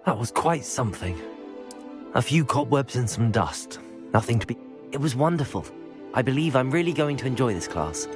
That was quite something. A few cobwebs and some dust. Nothing to be... It was wonderful. I believe I'm really going to enjoy this class.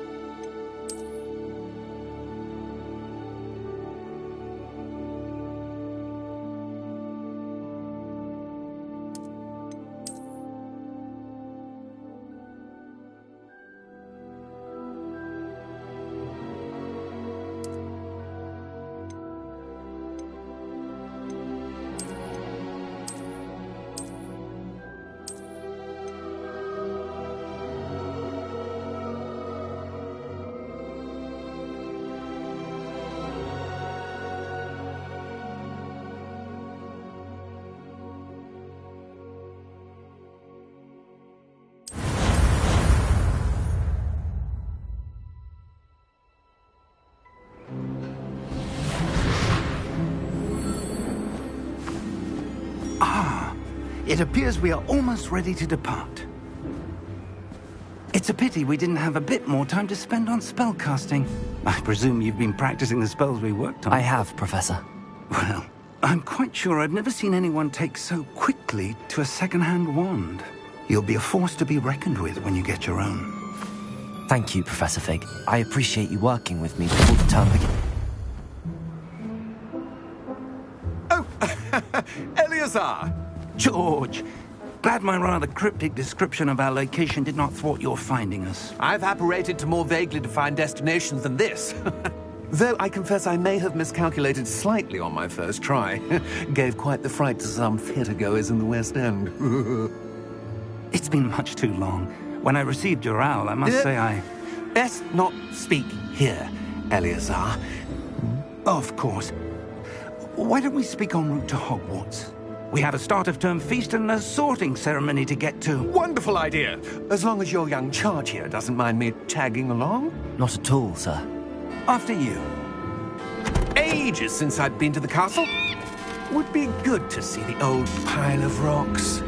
It appears we are almost ready to depart. It's a pity we didn't have a bit more time to spend on spellcasting. I presume you've been practicing the spells we worked on. I have, Professor. Well, I'm quite sure I've never seen anyone take so quickly to a second-hand wand. You'll be a force to be reckoned with when you get your own. Thank you, Professor Fig. I appreciate you working with me before the term begins. Oh, Eleazar! George, glad my rather cryptic description of our location did not thwart your finding us. I've apparated to more vaguely defined destinations than this. Though I confess I may have miscalculated slightly on my first try. Gave quite the fright to some theatre-goers in the West End. It's been much too long. When I received your owl, I must say I... Best not speak here, Eleazar. Of course. Why don't we speak en route to Hogwarts? We have a start-of-term feast and a sorting ceremony to get to. Wonderful idea. As long as your young charge here doesn't mind me tagging along. Not at all, sir. After you. Ages since I'd been to the castle. Would be good to see the old pile of rocks.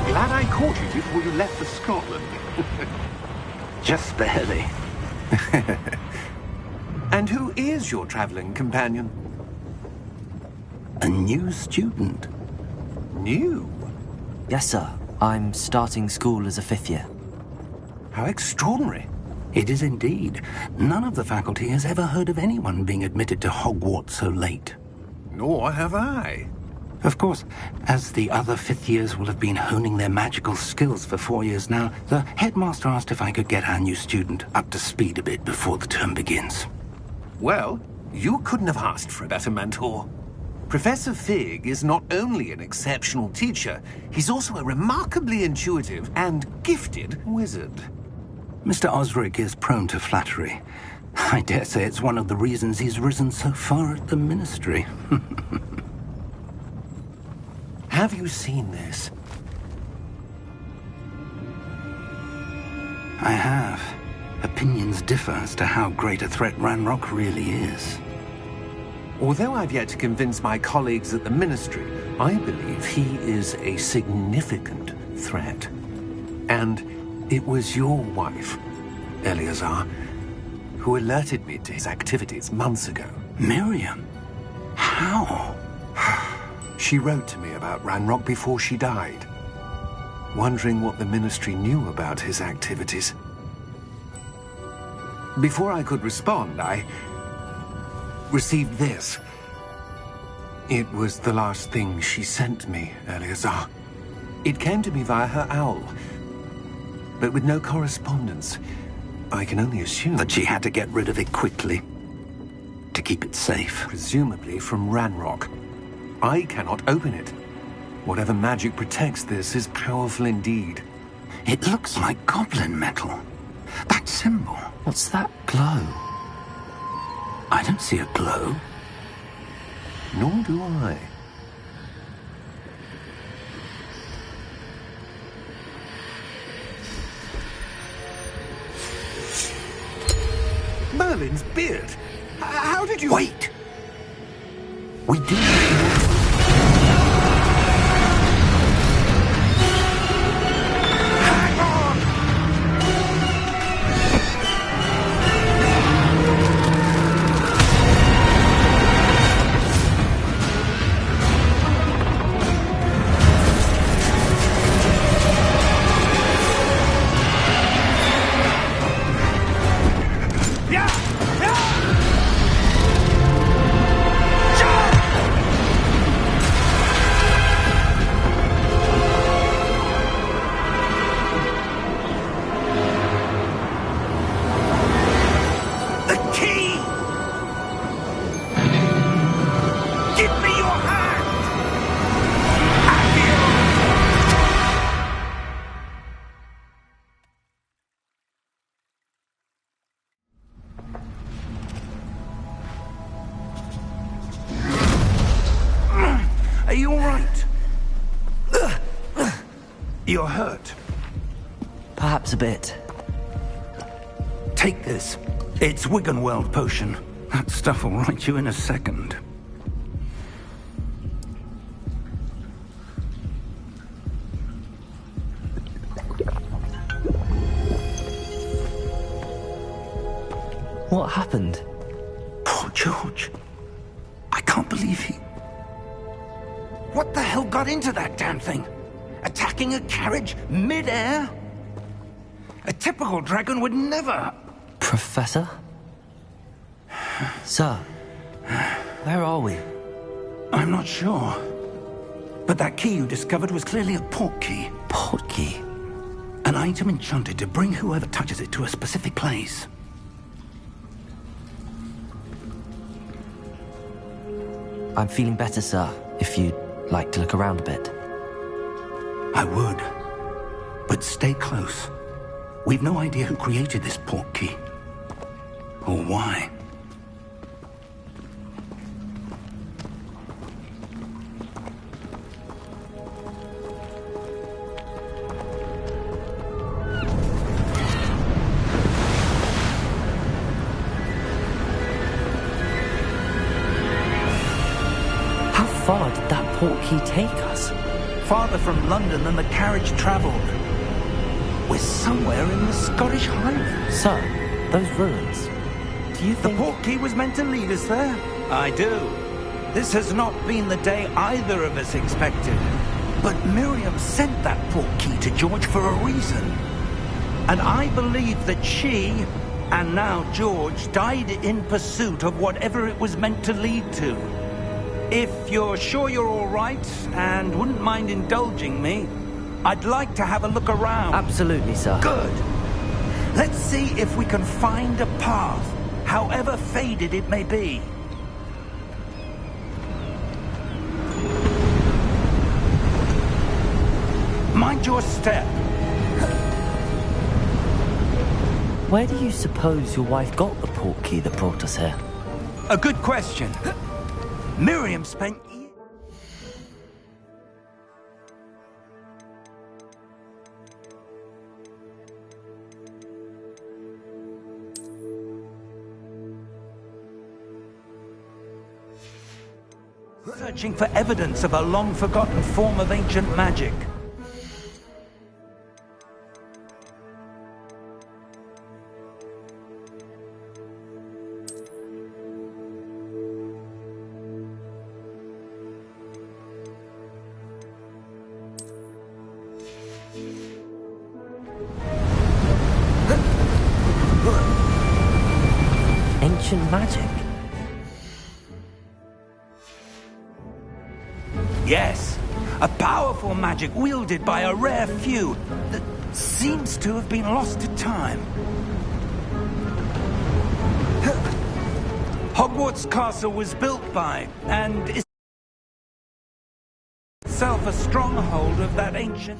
Glad I caught you before you left for Scotland. Just barely. And who is your traveling companion? A new student. New? Yes, sir. I'm starting school as a 5th year. How extraordinary. It is indeed. None of the faculty has ever heard of anyone being admitted to Hogwarts so late. Nor have I. Of course, as the other 5th years will have been honing their magical skills for 4 years now, the headmaster asked if I could get our new student up to speed a bit before the term begins. Well, you couldn't have asked for a better mentor. Professor Fig is not only an exceptional teacher, he's also a remarkably intuitive and gifted wizard. Mr. Osric is prone to flattery. I dare say it's one of the reasons he's risen so far at the ministry. Have you seen this? I have. Opinions differ as to how great a threat Ranrock really is. Although I've yet to convince my colleagues at the Ministry, I believe he is a significant threat. And it was your wife, Eleazar, who alerted me to his activities months ago. Miriam? How? She wrote to me about Ranrock before she died, wondering what the Ministry knew about his activities. Before I could respond, I received this. It was the last thing she sent me, Eleazar. It came to me via her owl, but with no correspondence. I can only assume That she had to get rid of it quickly, to keep it safe. presumably from Ranrock. I cannot open it. Whatever magic protects this is powerful indeed. It looks like goblin metal. That symbol. What's that glow? I don't see a glow. Nor do I. Merlin's beard. How did you... Wait! We do. Hang on! Yeah! Yeah! The key! Give me your hand! Are you all right? You're hurt. Perhaps a bit. Take this. It's Wiggenweld potion. That stuff will right you in a second. What happened? Poor George. I can't believe he... What the hell got into that damn thing? Attacking a carriage mid-air? A typical dragon would never... Professor? Sir, where are we? I'm not sure. But that key you discovered was clearly a port key. Port key? An item enchanted to bring whoever touches it to a specific place. I'm feeling better, sir, if you'd like to look around a bit. I would. But stay close. We've no idea who created this port key. Or why. How far did that port key take us? Farther from London than the carriage travelled. We're somewhere in the Scottish Highlands. Sir, those ruins. Do you think... The port key was meant to lead us there? I do. This has not been the day either of us expected. But Miriam sent that port key to George for a reason. And I believe that she, and now George, died in pursuit of whatever it was meant to lead to. If you're sure you're all right, and wouldn't mind indulging me, I'd like to have a look around. Absolutely, sir. Good. Let's see if we can find a path, however faded it may be. Mind your step. Where do you suppose your wife got the port key that brought us here? A good question. Miriam spent... searching for evidence of a long-forgotten form of ancient magic. Ancient magic? Yes, a powerful magic wielded by a rare few that seems to have been lost to time. Hogwarts Castle was built by, and is itself a stronghold of that ancient...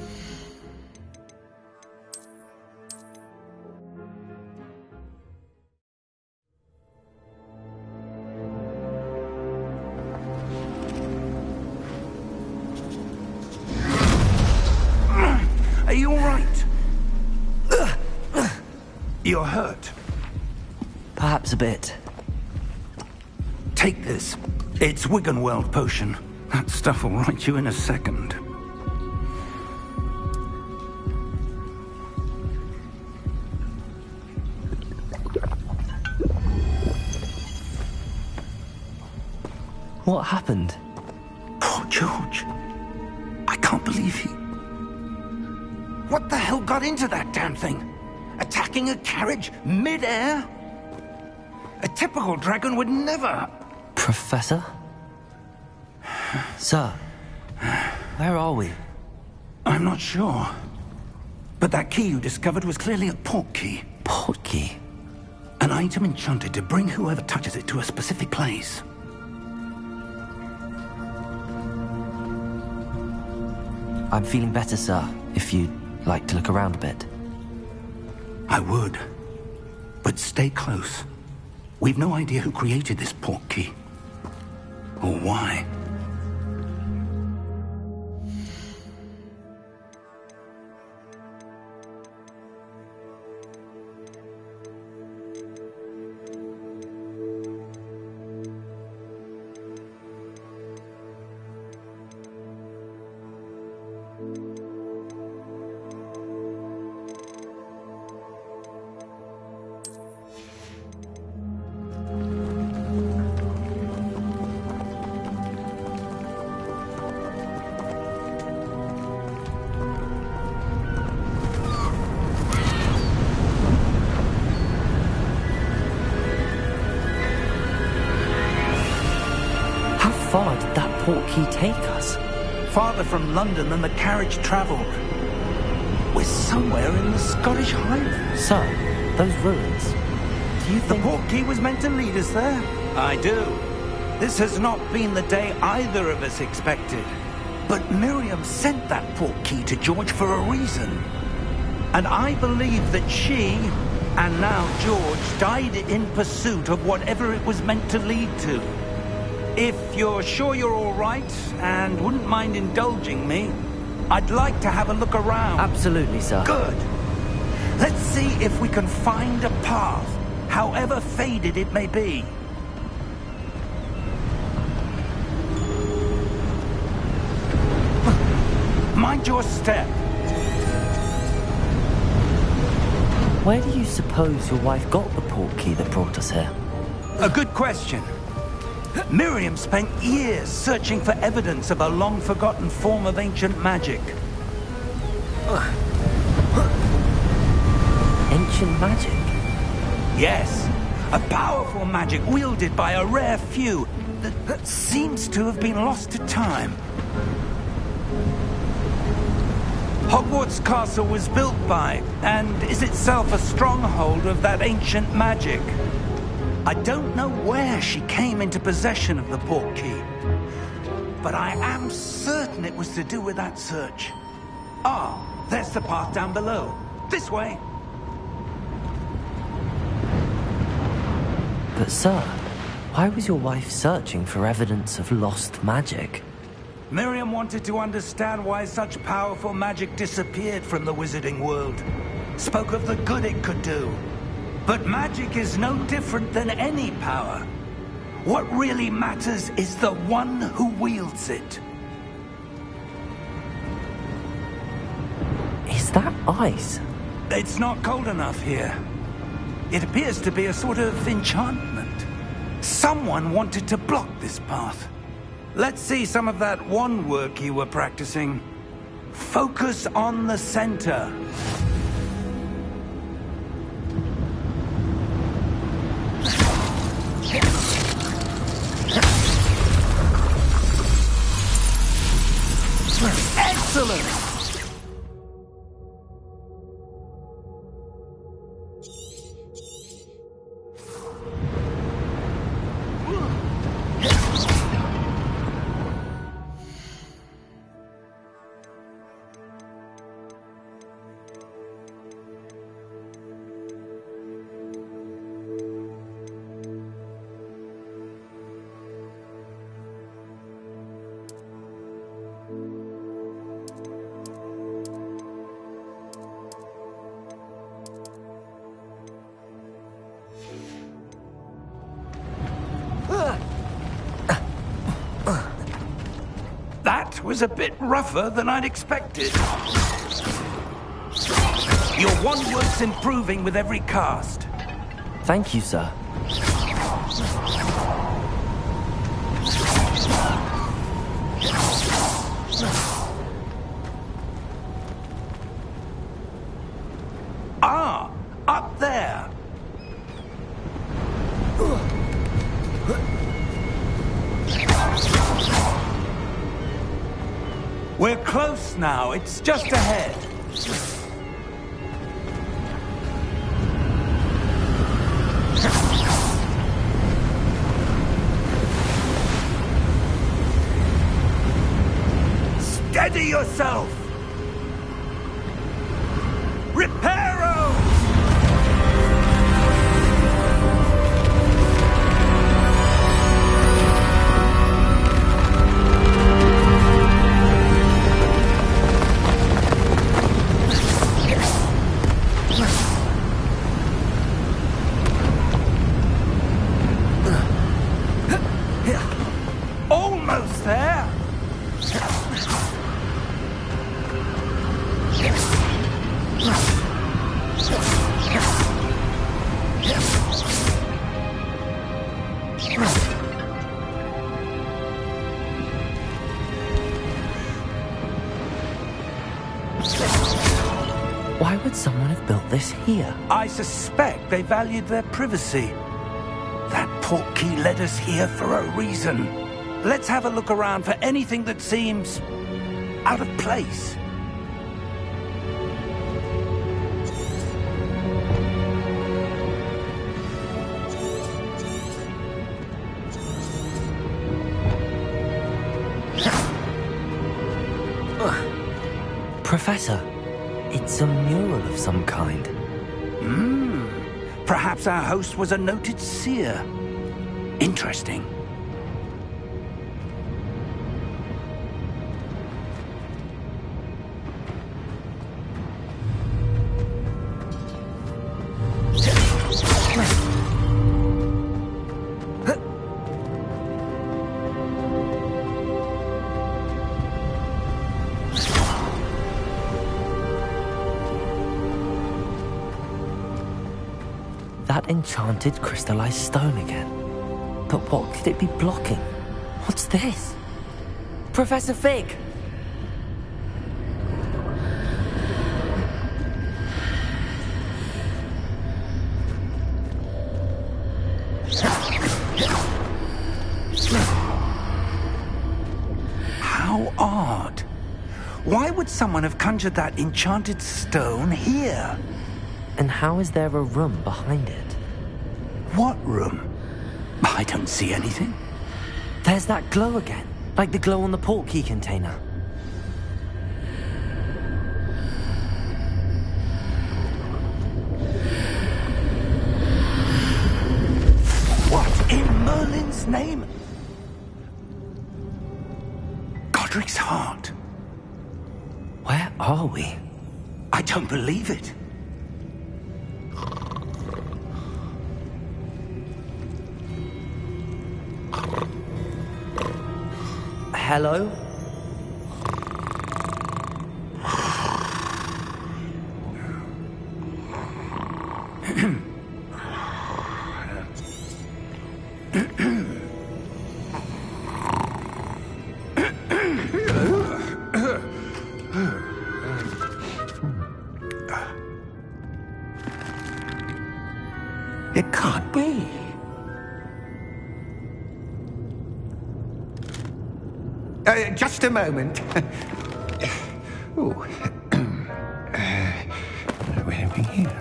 Are you all right? You're hurt. Perhaps a bit. Take this. It's Wiggenweld potion. That stuff will right you in a second. What happened? Poor George. I can't believe he... What the hell got into that damn thing? Attacking a carriage mid-air? A typical dragon would never... Professor? Sir, where are we? I'm not sure. But that key you discovered was clearly a port key. Port key? An item enchanted to bring whoever touches it to a specific place. I'm feeling better, sir, if you'd like to look around a bit. I would. But stay close. We've no idea who created this port key. Or why. far did that portkey take us? Farther from London than the carriage travelled. We're somewhere in the Scottish Highlands. Sir, those ruins. Do you The think... portkey was meant to lead us there? I do. This has not been the day either of us expected. But Miriam sent that portkey to George for a reason. And I believe that she, and now George, died in pursuit of whatever it was meant to lead to. If you're sure you're all right, and wouldn't mind indulging me, I'd like to have a look around. Absolutely, sir. Good. Let's see if we can find a path, however faded it may be. Mind your step. Where do you suppose your wife got the portkey that brought us here? A good question. Miriam spent years searching for evidence of a long-forgotten form of ancient magic. Ancient magic? Yes, a powerful magic wielded by a rare few that seems to have been lost to time. Hogwarts Castle was built by, and is itself a stronghold of that ancient magic. I don't know where she came into possession of the portkey, but I am certain it was to do with that search. Ah, there's the path down below. This way. But sir, why was your wife searching for evidence of lost magic? Miriam wanted to understand why such powerful magic disappeared from the wizarding world. Spoke of the good it could do. But magic is no different than any power. What really matters is the one who wields it. Is that ice? It's not cold enough here. It appears to be a sort of enchantment. Someone wanted to block this path. Let's see some of that wand work you were practicing. Focus on the center. Excellent! That was a bit rougher than I'd expected. Your wand work's improving with every cast. Thank you, sir. Ah, up there. We're close now. It's just ahead. Steady yourself. Reparo! Almost there. Why would someone have built this here? I suspect they valued their privacy. That portkey led us here for a reason. let's have a look around for anything that seems out of place. Professor, it's a mural of some kind. Perhaps our host was a noted seer. Interesting. That enchanted crystallized stone again. But what could it be blocking? What's this? Professor Fig! How odd. Why would someone have conjured that enchanted stone here? And how is there a room behind it? What room? I don't see anything. There's that glow again, like the glow on the portkey container. What in Merlin's name? Godric's heart. Where are we? I don't believe it. Hello? It can't be. Just a moment. Oh. Where are we here?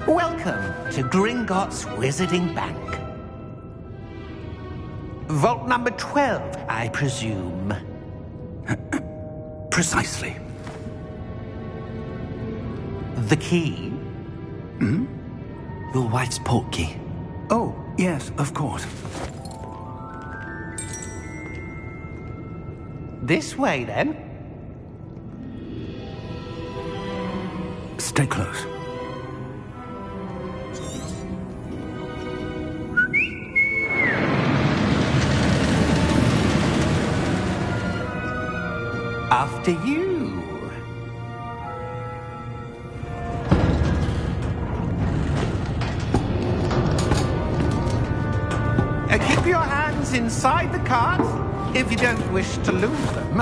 Welcome to Gringotts Wizarding Bank. Vault number 12, I presume. Precisely. The key? Your wife's portkey. Oh, yes, of course. This way, then. Stay close. After you. Keep your hands inside the cart if you don't wish to lose them.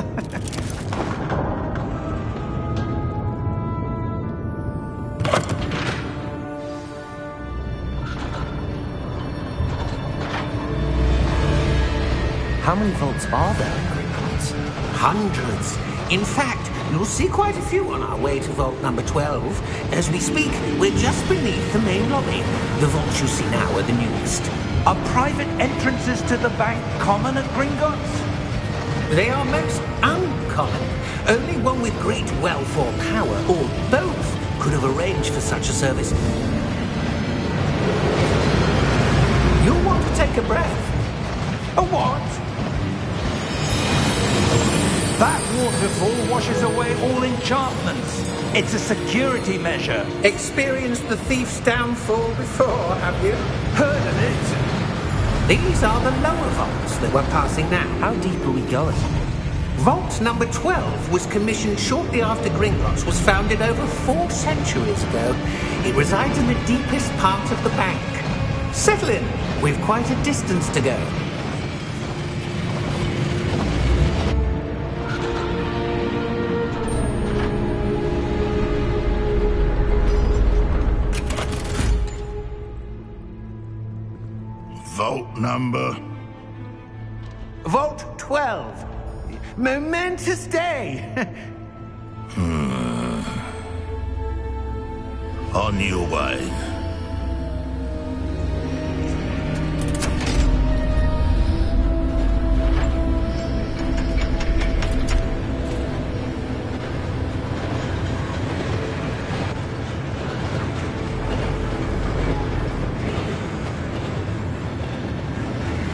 How many vaults are there in Gringotts? Hundreds. In fact, you'll see quite a few on our way to vault number 12. As we speak, we're just beneath the main lobby. The vaults you see now are the newest. Are private entrances to the bank common at Gringotts? They are most uncommon. Only one with great wealth or power, or both, could have arranged for such a service. You'll want to take a breath. A what? That waterfall washes away all enchantments. It's a security measure. Experienced the thief's downfall before, have you? Heard of it? These are the lower vaults that we're passing now. How deep are we going? Vault number 12 was commissioned shortly after Gringotts was founded over 4 centuries ago. It resides in the deepest part of the bank. Settle in. We've quite a distance to go. vault number? Vault 12. Momentous day. On your way.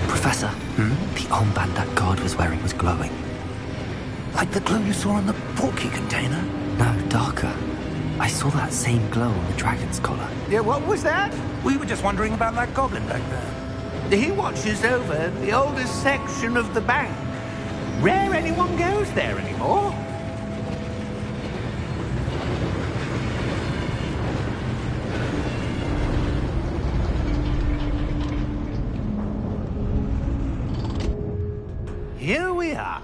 Professor, the armband that guard was wearing was glowing. Like the glow you saw on the portkey container? No, darker. I saw that same glow on the dragon's collar. Yeah, what was that? We were just wondering about that goblin back there. He watches over the oldest section of the bank. Rare anyone goes there anymore. Here we are.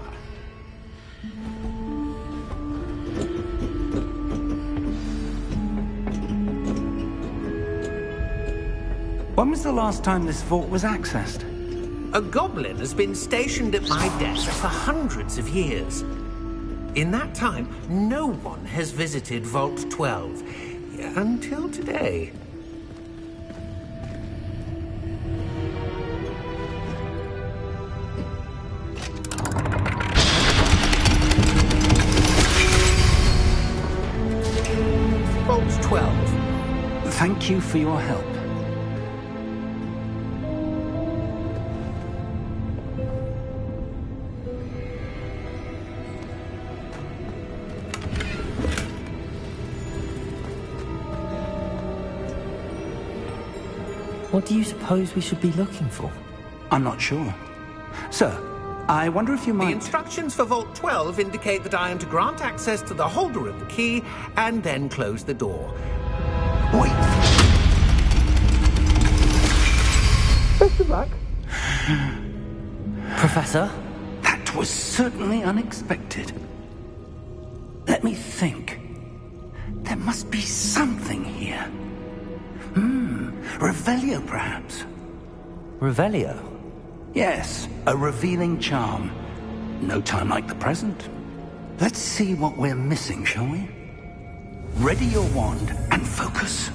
When was the last time this vault was accessed? A goblin has been stationed at my desk for hundreds of years. In that time, no one has visited Vault 12. Until today. Vault 12. Thank you for your help. What do you suppose we should be looking for? I'm not sure. Sir, I wonder if you The might... instructions for Vault 12 indicate that I am to grant access to the holder of the key and then close the door. Wait! Best of luck. Professor? That was certainly unexpected. Let me think. There must be something here. Revelio, perhaps? Revelio? Yes, a revealing charm. No time like the present. Let's see what we're missing, shall we? Ready your wand and focus.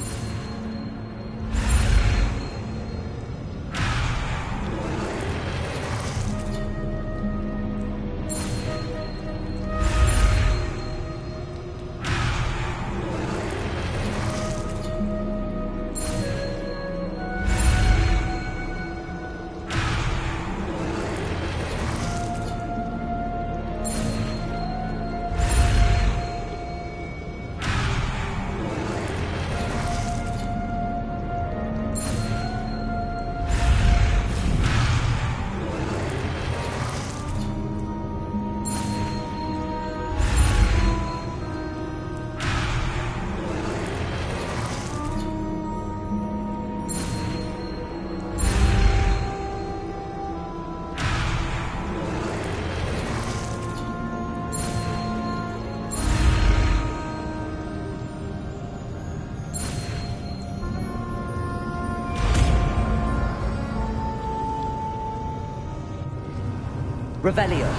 Revelio.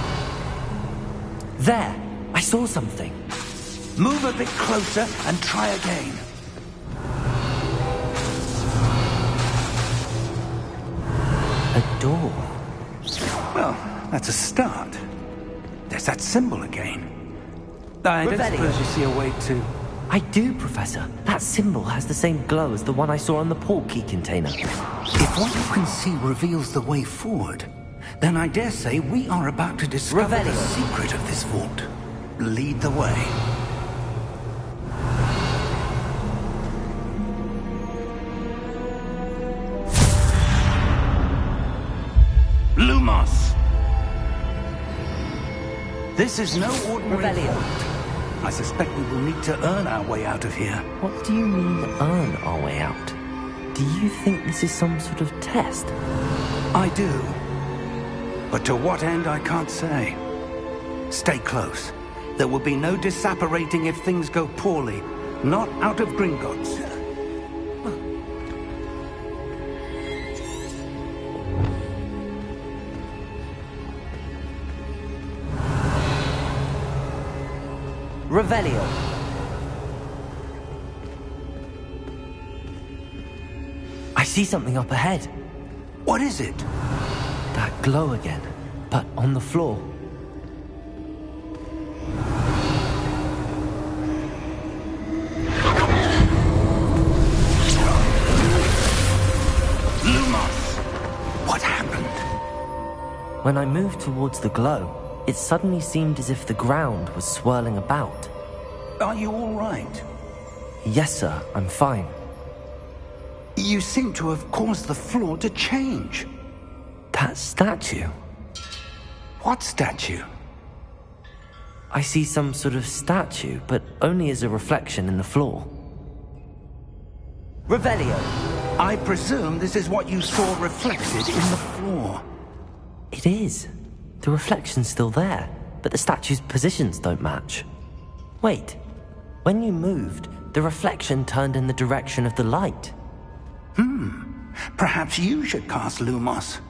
There! I saw something. Move a bit closer and try again. A door. Well, that's a start. There's that symbol again. I don't Revelio. suppose you see a way to... I do, Professor. That symbol has the same glow as the one I saw on the portkey container. If what you can see reveals the way forward, then I dare say we are about to discover the Revelio. secret of this vault. Lead the way. Lumos! This is no ordinary Revelio. vault. I suspect we will need to earn our way out of here. What do you mean, earn our way out? Do you think this is some sort of test? I do. But to what end, I can't say. Stay close. There will be no disapparating if things go poorly. Not out of Gringotts. Revelio. I see something up ahead. What is it? That glow again, but on the floor. Lumos! What happened? When I moved towards the glow, it suddenly seemed as if the ground was swirling about. Are you all right? Yes, sir, I'm fine. You seem to have caused the floor to change. That statue? What statue? I see some sort of statue, but only as a reflection in the floor. Revelio! I presume this is what you saw reflected in the floor. It is. The reflection's still there, but the statue's positions don't match. Wait, when you moved, the reflection turned in the direction of the light. Perhaps you should cast Lumos.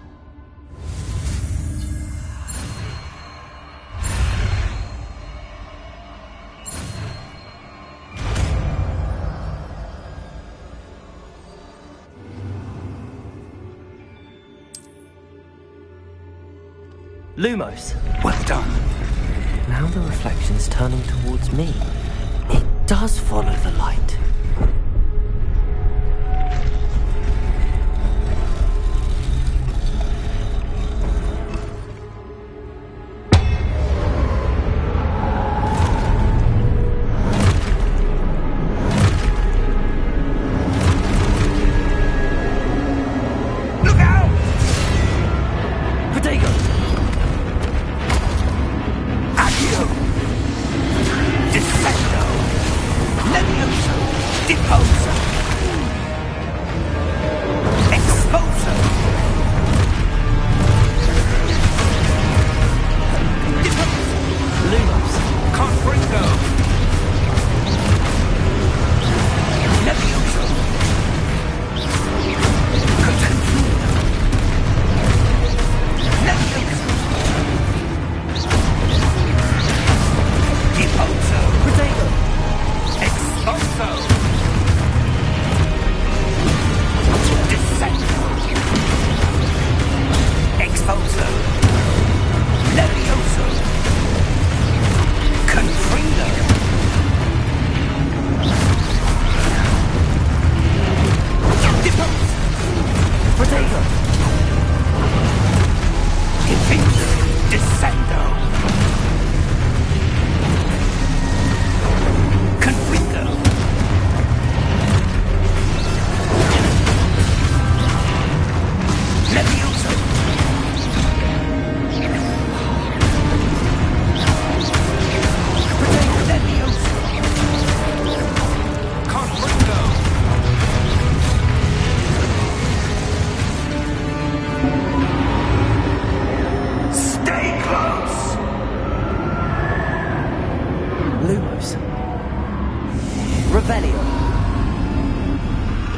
Lumos! Well done. Now the reflection's turning towards me. It does follow the light.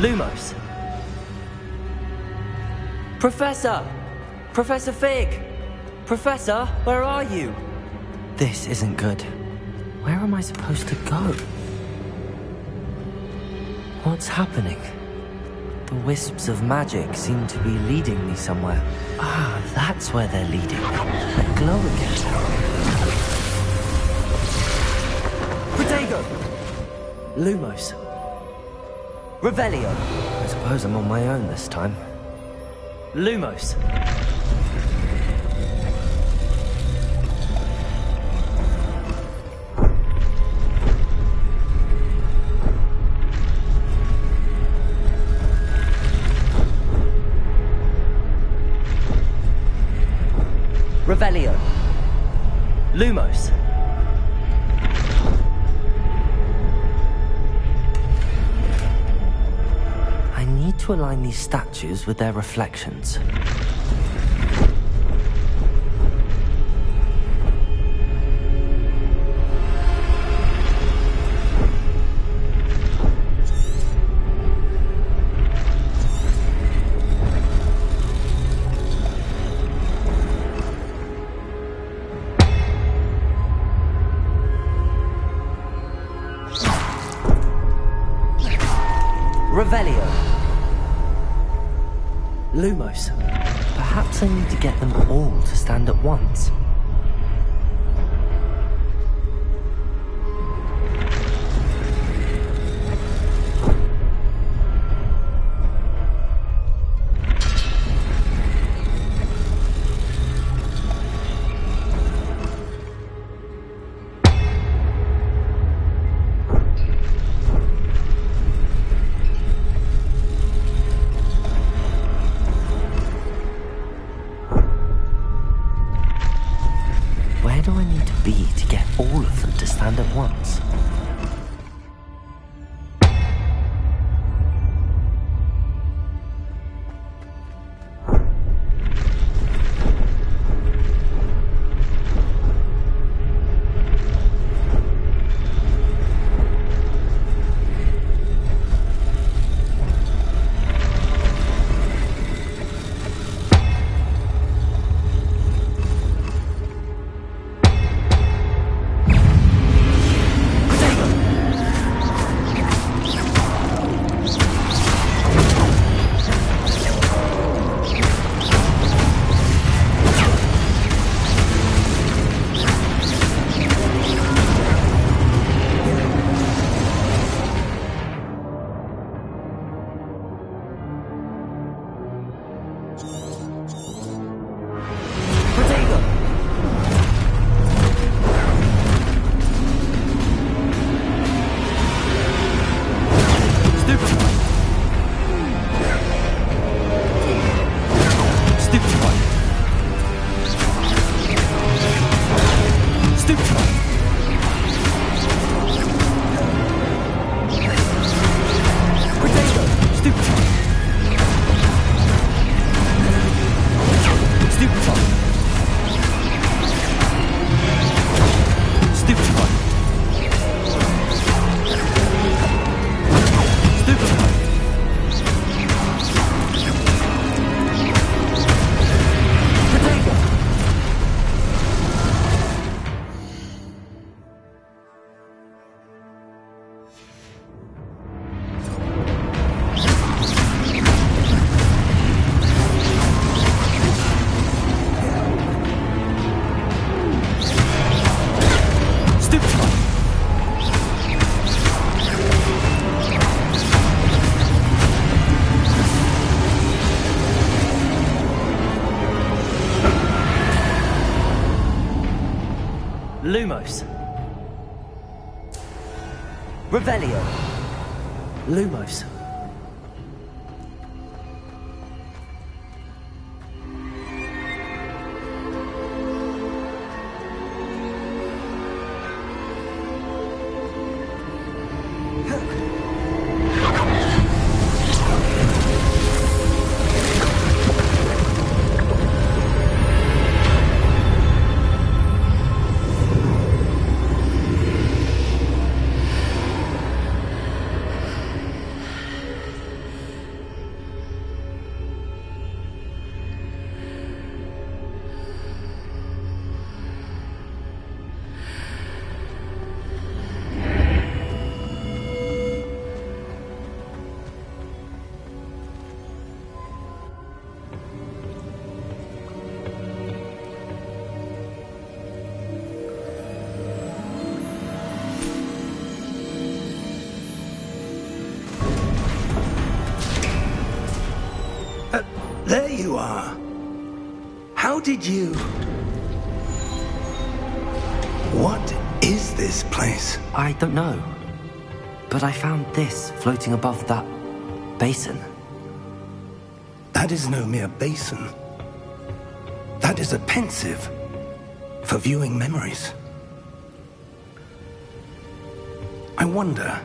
Lumos. Professor! Professor Fig! Professor, where are you? This isn't good. Where am I supposed to go? What's happening? The wisps of magic seem to be leading me somewhere. Ah, that's where they're leading. That glow again. Protego! Lumos. Revelio. I suppose I'm on my own this time. Lumos. Revelio. Lumos. I need to align these statues with their reflections. Revelio. Lumos. Perhaps I need to get them all to stand at once. Where do I need to be to get all of them to stand at once? Lumos. Revelio. Lumos. There you are. How did you... What is this place? I don't know. But I found this floating above that basin. That is no mere basin. That is a pensive for viewing memories. I wonder...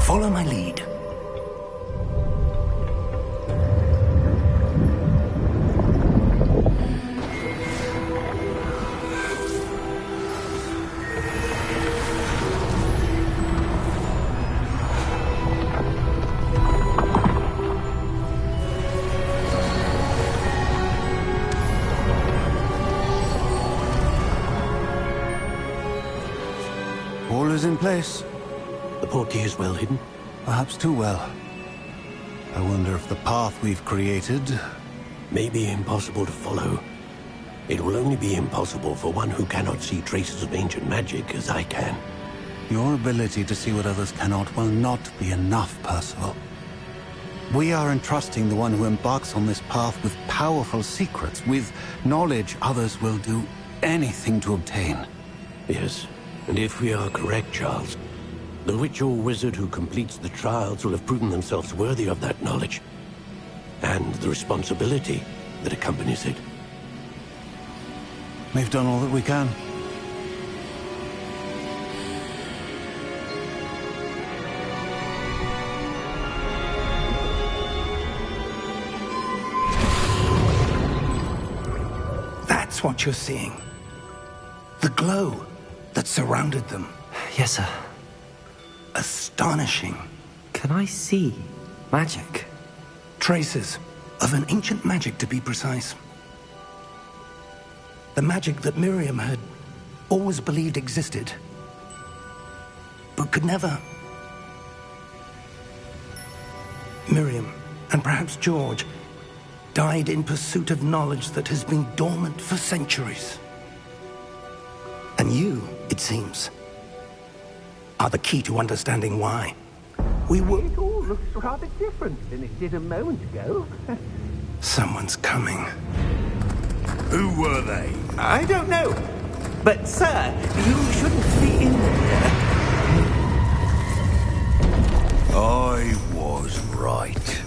Follow my lead. is in place. The portkey is well hidden? Perhaps too well. I wonder if the path we've created... may be impossible to follow. It will only be impossible for one who cannot see traces of ancient magic as I can. Your ability to see what others cannot will not be enough, Percival. We are entrusting the one who embarks on this path with powerful secrets, with knowledge others will do anything to obtain. Yes, and if we are correct, Charles, the witch or wizard who completes the trials will have proven themselves worthy of that knowledge, and the responsibility that accompanies it. We've done all that we can. That's what you're seeing. The glow that surrounded them. Yes, sir. Astonishing. Can I see magic? Traces of an ancient magic, to be precise. The magic that Miriam had always believed existed, but could never. Miriam, and perhaps George, died in pursuit of knowledge that has been dormant for centuries. And you, it seems, are the key to understanding why. We were... It all looks rather different than it did a moment ago. Someone's coming. Who were they? I don't know. But, sir, you shouldn't be in here. I was right.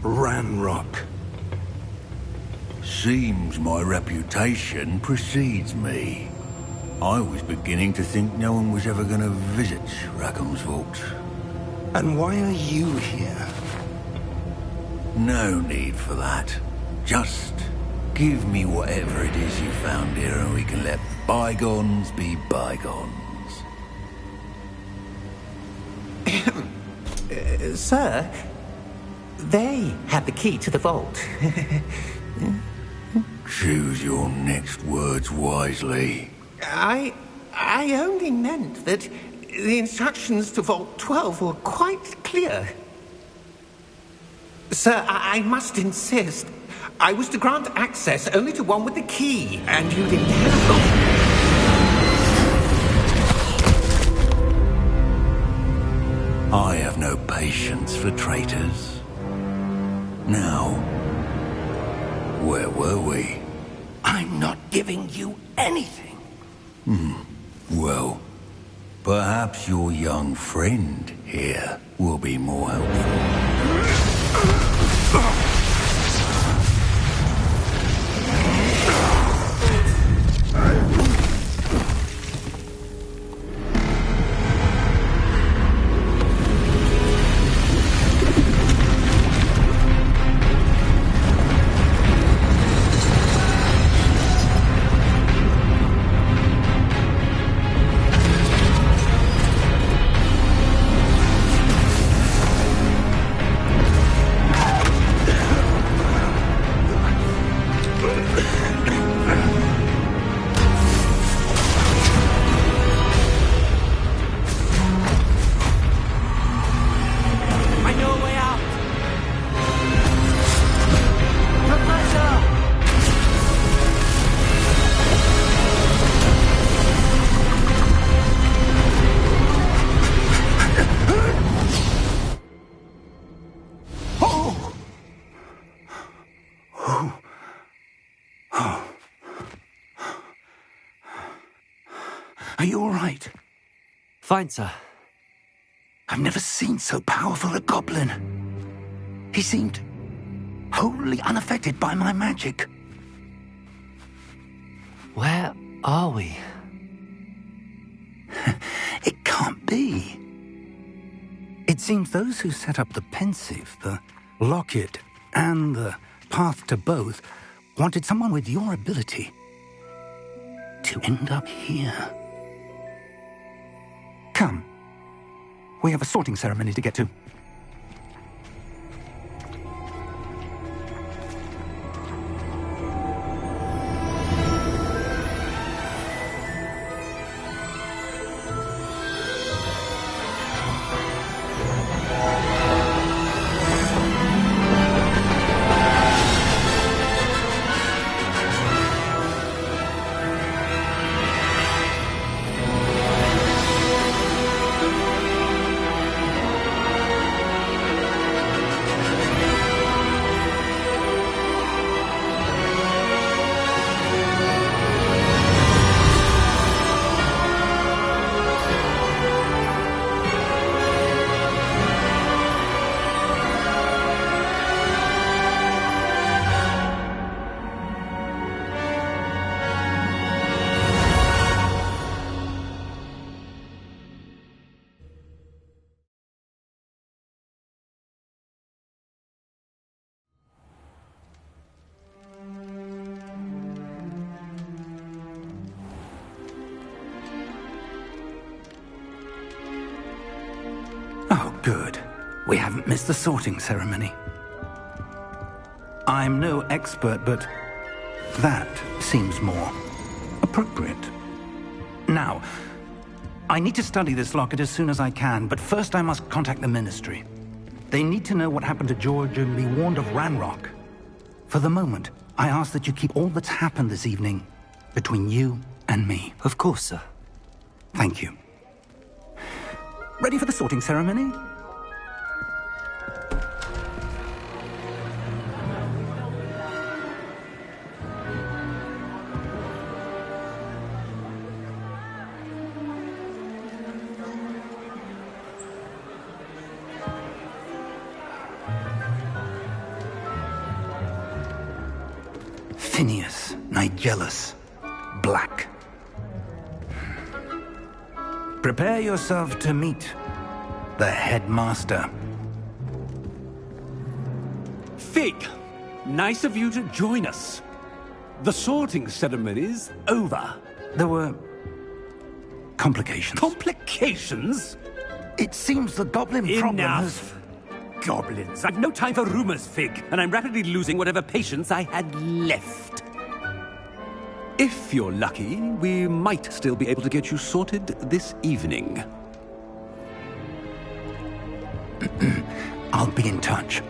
Ranrock. Seems my reputation precedes me. I was beginning to think no one was ever going to visit Rackham's vault. And why are you here? No need for that. Just give me whatever it is you found here and we can let bygones be bygones. Sir, they had the key to the vault. Choose your next words wisely. I only meant that the instructions to Vault 12 were quite clear. Sir, I must insist. I was to grant access only to one with the key, and you didn't have them. I have no patience for traitors. Now, where were we? I'm not giving you anything. Well, perhaps your young friend here will be more helpful. Are you all right? Fine, sir. I've never seen so powerful a goblin. He seemed wholly unaffected by my magic. Where are we? It can't be. It seems those who set up the pensive, the locket, and the path to both wanted someone with your ability to end up here. Come. We have a sorting ceremony to get to. Good. We haven't missed the sorting ceremony. I'm no expert, but that seems more appropriate. Now, I need to study this locket as soon as I can, but first I must contact the Ministry. They need to know what happened to George and be warned of Ranrock. For the moment, I ask that you keep all that's happened this evening between you and me. Of course, sir. Thank you. Ready for the sorting ceremony? Phineas, Nigellus, Black. Prepare yourself to meet the headmaster. Fig, nice of you to join us. The sorting ceremony's over. There were complications. Complications? It seems the goblin problem has... Enough! Goblins. I've no time for rumors, Fig, and I'm rapidly losing whatever patience I had left. If you're lucky, we might still be able to get you sorted this evening. I'll be in touch.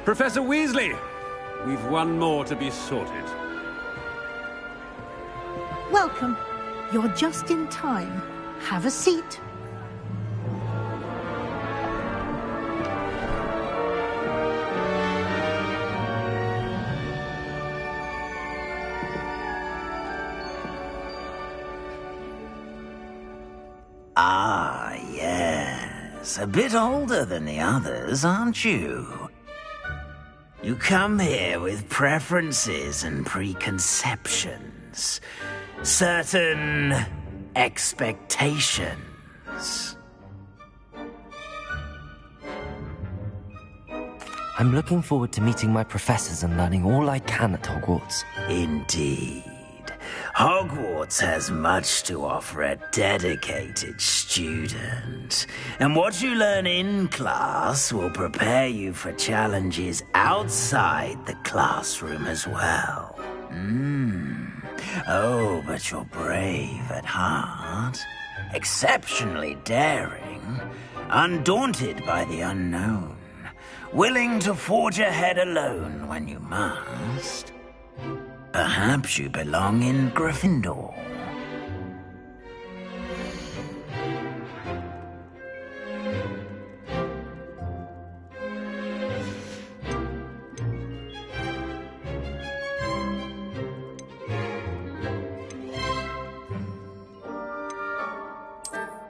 Professor Weasley, we've one more to be sorted. Welcome. You're just in time. Have a seat. Ah, yes. A bit older than the others, aren't you? You come here with preferences and preconceptions. Certain expectations. I'm looking forward to meeting my professors and learning all I can at Hogwarts. Indeed. Hogwarts has much to offer a dedicated student. And what you learn in class will prepare you for challenges outside the classroom as well. Oh, but you're brave at heart. Exceptionally daring. Undaunted by the unknown. Willing to forge ahead alone when you must. Perhaps you belong in Gryffindor.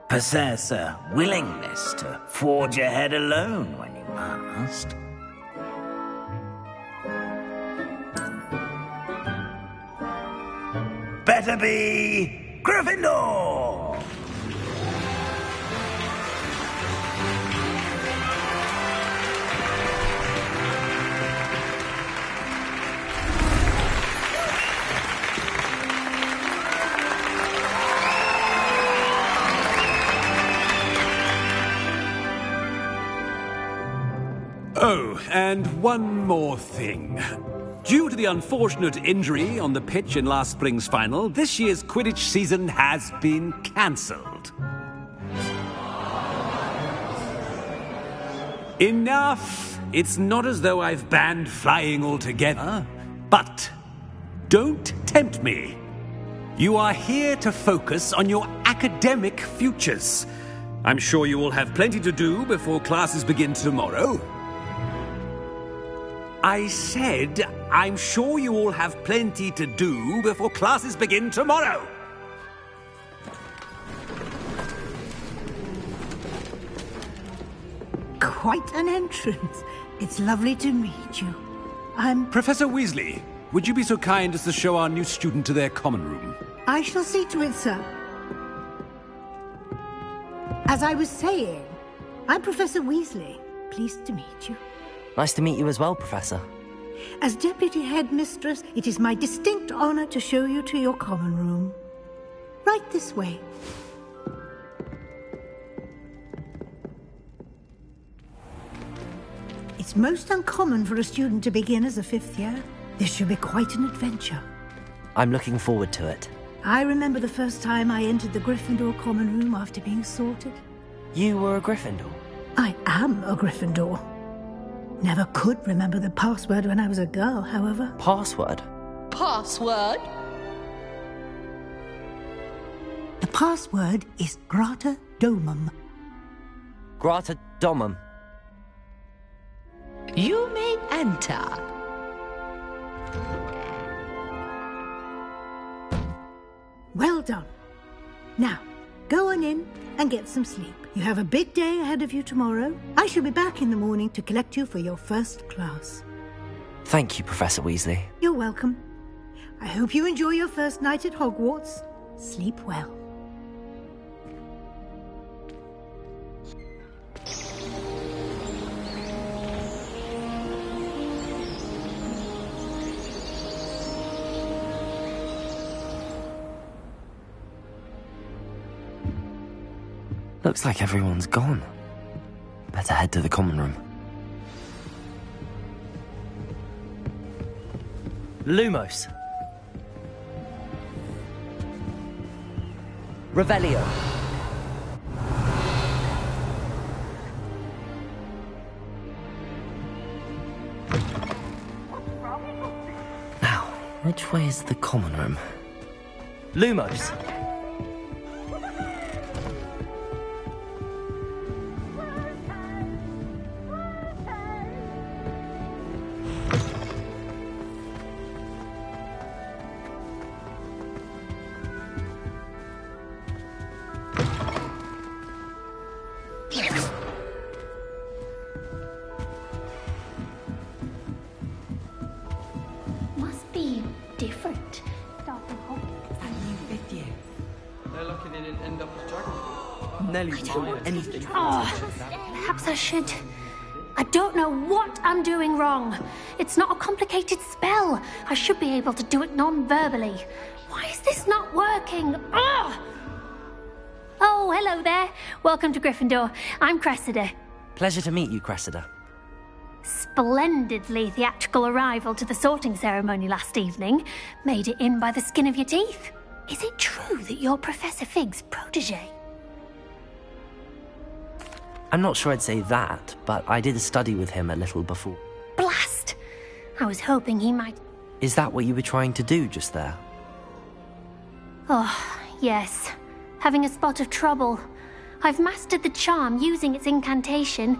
Possess a willingness to forge ahead alone when you must. Better be Gryffindor! Oh, and one more thing. Due to the unfortunate injury on the pitch in last spring's final, this year's Quidditch season has been cancelled. Enough! It's not as though I've banned flying altogether, but don't tempt me. You are here to focus on your academic futures. I'm sure you will have plenty to do before classes begin tomorrow. I said, I'm sure you all have plenty to do before classes begin tomorrow. Quite an entrance. It's lovely to meet you. I'm... Professor Weasley, would you be so kind as to show our new student to their common room? I shall see to it, sir. As I was saying, I'm Professor Weasley. Pleased to meet you. Nice to meet you as well, Professor. As Deputy Headmistress, it is my distinct honor to show you to your common room. Right this way. It's most uncommon for a student to begin as a 5th year. This should be quite an adventure. I'm looking forward to it. I remember the first time I entered the Gryffindor common room after being sorted. You were a Gryffindor? I am a Gryffindor. Never could remember the password when I was a girl, however. Password? Password? The password is Grata Domum. Grata Domum. You may enter. Well done. Now, go on in and get some sleep. You have a big day ahead of you tomorrow. I shall be back in the morning to collect you for your first class. Thank you, Professor Weasley. You're welcome. I hope you enjoy your first night at Hogwarts. Sleep well. Looks like everyone's gone. Better head to the common room. Lumos. Revelio. Now, which way is the common room? Lumos. Must be different. They're lucky they didn't end up as dragon. Nelly doesn't want anything. Perhaps I should. I don't know what I'm doing wrong. It's not a complicated spell. I should be able to do it non-verbally. Why is this not working? Ugh! Oh, hello there. Welcome to Gryffindor. I'm Cressida. Pleasure to meet you, Cressida. Splendidly theatrical arrival to the sorting ceremony last evening. Made it in by the skin of your teeth. Is it true that you're Professor Fig's protege? I'm not sure I'd say that, but I did study with him a little before. Blast! I was hoping he might... Is that what you were trying to do just there? Oh, yes. Having a spot of trouble. I've mastered the charm using its incantation,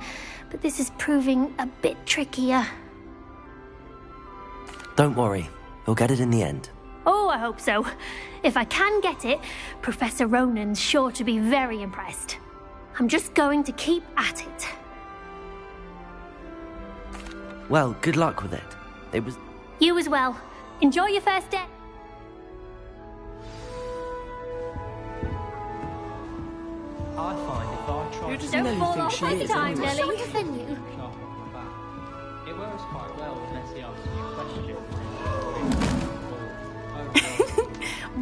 but this is proving a bit trickier. Don't worry, you'll get it in the end. Oh, I hope so. If I can get it, Professor Ronan's sure to be very impressed. I'm just going to keep at it. Well, good luck with it. It was... You as well. Enjoy your first day. I find if I try to Don't fall off this time, Nelly. sharpen my back, it works quite well unless he asks you a question.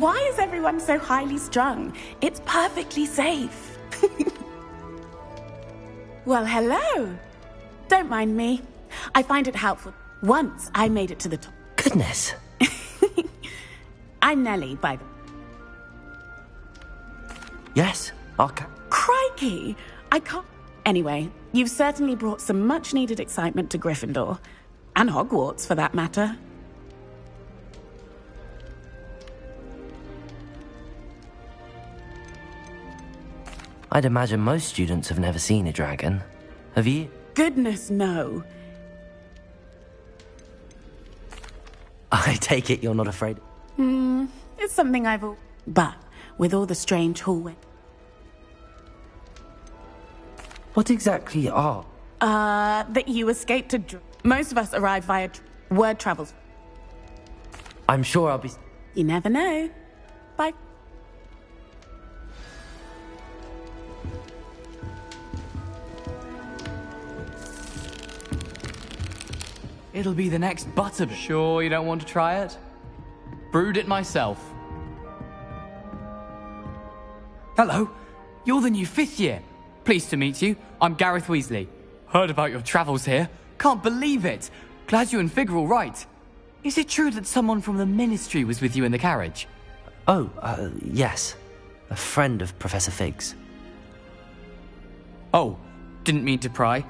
Why is everyone so highly strung? It's perfectly safe. Well, hello. Don't mind me. I find it helpful. Once I made it to the top. Goodness. I'm Nelly, by the way. Yes, okay. Crikey! I can't... Anyway, you've certainly brought some much-needed excitement to Gryffindor. And Hogwarts, for that matter. I'd imagine most students have never seen a dragon. Have you? Goodness, no. I take it you're not afraid. It's something I've... But, with all the strange hallway... What exactly are? That you escaped to... Most of us arrive via... Word travels. I'm sure I'll be... You never know. Bye. It'll be the next butterbeer. Sure you don't want to try it? Brewed it myself. Hello, you're the new 5th year. Pleased to meet you. I'm Gareth Weasley. Heard about your travels here. Can't believe it. Glad you and Fig are all right. Is it true that someone from the Ministry was with you in the carriage? Oh, yes. A friend of Professor Fig's. Oh, didn't mean to pry.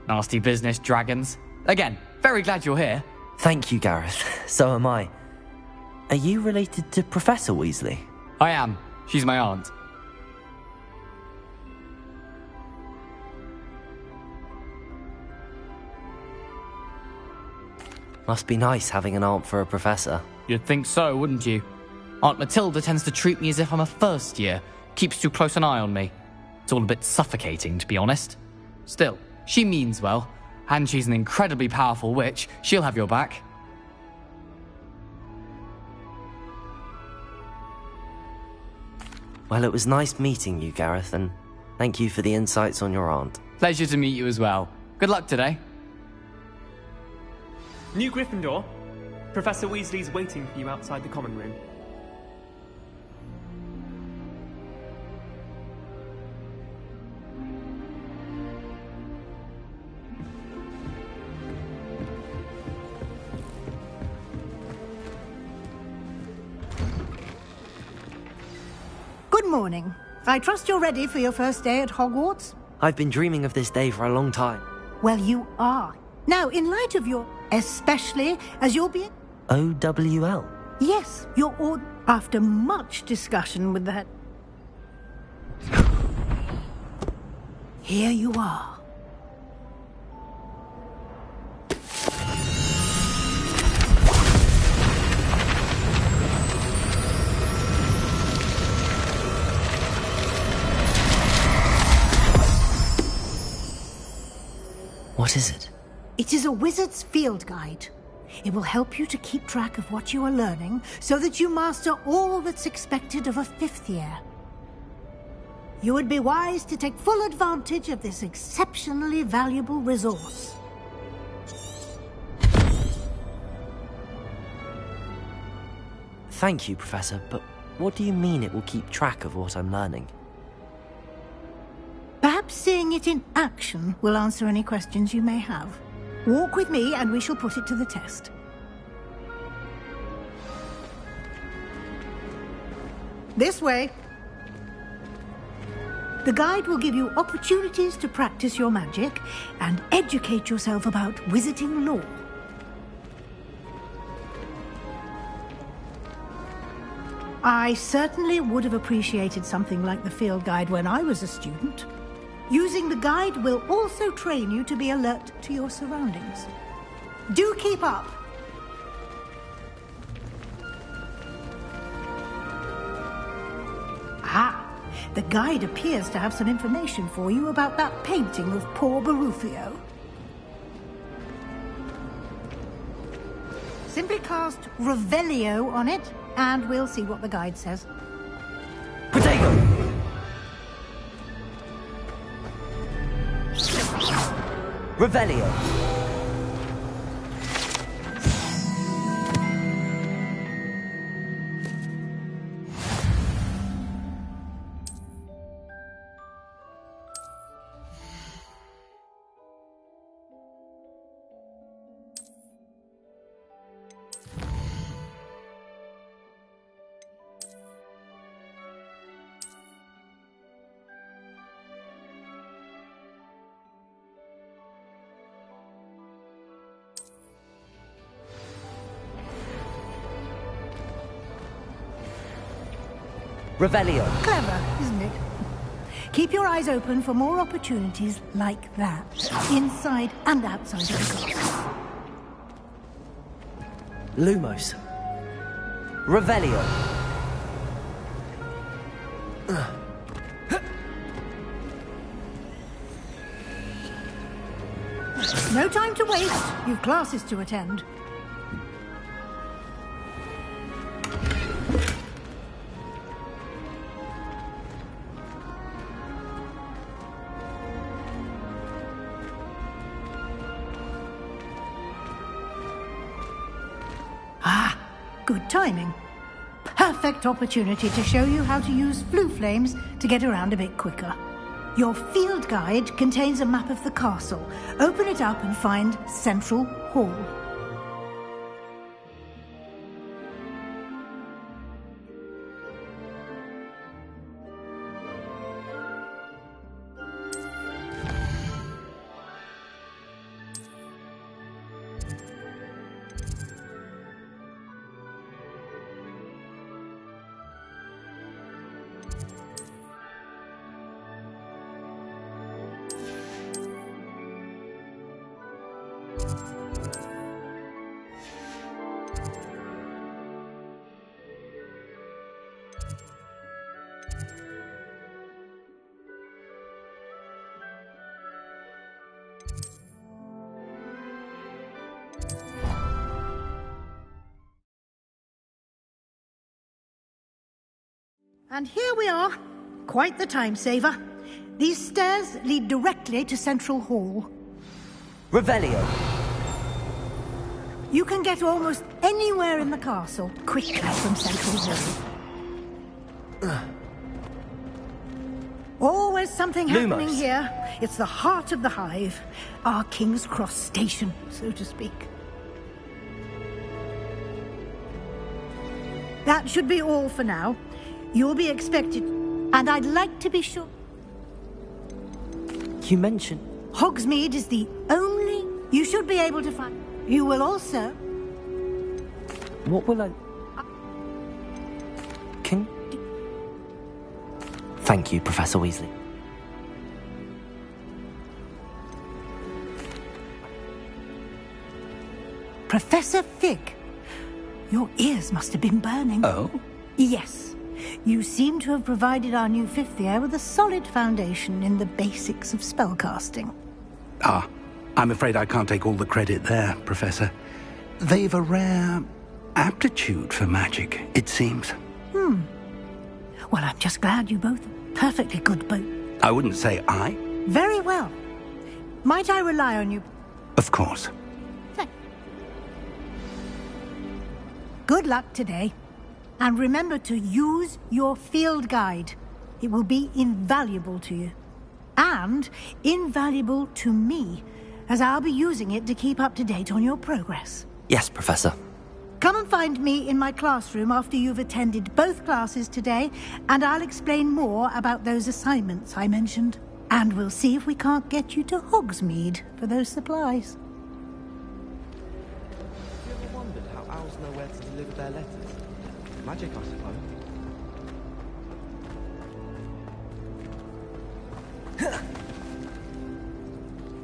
Nasty business, dragons. Again, very glad you're here. Thank you, Gareth. So am I. Are you related to Professor Weasley? I am. She's my aunt. Must be nice having an aunt for a professor. You'd think so, wouldn't you? Aunt Matilda tends to treat me as if I'm a first year. Keeps too close an eye on me. It's all a bit suffocating, to be honest. Still, she means well. And she's an incredibly powerful witch. She'll have your back. Well, it was nice meeting you, Gareth, and thank you for the insights on your aunt. Pleasure to meet you as well. Good luck today. New Gryffindor. Professor Weasley's waiting for you outside the common room. Good morning. I trust you're ready for your first day at Hogwarts? I've been dreaming of this day for a long time. Well, you are. Now, in light of your... especially as you'll be... OWL? Yes, your order... After much discussion with that... Here you are. What is it? It is a wizard's field guide. It will help you to keep track of what you are learning so that you master all that's expected of a 5th year. You would be wise to take full advantage of this exceptionally valuable resource. Thank you, Professor, but what do you mean it will keep track of what I'm learning? Perhaps seeing it in action will answer any questions you may have. Walk with me and we shall put it to the test. This way. The guide will give you opportunities to practice your magic and educate yourself about wizarding lore. I certainly would have appreciated something like the field guide when I was a student. Using the guide will also train you to be alert to your surroundings. Do keep up! Ah, the guide appears to have some information for you about that painting of poor Barufio. Simply cast Revelio on it, and we'll see what the guide says. Potato! Revelio. Revelio. Clever, isn't it? Keep your eyes open for more opportunities like that, inside and outside of the class. Lumos. Revelio. No time to waste. You've classes to attend. Good timing. Perfect opportunity to show you how to use flue flames to get around a bit quicker. Your field guide contains a map of the castle. Open it up and find Central Hall. And here we are. Quite the time saver. These stairs lead directly to Central Hall. Revelio. You can get almost anywhere in the castle quickly from Central Hall. Always something happening Lumos. here. It's the heart of the hive. Our King's Cross station, so to speak. That should be all for now. You'll be expected, and I'd like to be sure... You mentioned... Hogsmeade is the only... You should be able to find... You will also... What will I... Can... Thank you, Professor Weasley. Professor Fig, your ears must have been burning. Oh? Yes. You seem to have provided our new fifth year with a solid foundation in the basics of spellcasting. Ah, I'm afraid I can't take all the credit there, Professor. They've a rare aptitude for magic, it seems. Well, I'm just glad you both are perfectly good both. I wouldn't say I. Very well. Might I rely on you? Of course. Good luck today. And remember to use your field guide. It will be invaluable to you. And invaluable to me, as I'll be using it to keep up to date on your progress. Yes, Professor. Come and find me in my classroom after you've attended both classes today, and I'll explain more about those assignments I mentioned. And we'll see if we can't get you to Hogsmeade for those supplies. Have you ever wondered how owls know where to deliver their letters? Magic, I suppose.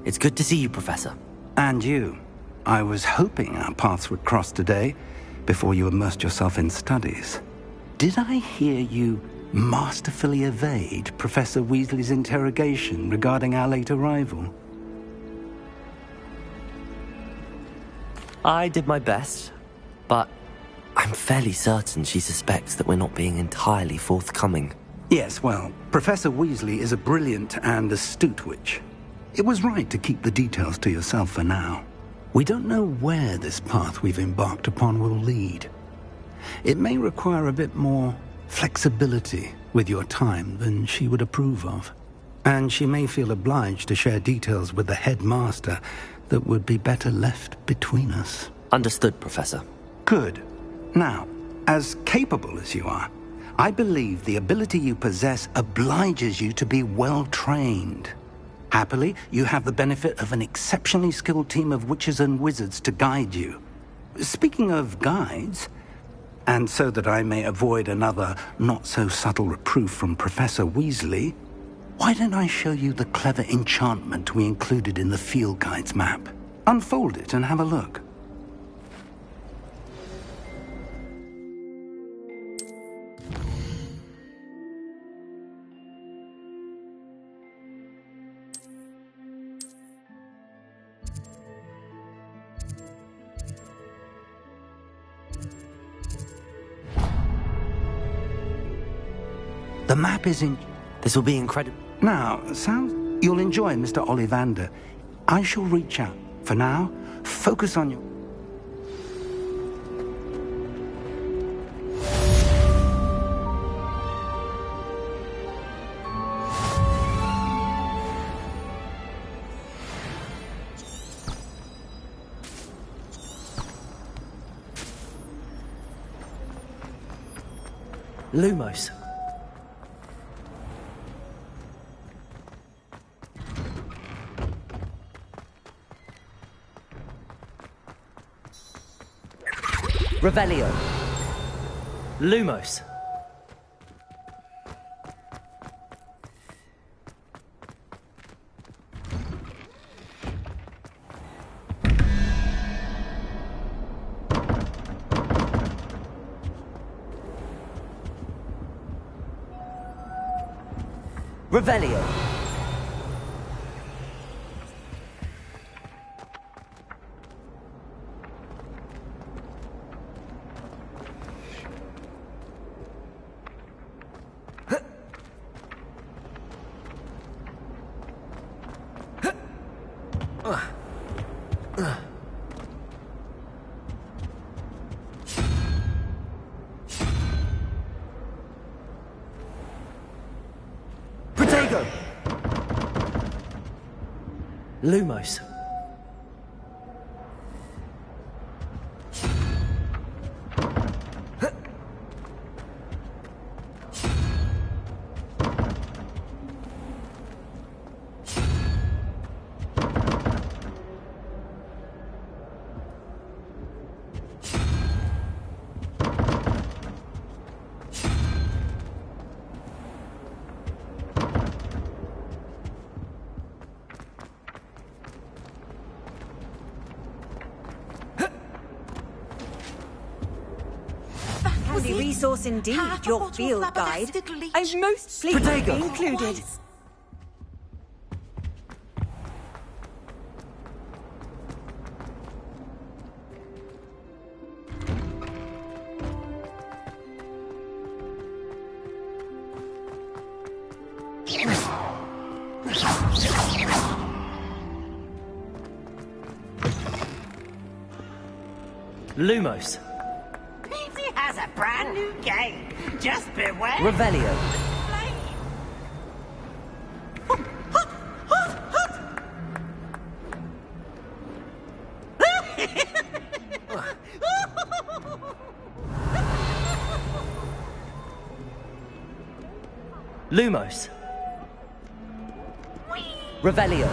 It's good to see you, Professor. And you. I was hoping our paths would cross today, before you immersed yourself in studies. Did I hear you masterfully evade Professor Weasley's interrogation regarding our late arrival? I did my best, but I'm fairly certain she suspects that we're not being entirely forthcoming. Yes, well, Professor Weasley is a brilliant and astute witch. It was right to keep the details to yourself for now. We don't know where this path we've embarked upon will lead. It may require a bit more flexibility with your time than she would approve of. And she may feel obliged to share details with the headmaster that would be better left between us. Understood, Professor. Good. Now, as capable as you are, I believe the ability you possess obliges you to be well-trained. Happily, you have the benefit of an exceptionally skilled team of witches and wizards to guide you. Speaking of guides, and so that I may avoid another not-so-subtle reproof from Professor Weasley, why don't I show you the clever enchantment we included in the field guide's map? Unfold it and have a look. The map is in... This will be incredible. Now, you'll enjoy Mr. Ollivander. I shall reach out. For now, focus on your... Lumos. Revelio. Lumos. Revelio. Protego. Lumos. Handy resource indeed, your field guide. I'm most pleased to be included. Lumos. Peavy has a brand new game. Just beware. Revelio. Lumos. Revelio.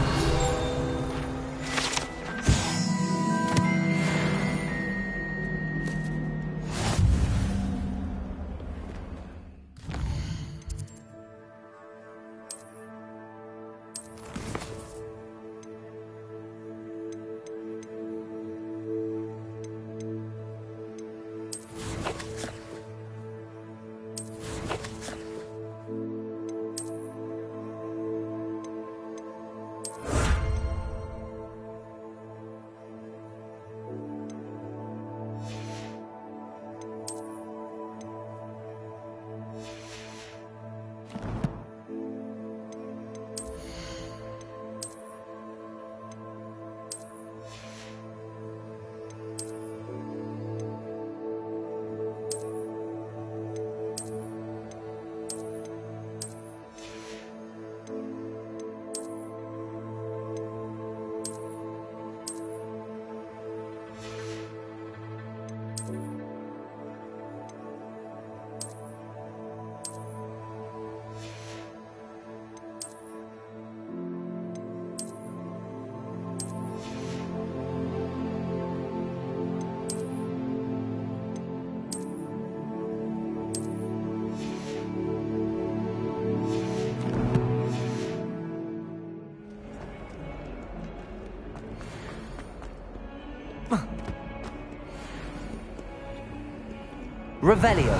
Revelio.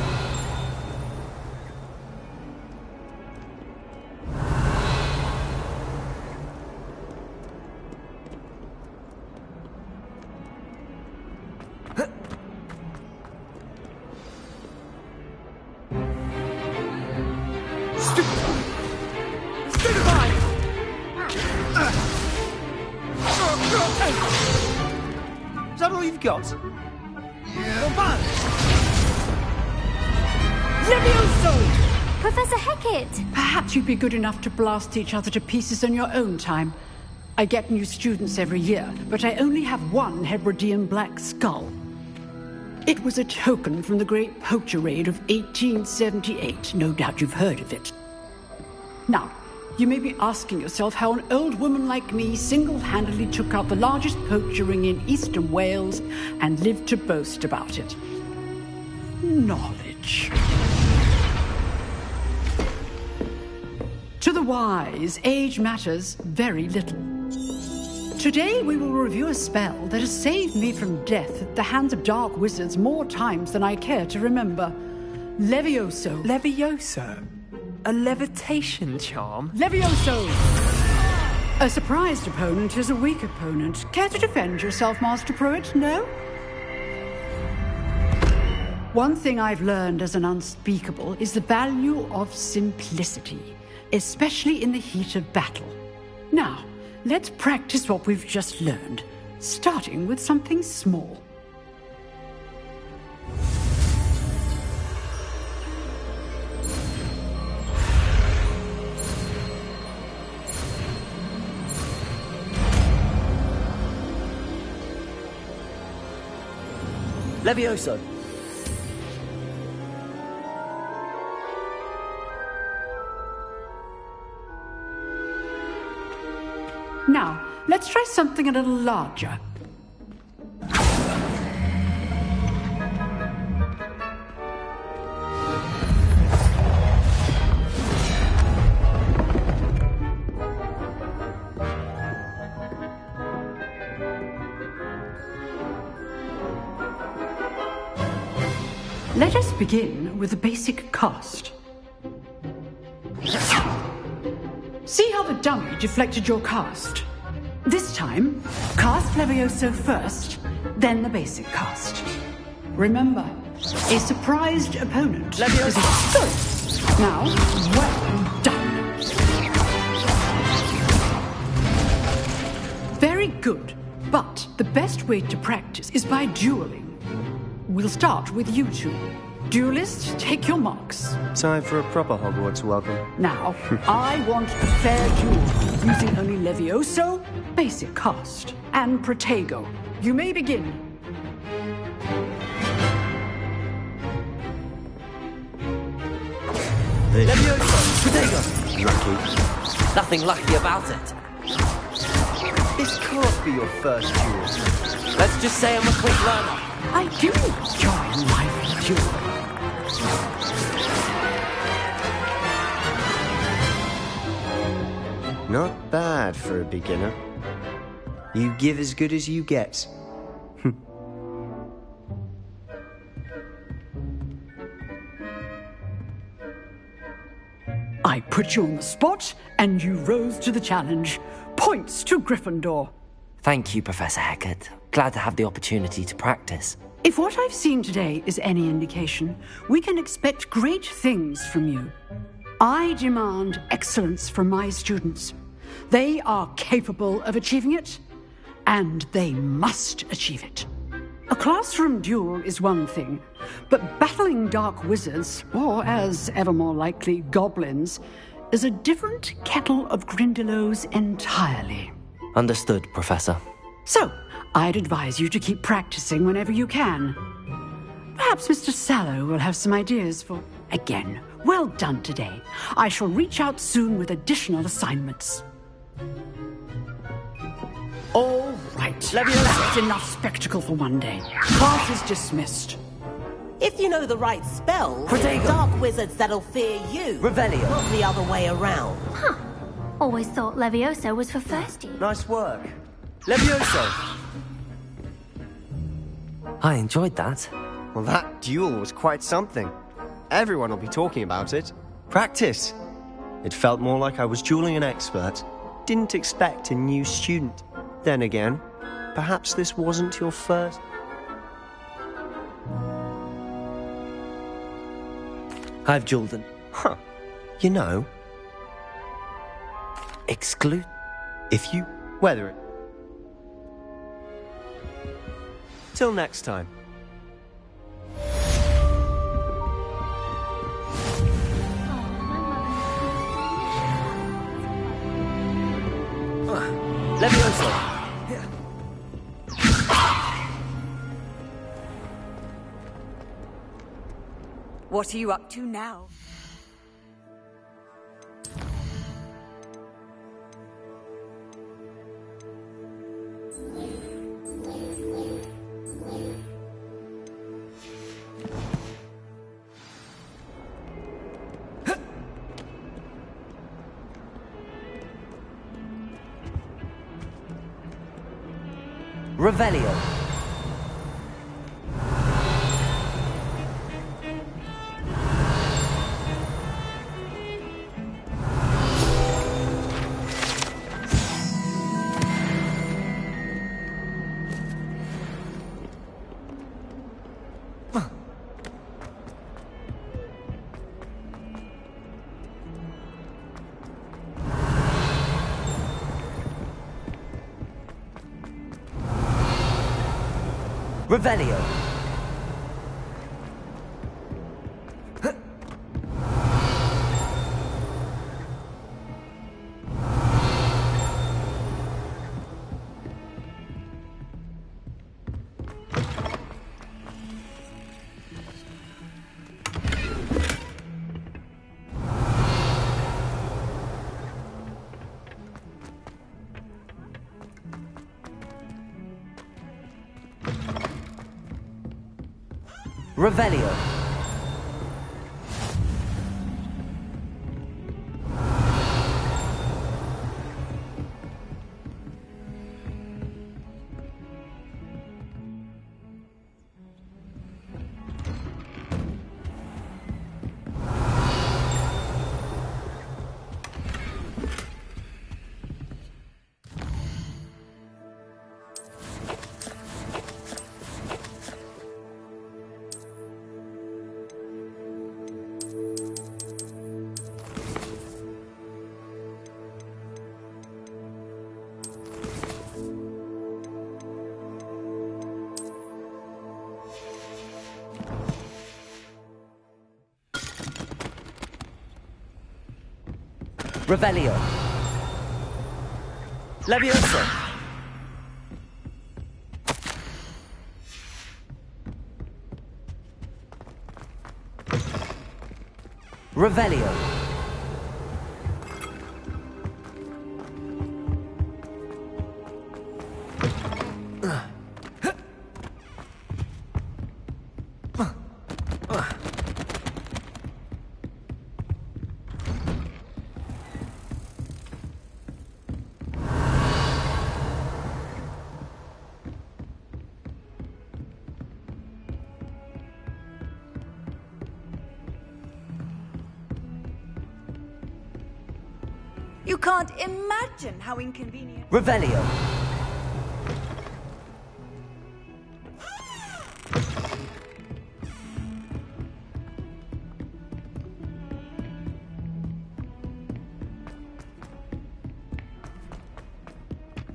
Is that all you've got? Professor Hecat! Perhaps you'd be good enough to blast each other to pieces in your own time. I get new students every year, but I only have one Hebridean black skull. It was a token from the Great Poacher Raid of 1878. No doubt you've heard of it. Now, you may be asking yourself how an old woman like me single-handedly took out the largest poacher ring in eastern Wales and lived to boast about it. Knowledge. To the wise, age matters very little. Today we will review a spell that has saved me from death at the hands of dark wizards more times than I care to remember. Levioso. Levioso? A levitation charm? Levioso! A surprised opponent is a weak opponent. Care to defend yourself, Master Pruitt? No? One thing I've learned as an unspeakable is the value of simplicity, especially in the heat of battle. Now, let's practice what we've just learned, starting with something small. Levioso. Now, let's try something a little larger. Let us begin with the basic cast. See how the dummy deflected your cast? This time, cast Levioso first, then the basic cast. Remember, a surprised opponent is good. Now, well done. Very good, but the best way to practice is by dueling. We'll start with you two. Duelists, take your marks. Time for a proper Hogwarts welcome. Now, I want a fair duel, using only Levioso, basic cast, and Protego. You may begin. Levioso, Protego. Lucky. Nothing lucky about it. This can't be your first duel. Let's just say I'm a quick learner. I do enjoy life duel. Not bad for a beginner. You give as good as you get. I put you on the spot, and you rose to the challenge. Points to Gryffindor. Thank you, Professor Hecat. Glad to have the opportunity to practice. If what I've seen today is any indication, we can expect great things from you. I demand excellence from my students. They are capable of achieving it, and they must achieve it. A classroom duel is one thing, but battling dark wizards, or as ever more likely, goblins, is a different kettle of Grindylows entirely. Understood, Professor. So, I'd advise you to keep practicing whenever you can. Perhaps Mr. Sallow will have some ideas for... Again, well done today. I shall reach out soon with additional assignments. All right. That's enough spectacle for one day. Class is dismissed. If you know the right spell, Protego. it's dark wizards that'll fear you. Revelio. Not the other way around. Huh. Always thought Levioso was for first year. Nice work. Levioso. I enjoyed that. Well, that duel was quite something. Everyone will be talking about it. Practice. It felt more like I was dueling an expert. Didn't expect a new student. Then again, perhaps this wasn't your first... I've dueled. Huh. You know... Exclude? If you weather it. Till next time. Levioso. What are you up to now? Revelio. Revelio. Revelio. Revelio. Levioso. Revelio. You can't imagine how inconvenient. Revelio.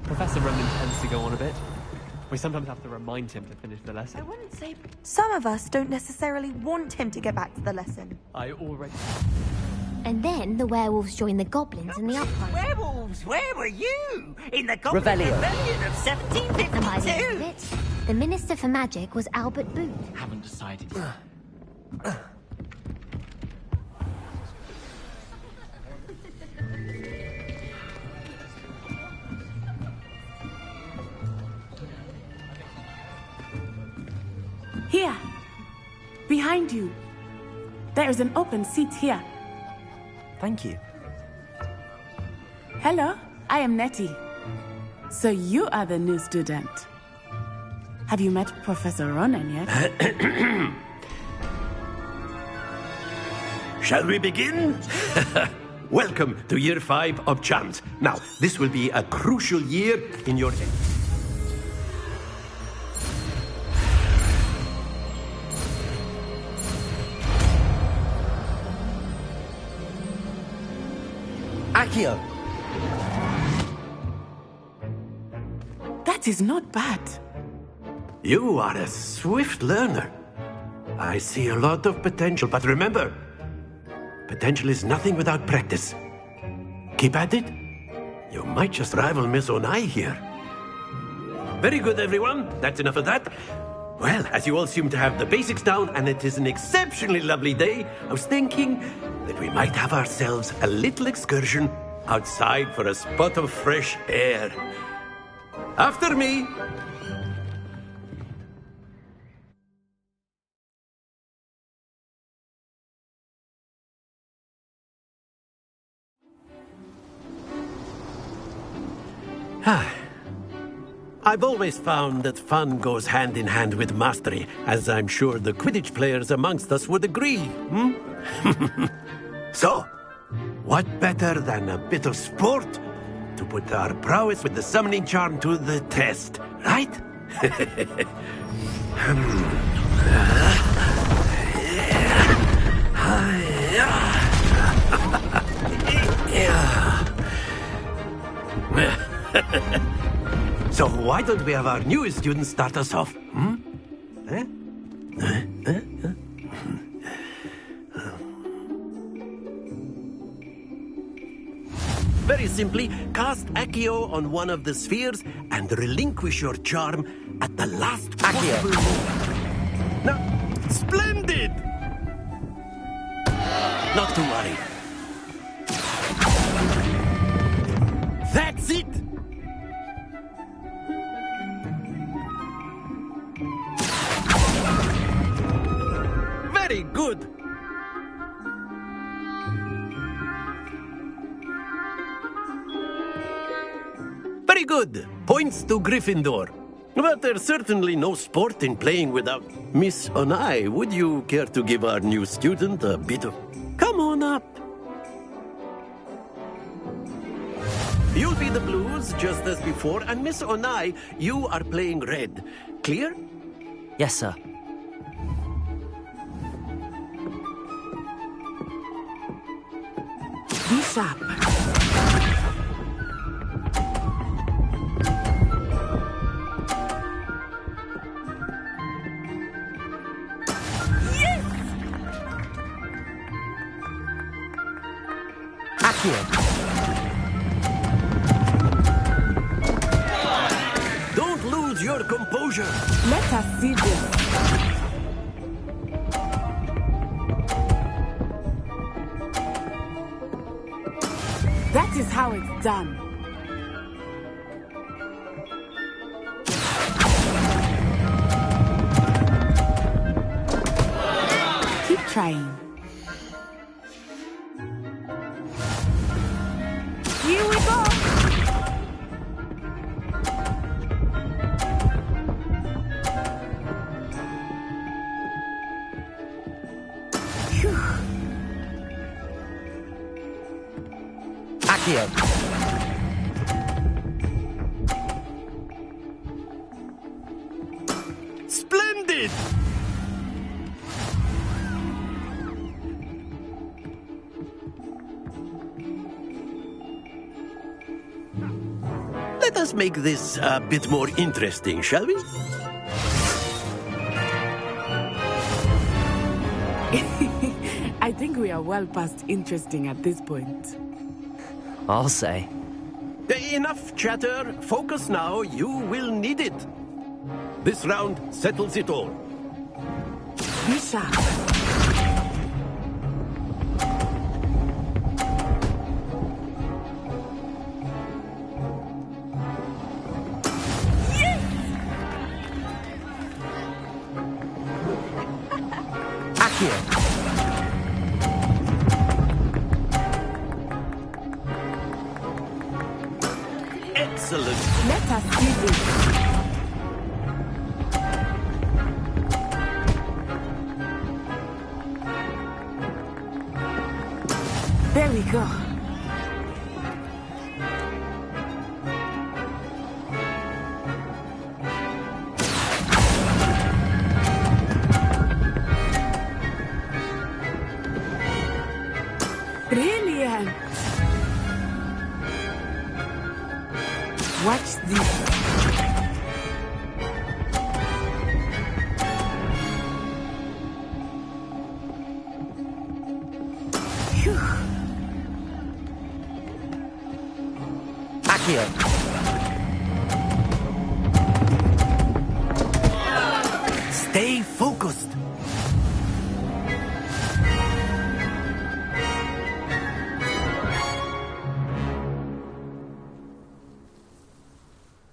Professor Roman tends to go on a bit. We sometimes have to remind him to finish the lesson. I wouldn't say... Some of us don't necessarily want him to get back to the lesson. I already... And then the werewolves joined the goblins in the uprising. Werewolves, where were you? In the Goblin Revelio. Rebellion of And by the end of 1752? it, the Minister for Magic was Albert Booth. Haven't decided. Here. Behind you. There is an open seat here. Thank you. Hello, I am Nettie. So you are the new student. Have you met Professor Ronan yet? Shall we begin? Welcome to Year 5 of Charms. Now, this will be a crucial year in your... Accio. That is not bad. You are a swift learner. I see a lot of potential, but remember, potential is nothing without practice. Keep at it. You might just rival Miss Onai here. Very good, everyone. That's enough of that. Well, as you all seem to have the basics down, and it is an exceptionally lovely day, I was thinking that we might have ourselves a little excursion outside for a spot of fresh air. After me. I've always found that fun goes hand in hand with mastery, as I'm sure the Quidditch players amongst us would agree. So, what better than a bit of sport to put our prowess with the summoning charm to the test, right? So why don't we have our newest student start us off? Very simply, cast Accio on one of the spheres and relinquish your charm at the last possible moment. Now, splendid! Not to worry. That's it! Very good! Very good. Points to Gryffindor. But there's certainly no sport in playing without Miss Onai. Would you care to give our new student a bit of... Come on up. You'll be the blues, just as before, and Miss Onai, you are playing red. Clear? Yes, sir. Be sharp. Don't lose your composure. Let us see this. That is how it's done. Keep trying. Here we go! Accio. Splendid! Let us make this a bit more interesting, shall we? I think we are well past interesting at this point. I'll say. Enough chatter. Focus now. You will need it. This round settles it all. Be sharp. Excellent. Let us see this. There we go. Brilliant. Watch this. Accio. Stay focused.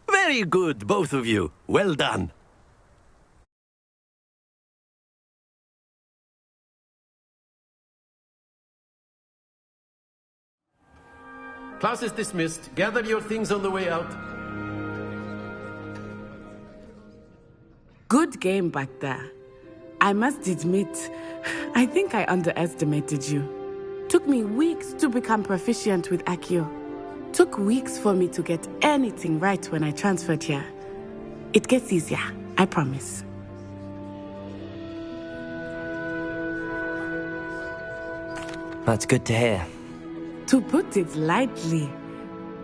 Very good, both of you. Well done. Class is dismissed. Gather your things on the way out. Good game back there. I must admit, I think I underestimated you. Took me weeks to become proficient with Accio. Took weeks for me to get anything right when I transferred here. It gets easier, I promise. That's good to hear. To put it lightly,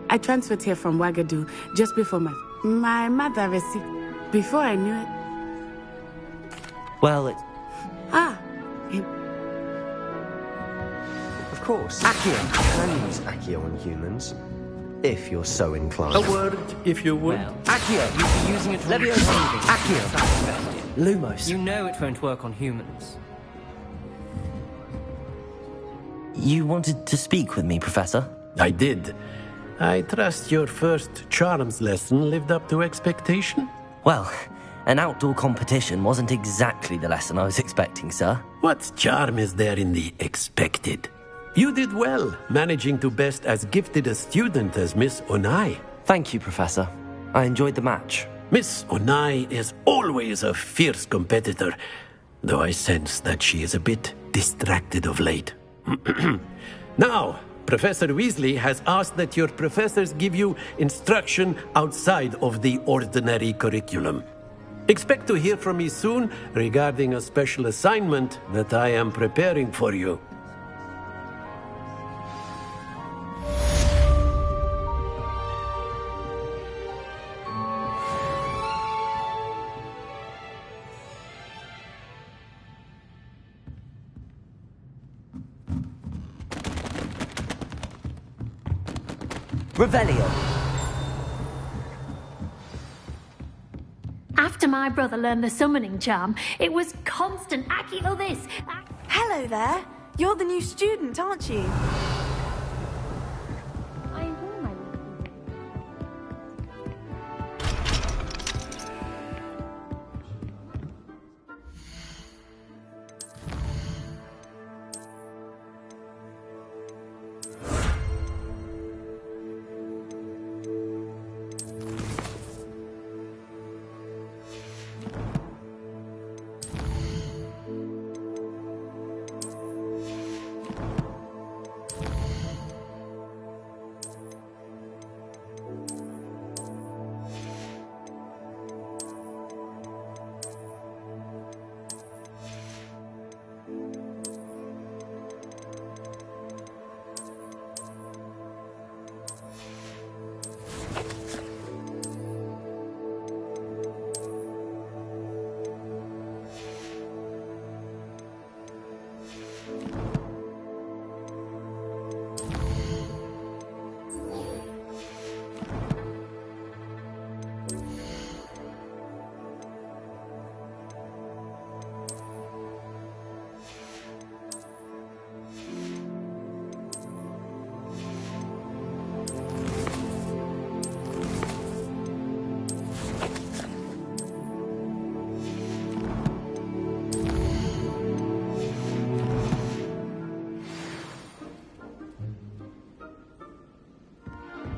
I transferred here from Ouagadougou just before my mother received. Before I knew it. Well, it... Of course. Accio. You can use Accio on humans, if you're so inclined. A word, if you would. Well, Accio, you'd be using it to Accio. Lumos. You know it won't work on humans. You wanted to speak with me, Professor? I did. I trust your first charms lesson lived up to expectation? Well, an outdoor competition wasn't exactly the lesson I was expecting, sir. What charm is there in the expected? You did well, managing to best as gifted a student as Miss Onai. Thank you, Professor. I enjoyed the match. Miss Onai is always a fierce competitor, though I sense that she is a bit distracted of late. Now, Professor Weasley has asked that your professors give you instruction outside of the ordinary curriculum. Expect to hear from me soon regarding a special assignment that I am preparing for you. Revelio. After my brother learned the summoning charm, it was constant Accio this. Hello there. You're the new student, aren't you? I enjoy my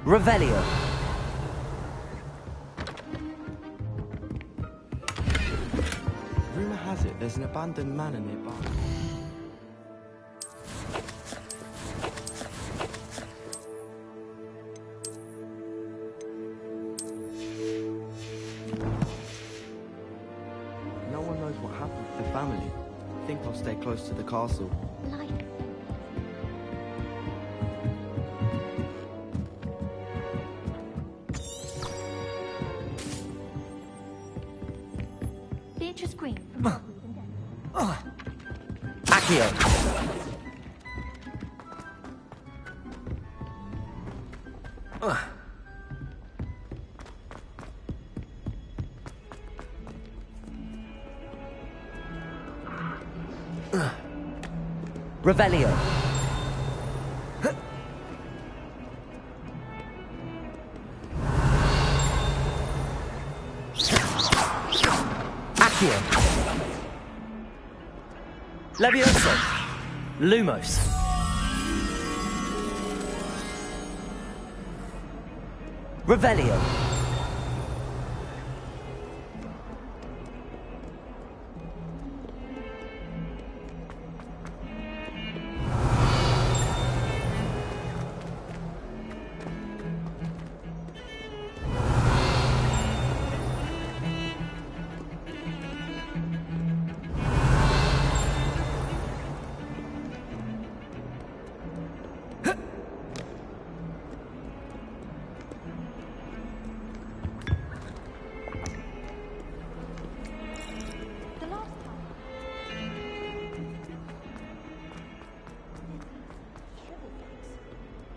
Revelio. Rumor has it there's an abandoned manor nearby. No one knows what happened to the family. I think I'll stay close to the castle. Beatrice Green. Accio. Revelio. Accio. Levioso. Lumos. Revelio.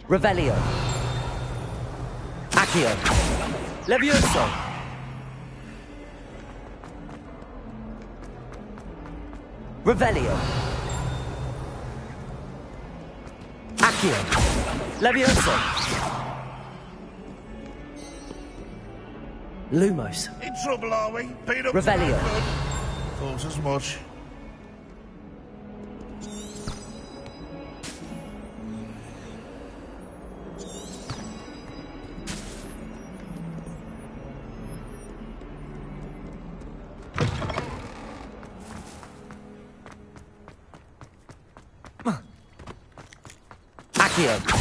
Revelio. Accio. Levioso. Revelio. Accio. Levioso. Lumos. In trouble, are we? Beat up Revelio. Thought as much. Accio.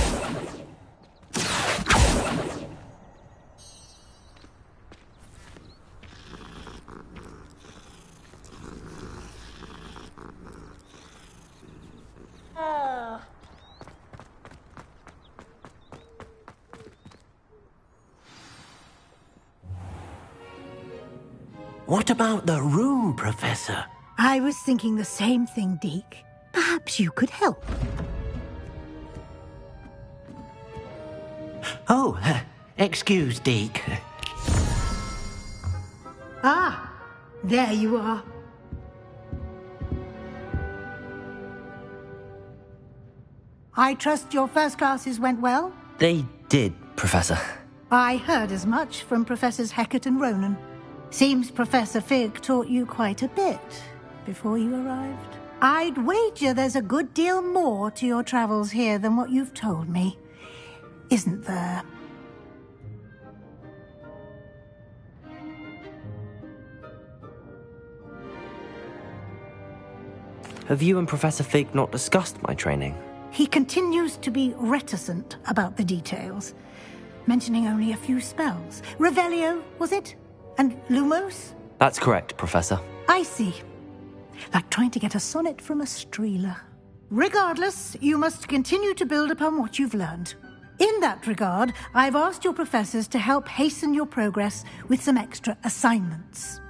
What about the room, Professor? I was thinking the same thing, Deke. Perhaps you could help. Oh, excuse, Deke. Ah, there you are. I trust your first classes went well? They did, Professor. I heard as much from Professors Hecat and Ronan. Seems Professor Fig taught you quite a bit before you arrived. I'd wager there's a good deal more to your travels here than what you've told me. Isn't there? Have you and Professor Fig not discussed my training? He continues to be reticent about the details, mentioning only a few spells. Revelio, was it? And Lumos? That's correct, Professor. I see. Like trying to get a sonnet from a streeler. Regardless, you must continue to build upon what you've learned. In that regard, I've asked your professors to help hasten your progress with some extra assignments.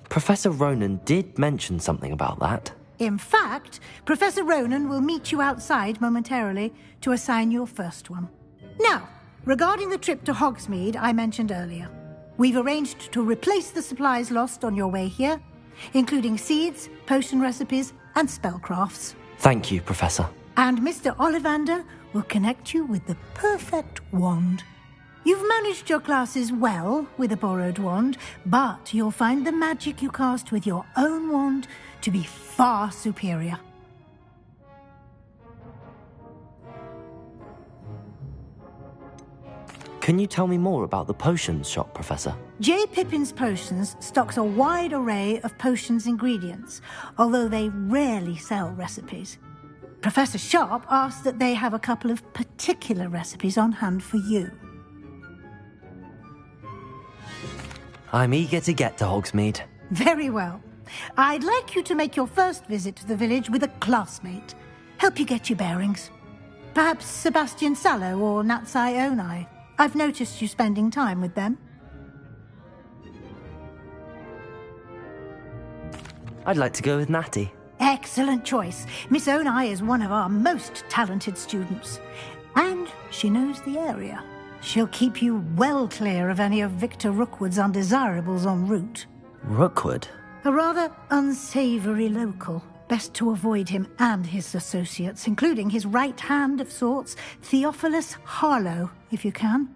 Professor Ronan did mention something about that. In fact, Professor Ronan will meet you outside momentarily to assign your first one. Now, regarding the trip to Hogsmeade I mentioned earlier, we've arranged to replace the supplies lost on your way here, including seeds, potion recipes, and spellcrafts. Thank you, Professor. And Mr. Ollivander will connect you with the perfect wand. You've managed your classes well with a borrowed wand, but you'll find the magic you cast with your own wand to be far superior. Can you tell me more about the potions shop, Professor? J. Pippin's Potions stocks a wide array of potions ingredients, although they rarely sell recipes. Professor Sharp asked that they have a couple of particular recipes on hand for you. I'm eager to get to Hogsmeade. Very well. I'd like you to make your first visit to the village with a classmate. Help you get your bearings. Perhaps Sebastian Sallow or Natsai Onai. I've noticed you spending time with them. I'd like to go with Natty. Excellent choice. Miss Onai is one of our most talented students. And she knows the area. She'll keep you well clear of any of Victor Rookwood's undesirables en route. Rookwood? A rather unsavory local. Best to avoid him and his associates, including his right hand of sorts, Theophilus Harlow, if you can.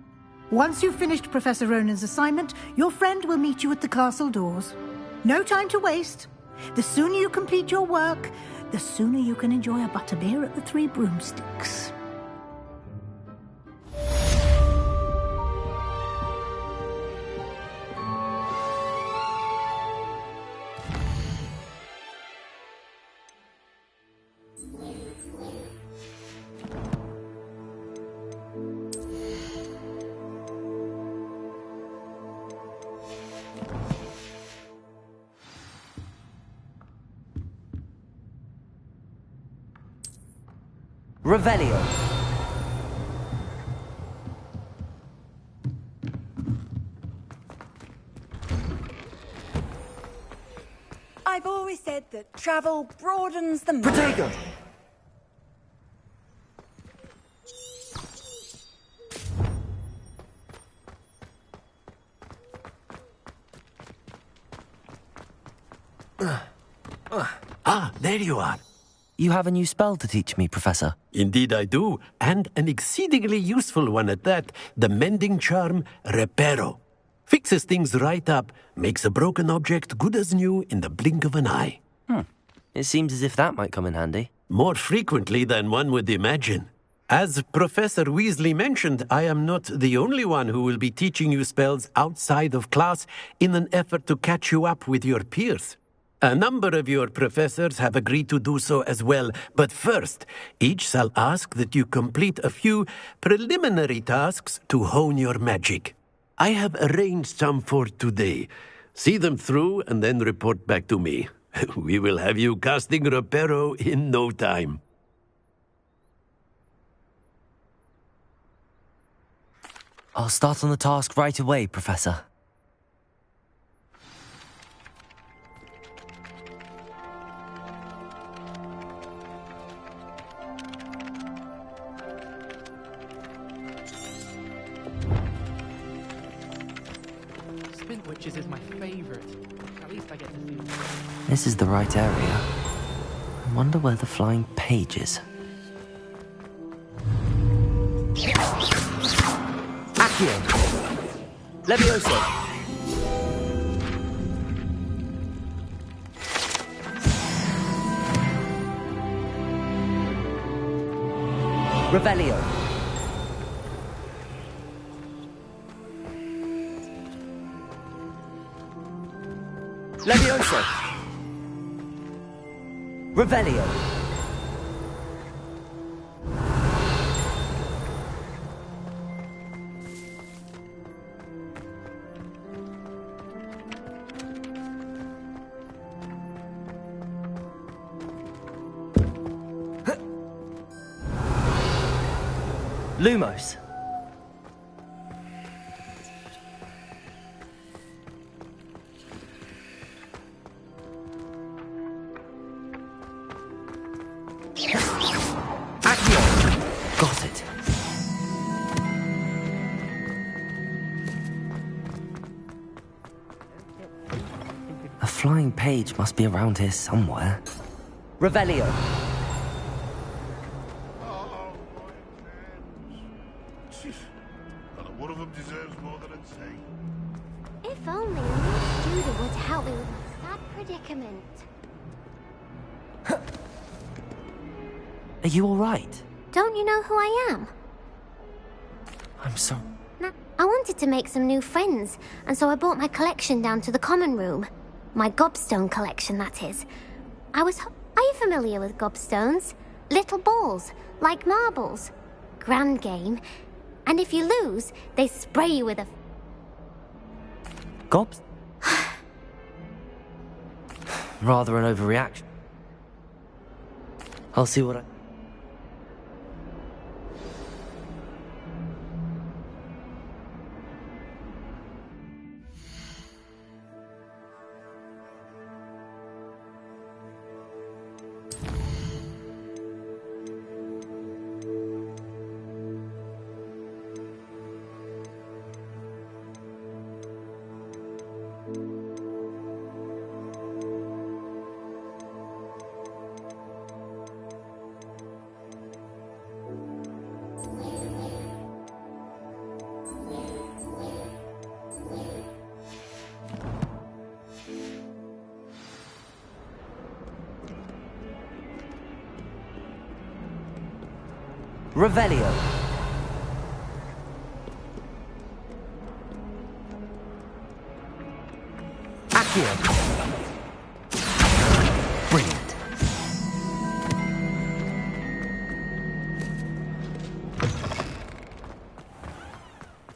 Once you've finished Professor Ronan's assignment, your friend will meet you at the castle doors. No time to waste. The sooner you complete your work, the sooner you can enjoy a butterbeer at the Three Broomsticks. Revelio. I've always said that travel broadens the mind. Protego! Ah, there you are. You have a new spell to teach me, Professor. Indeed I do, and an exceedingly useful one at that. The mending charm, Reparo. Fixes things right up, makes a broken object good as new in the blink of an eye. It seems as if that might come in handy. More frequently than one would imagine. As Professor Weasley mentioned, I am not the only one who will be teaching you spells outside of class in an effort to catch you up with your peers. A number of your professors have agreed to do so as well, but first, each shall ask that you complete a few preliminary tasks to hone your magic. I have arranged some for today. See them through and then report back to me. We will have you casting Reparo in no time. I'll start on the task right away, Professor. Spin Witches is my favourite. At least I get to see them. This is the right area. I wonder where the flying page is. Accio! Levioso! Revelio! Levioso! Revelio! Lumos. Accio. Got it. A flying page must be around here somewhere. Revelio. One of them deserves more than I'd say. If only a new student would help me with my sad predicament. Are you all right? Don't you know who I am? I'm sorry. I wanted to make some new friends, and so I brought my collection down to the common room. My gobstone collection, that is. Are you familiar with gobstones? Little balls, like marbles. Grand game. And if you lose, they spray you with a... Gobs? Rather an overreaction. I'll see what I... Revelio. Accio. Brilliant.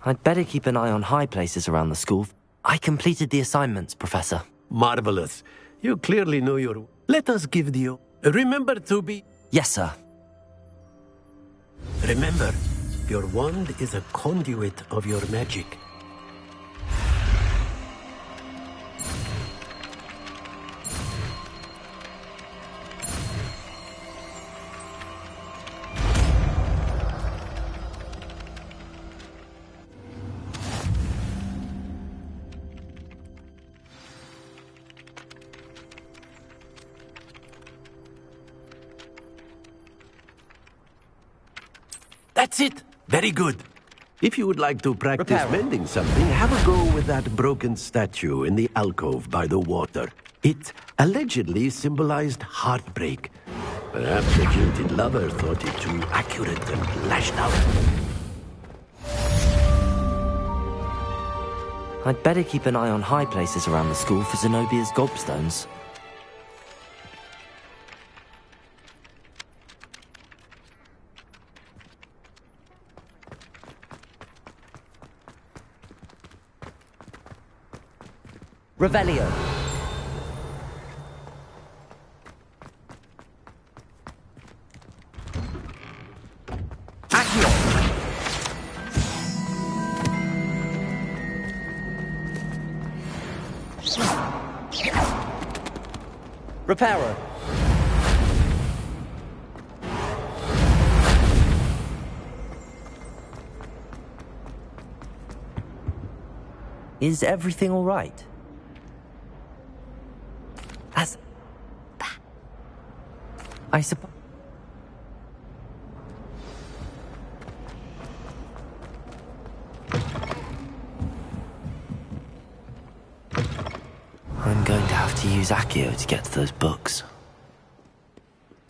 I'd better keep an eye on high places around the school. I completed the assignments, Professor. Marvelous. You clearly know your... Let us give you... Remember to be... Yes, sir. Remember, your wand is a conduit of your magic. That's it. Very good. If you would like to practice mending something, have a go with that broken statue in the alcove by the water. It allegedly symbolized heartbreak. Perhaps the jilted lover thought it too accurate and lashed out. I'd better keep an eye on high places around the school for Zenobia's gobstones. Revelio. Accio. Reparo. Is everything all right? I suppose. I'm going to have to use Accio to get to those books.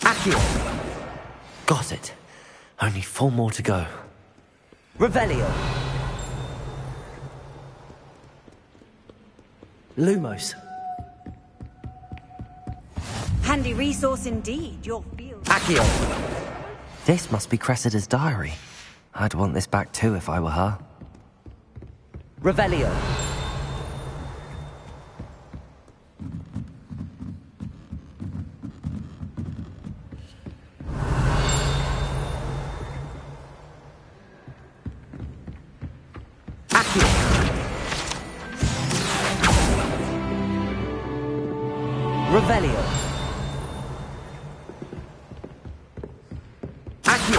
Accio! Got it. Only 4 more to go. Revelio! Lumos. Handy resource indeed, your field. Accio! This must be Cressida's diary. I'd want this back too if I were her. Revelio! Accio! Revelio! Accio!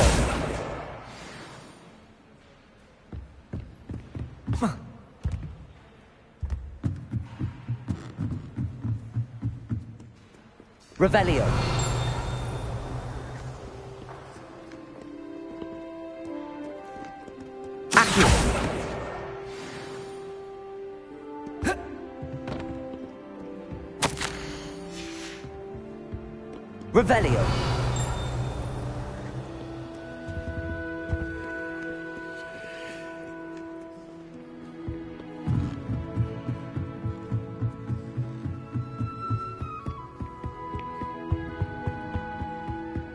Revelio! Accio! Revelio!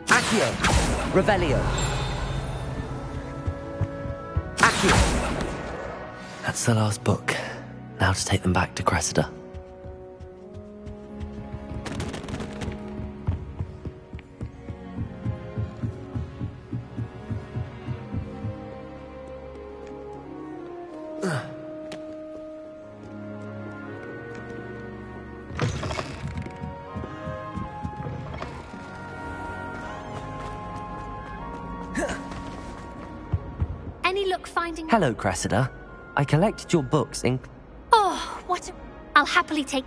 Accio! Revelio! Accio! That's the last book. Now to take them back to Cressida. Any luck finding... Hello, Cressida. I collected your books in... Oh, what a... I'll happily take...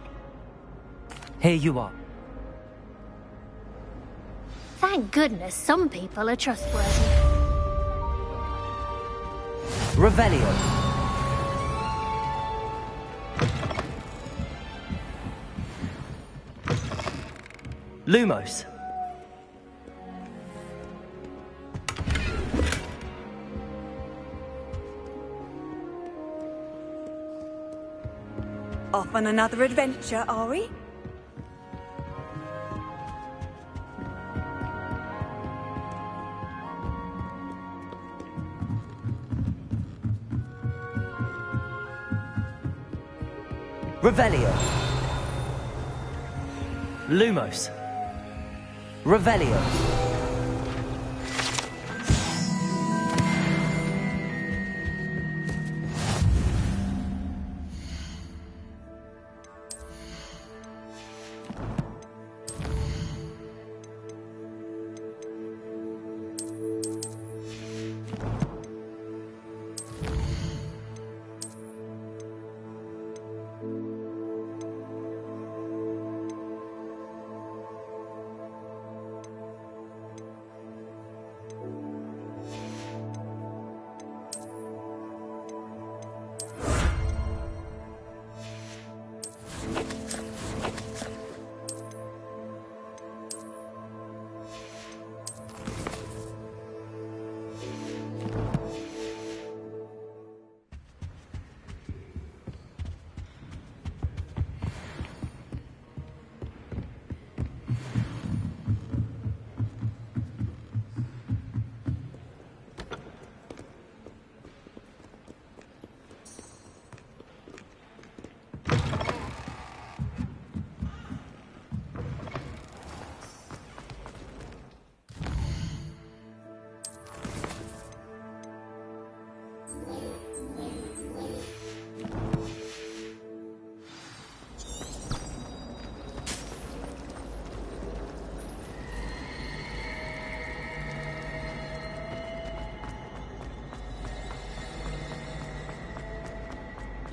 Here you are. Thank goodness some people are trustworthy. Revelio. Lumos. Off on another adventure, are we? Revelio. Lumos. Revelio.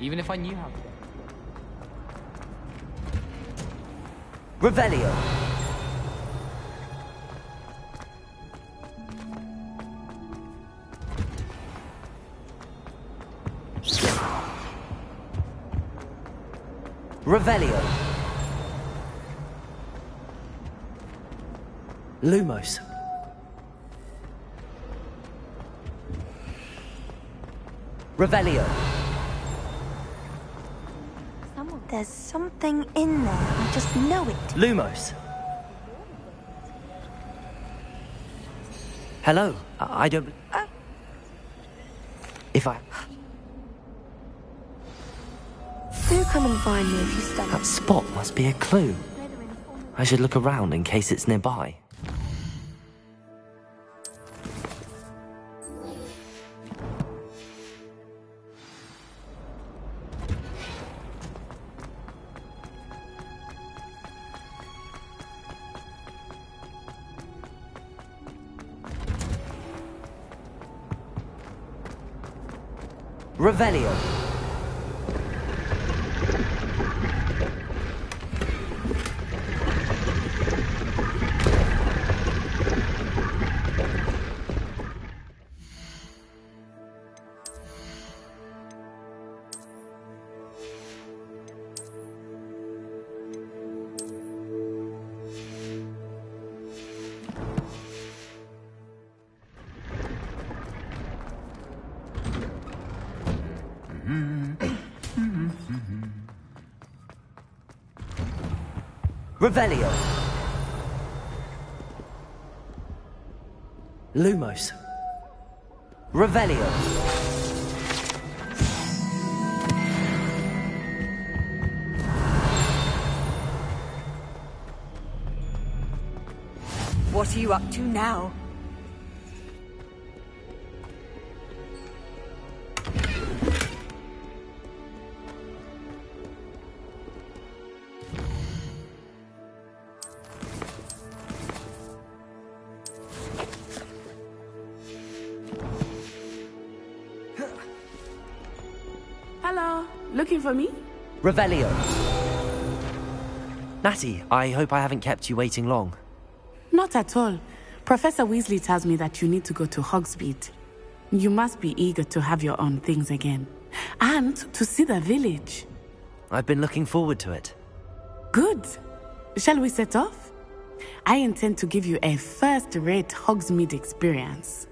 Even if I knew how to. Revelio. Revelio. Lumos. Revelio. There's something in there. I just know it. Lumos. Hello. I don't... If I... Do come and find me if you stand. That spot must be a clue. I should look around in case it's nearby. Revelio. Revelio. Lumos. Revelio. What are you up to now? Hello, looking for me? Revelio. Natty, I hope I haven't kept you waiting long. Not at all. Professor Weasley tells me that you need to go to Hogsmeade. You must be eager to have your own things again. And to see the village. I've been looking forward to it. Good. Shall we set off? I intend to give you a first-rate Hogsmeade experience.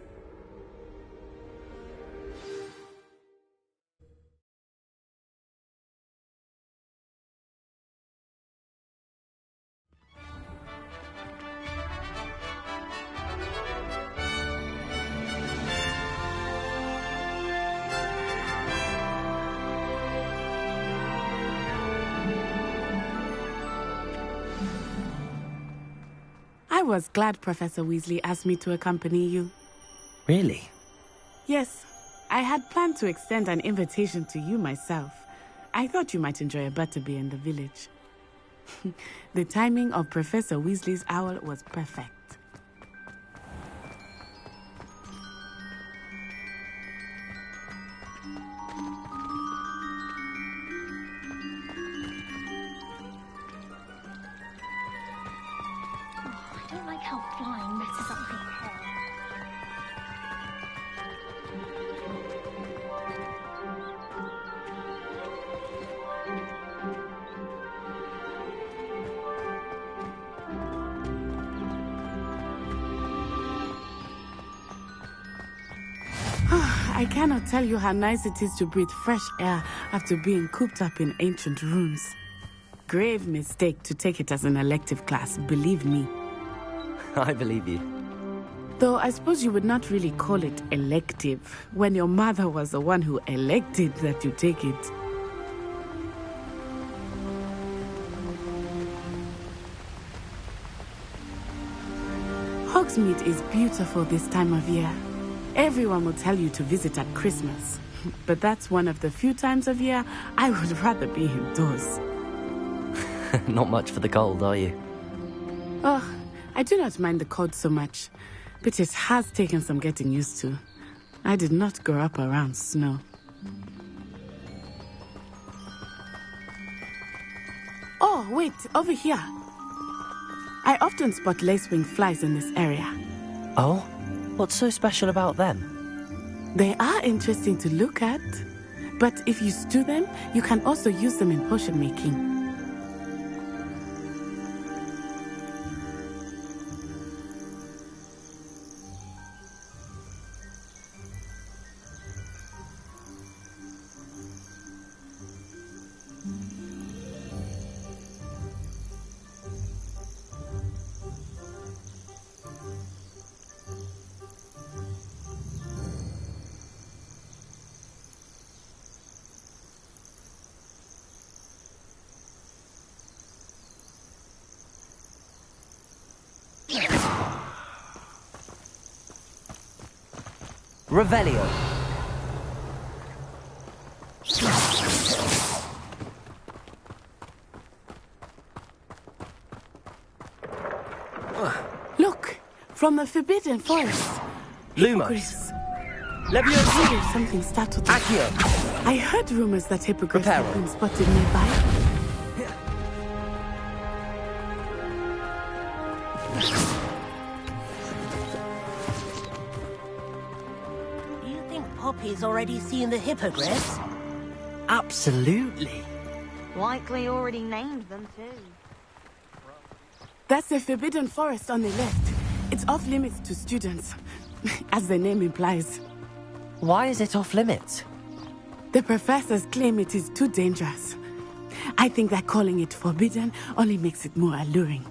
was glad Professor Weasley asked me to accompany you. Really? Yes, I had planned to extend an invitation to you myself. I thought you might enjoy a butterbeer in the village. The timing of Professor Weasley's owl was perfect. I don't like how flying messes up my hair. I cannot tell you how nice it is to breathe fresh air after being cooped up in ancient rooms. Grave mistake to take it as an elective class, believe me. I believe you. Though I suppose you would not really call it elective when your mother was the one who elected that you take it. Hogsmeade is beautiful this time of year. Everyone will tell you to visit at Christmas, but that's one of the few times of year I would rather be indoors. Not much for the cold, are you? Oh, I do not mind the cold so much, but it has taken some getting used to. I did not grow up around snow. Oh, wait, over here. I often spot lacewing flies in this area. Oh? What's so special about them? They are interesting to look at, but if you stew them, you can also use them in potion making. Revelio. Look, from the Forbidden Forest. Lumos. Leviosa. Something startled me. Accio. I heard rumors that hippogriffs have been spotted nearby. Poppy's already seen the hippogriffs? Absolutely. Likely already named them too. That's the Forbidden Forest on the left. It's off limits to students, as the name implies. Why is it off limits? The professors claim it is too dangerous. I think that calling it forbidden only makes it more alluring.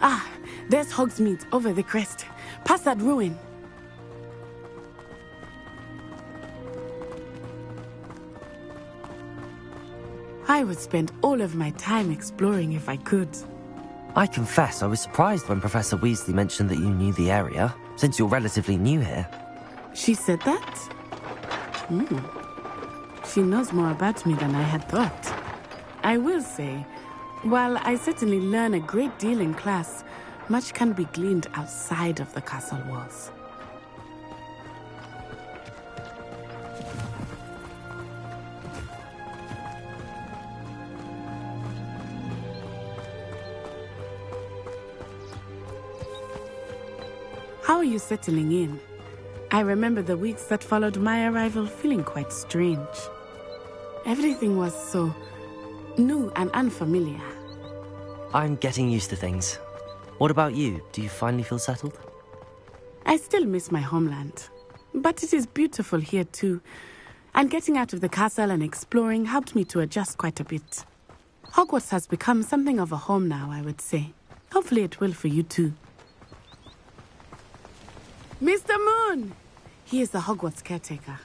Ah, there's Hogsmeade over the crest. Past that ruin. I would spend all of my time exploring if I could. I confess I was surprised when Professor Weasley mentioned that you knew the area, since you're relatively new here. She said that? She knows more about me than I had thought. I will say, while I certainly learn a great deal in class, much can be gleaned outside of the castle walls. How are you settling in? I remember the weeks that followed my arrival feeling quite strange. Everything was so new and unfamiliar. I'm getting used to things. What about you? Do you finally feel settled? I still miss my homeland, but it is beautiful here too. And getting out of the castle and exploring helped me to adjust quite a bit. Hogwarts has become something of a home now, I would say. Hopefully it will for you too. Mr. Moon! He is the Hogwarts caretaker.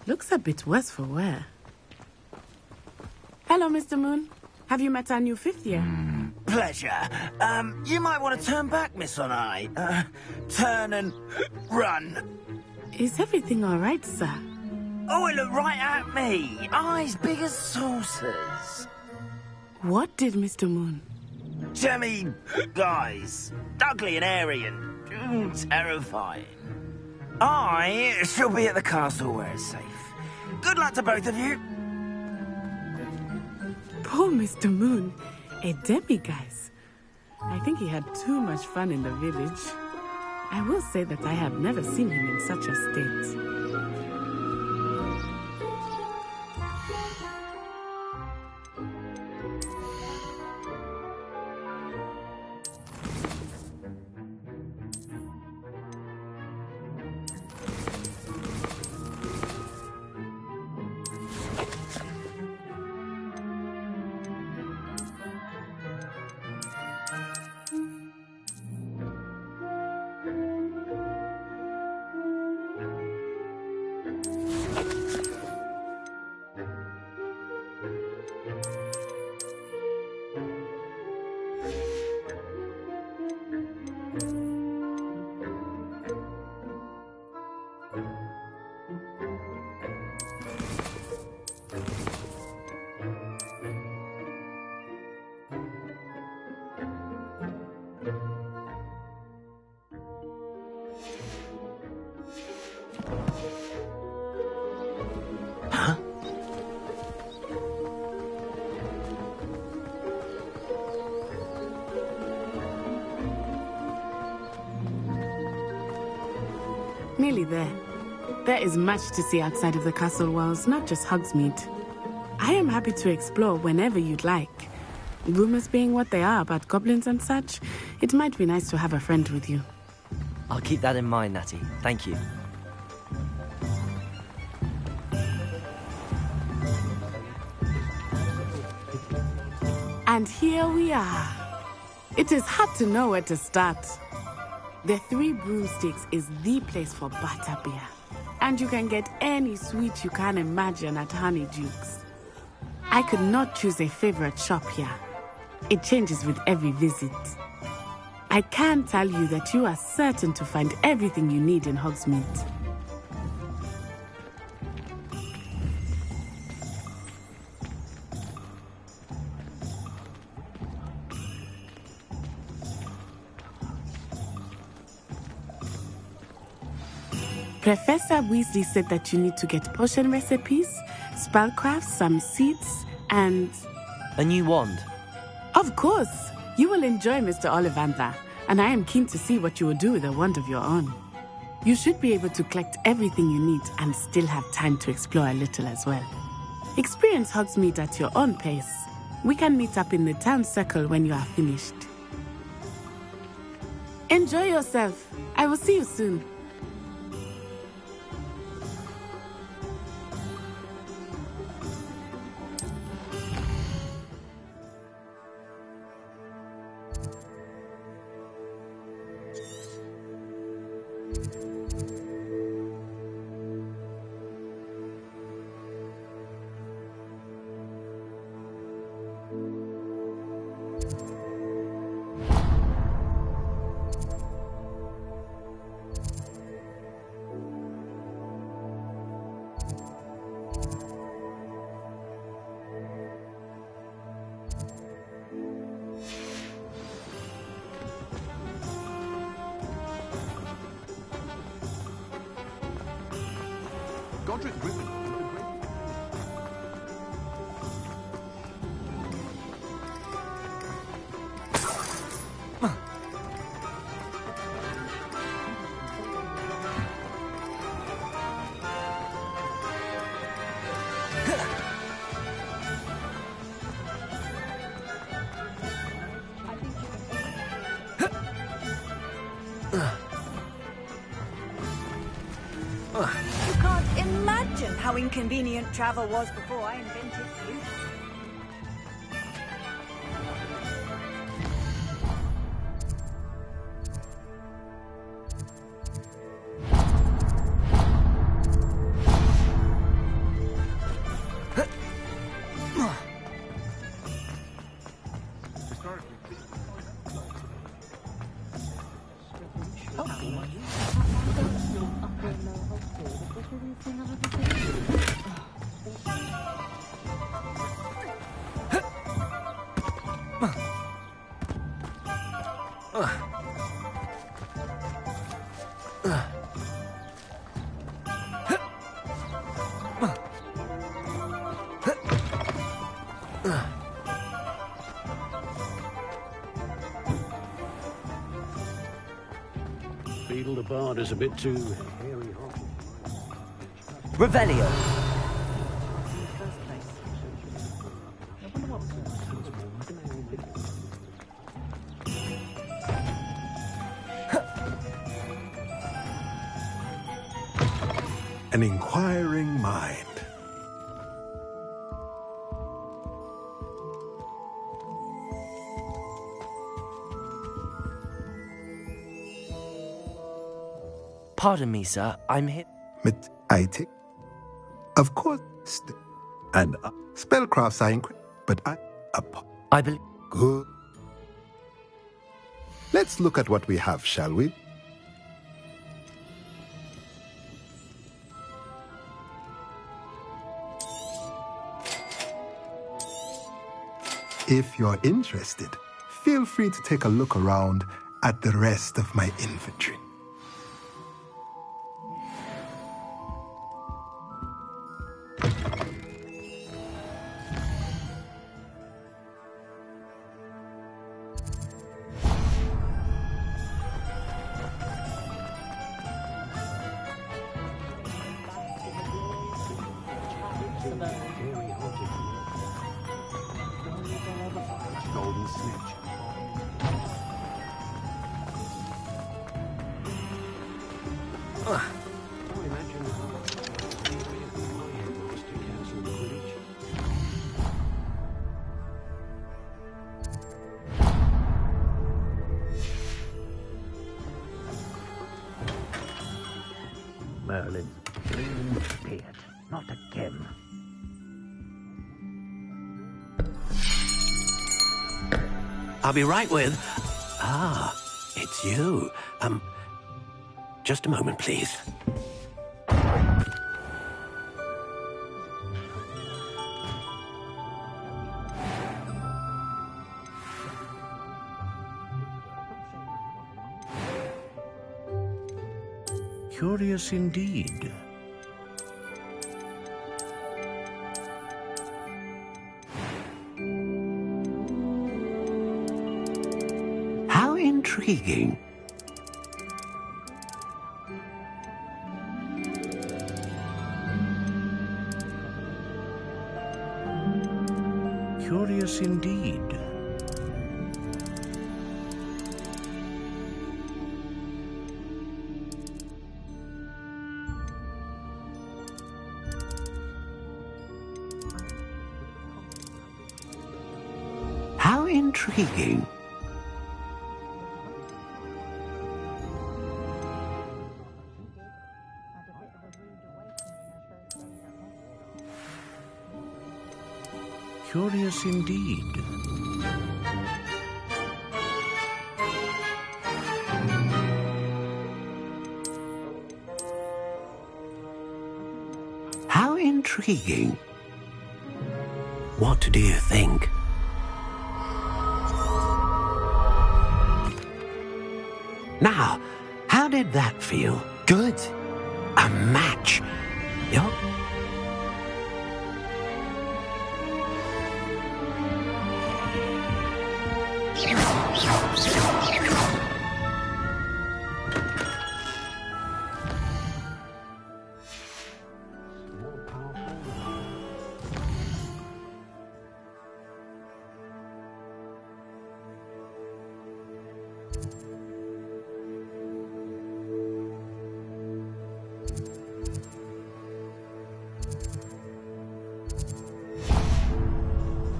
Looks a bit worse for wear. Hello, Mr. Moon. Have you met our new 5th year? pleasure. You might want to turn back, Miss Onai. Turn and run. Is everything all right, sir? Oh, it looked right at me. Eyes big as saucers. What did Mr. Moon? Jemmy, guys. Ugly and airy and terrifying. I shall be at the castle where it's safe. Good luck to both of you. Poor Mr. Moon. A demiguise. I think he had too much fun in the village. I will say that I have never seen him in such a state. Nearly there. There is much to see outside of the castle walls, not just Hogsmeade. I am happy to explore whenever you'd like. Rumors being what they are about goblins and such, it might be nice to have a friend with you. I'll keep that in mind, Natty. Thank you. And here we are. It is hard to know where to start. The Three Broomsticks is the place for butterbeer. And you can get any sweet you can imagine at Honeyduke's. I could not choose a favorite shop here. It changes with every visit. I can tell you that you are certain to find everything you need in Hogsmeade. Professor Weasley said that you need to get potion recipes, spellcrafts, some seeds, and... a new wand? Of course! You will enjoy Mr. Ollivander, and I am keen to see what you will do with a wand of your own. You should be able to collect everything you need and still have time to explore a little as well. Experience Hogsmeade at your own pace. We can meet up in the town circle when you are finished. Enjoy yourself. I will see you soon. Godric Griffin. You can't imagine how inconvenient travel was before I invented you. Historically, Beetle the Bard is a bit too hairy. Revelio. An inquiring mind. Pardon me, sir. I'm here. Mit Aitik? Of course. And spellcrafts are incredible, but I believe. Good. Let's look at what we have, shall we? If you're interested, feel free to take a look around at the rest of my inventory. Golden snitch. Merlin's clean beard, not a gem. I'll be right with... Ah, it's you. Just a moment, please. Curious indeed. How intriguing. Curious indeed. How intriguing. Curious indeed. How intriguing. What do you think? Now, how did that feel? Good. A match. You're...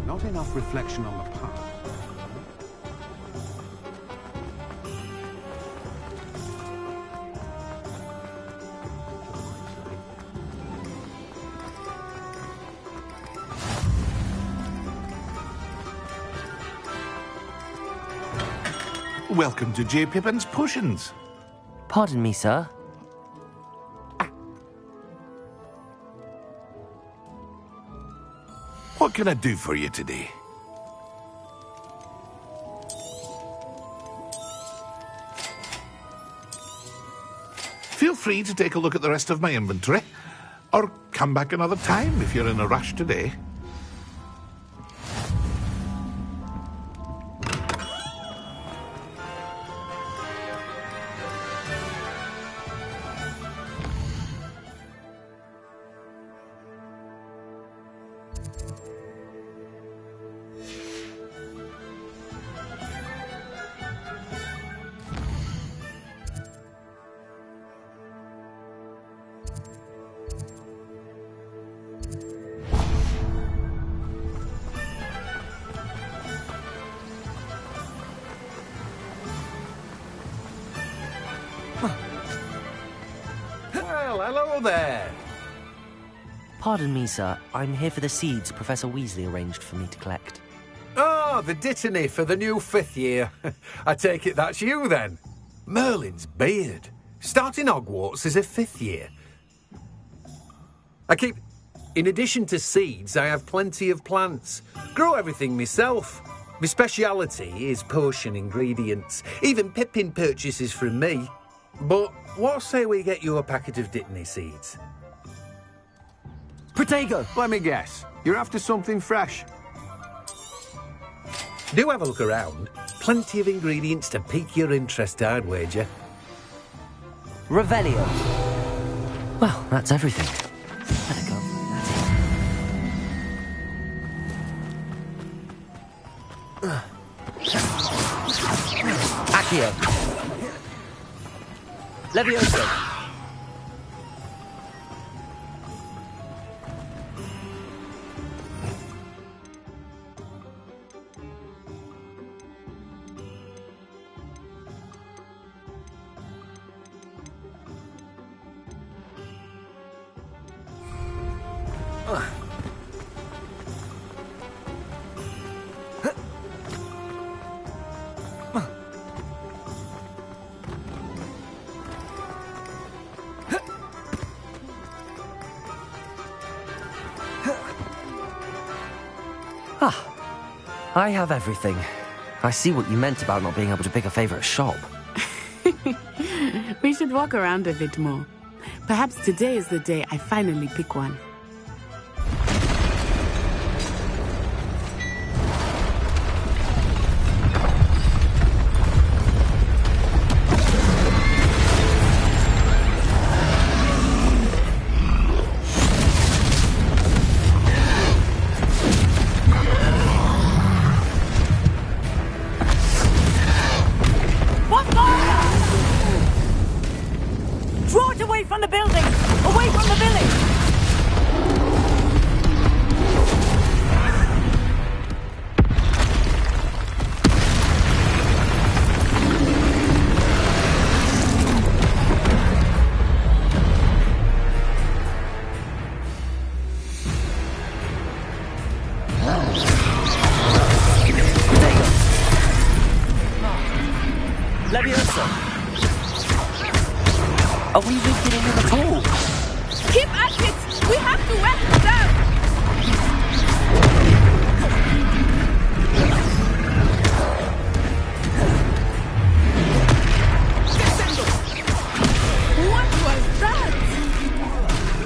Not enough reflection on the path. Welcome to J. Pippin's Potions. Pardon me, sir. What can I do for you today? free to take a look at the rest of my inventory. Or come back another time if you're in a rush today. Well, hello there. Pardon me, sir. I'm here for the seeds Professor Weasley arranged for me to collect. Oh, the dittany for the new 5th year. I take it that's you, then. Merlin's beard. Starting Hogwarts as a 5th year. In addition to seeds, I have plenty of plants. Grow everything myself. My speciality is potion ingredients. Even Pippin purchases from me. But what say we get you a packet of dittany seeds? Protego! Let me guess. You're after something fresh. Do have a look around. Plenty of ingredients to pique your interest, I'd wager. Revelio. Well, that's everything. Better go. Accio. Levioso. I have everything. I see what you meant about not being able to pick a favourite shop. We should walk around a bit more. Perhaps today is the day I finally pick one. Leviosa! Are we weakening him at all? Keep at it! We have to wear him down! What was that?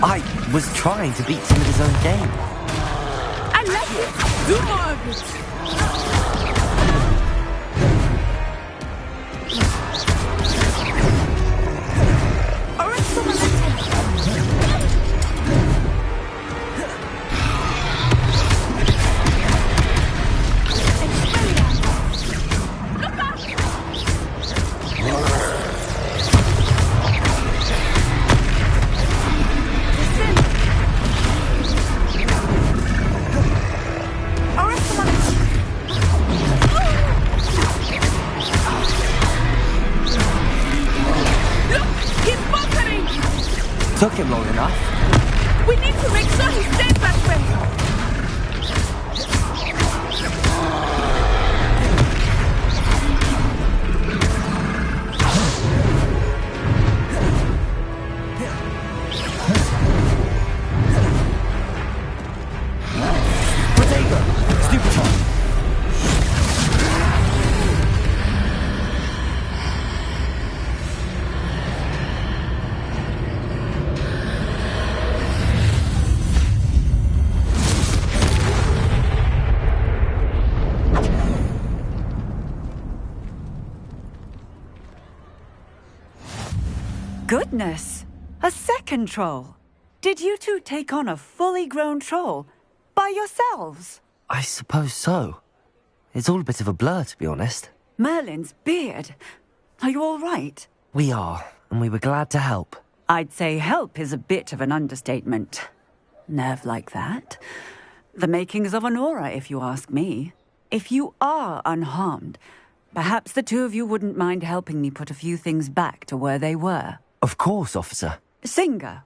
I was trying to beat him at his own game. I like it! Do more of it! Took him long enough. We need to make sure he stays that way. Protego! Stupid. Goodness! A second troll! Did you two take on a fully grown troll by yourselves? I suppose so. It's all a bit of a blur, to be honest. Merlin's beard. Are you all right? We are, and we were glad to help. I'd say help is a bit of an understatement. Nerve like that. The makings of an aura, if you ask me. If you are unharmed, perhaps the two of you wouldn't mind helping me put a few things back to where they were. Of course, officer. Singer.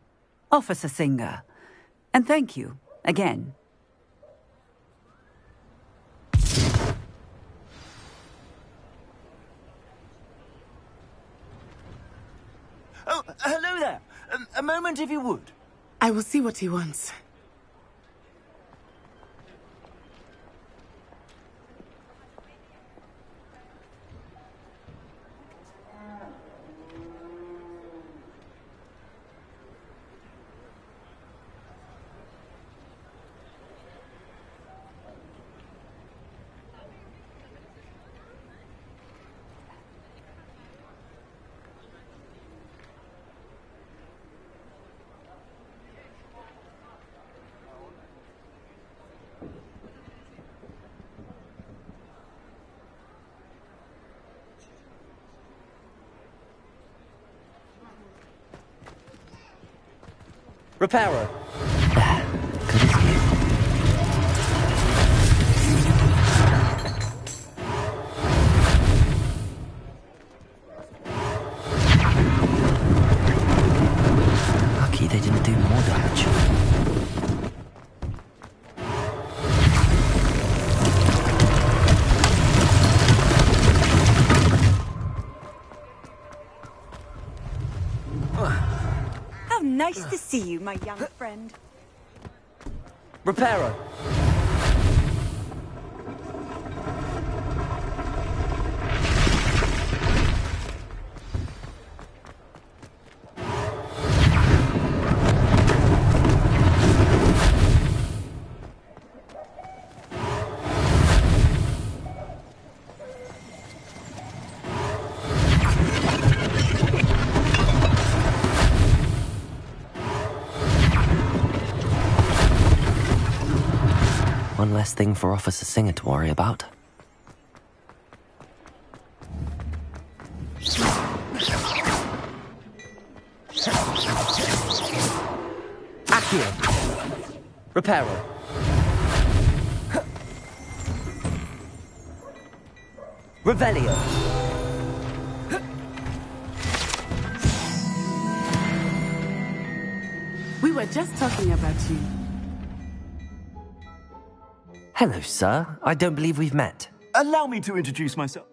Officer Singer. And thank you, again. Oh, hello there. A moment, if you would. I will see what he wants. Reparo. Lucky they didn't do more damage. How nice to see you, my young friend. Reparo. One less thing for Officer Singer to worry about. Accio. Reparo. Revelio. We were just talking about you. Hello, sir. I don't believe we've met. Allow me to introduce myself.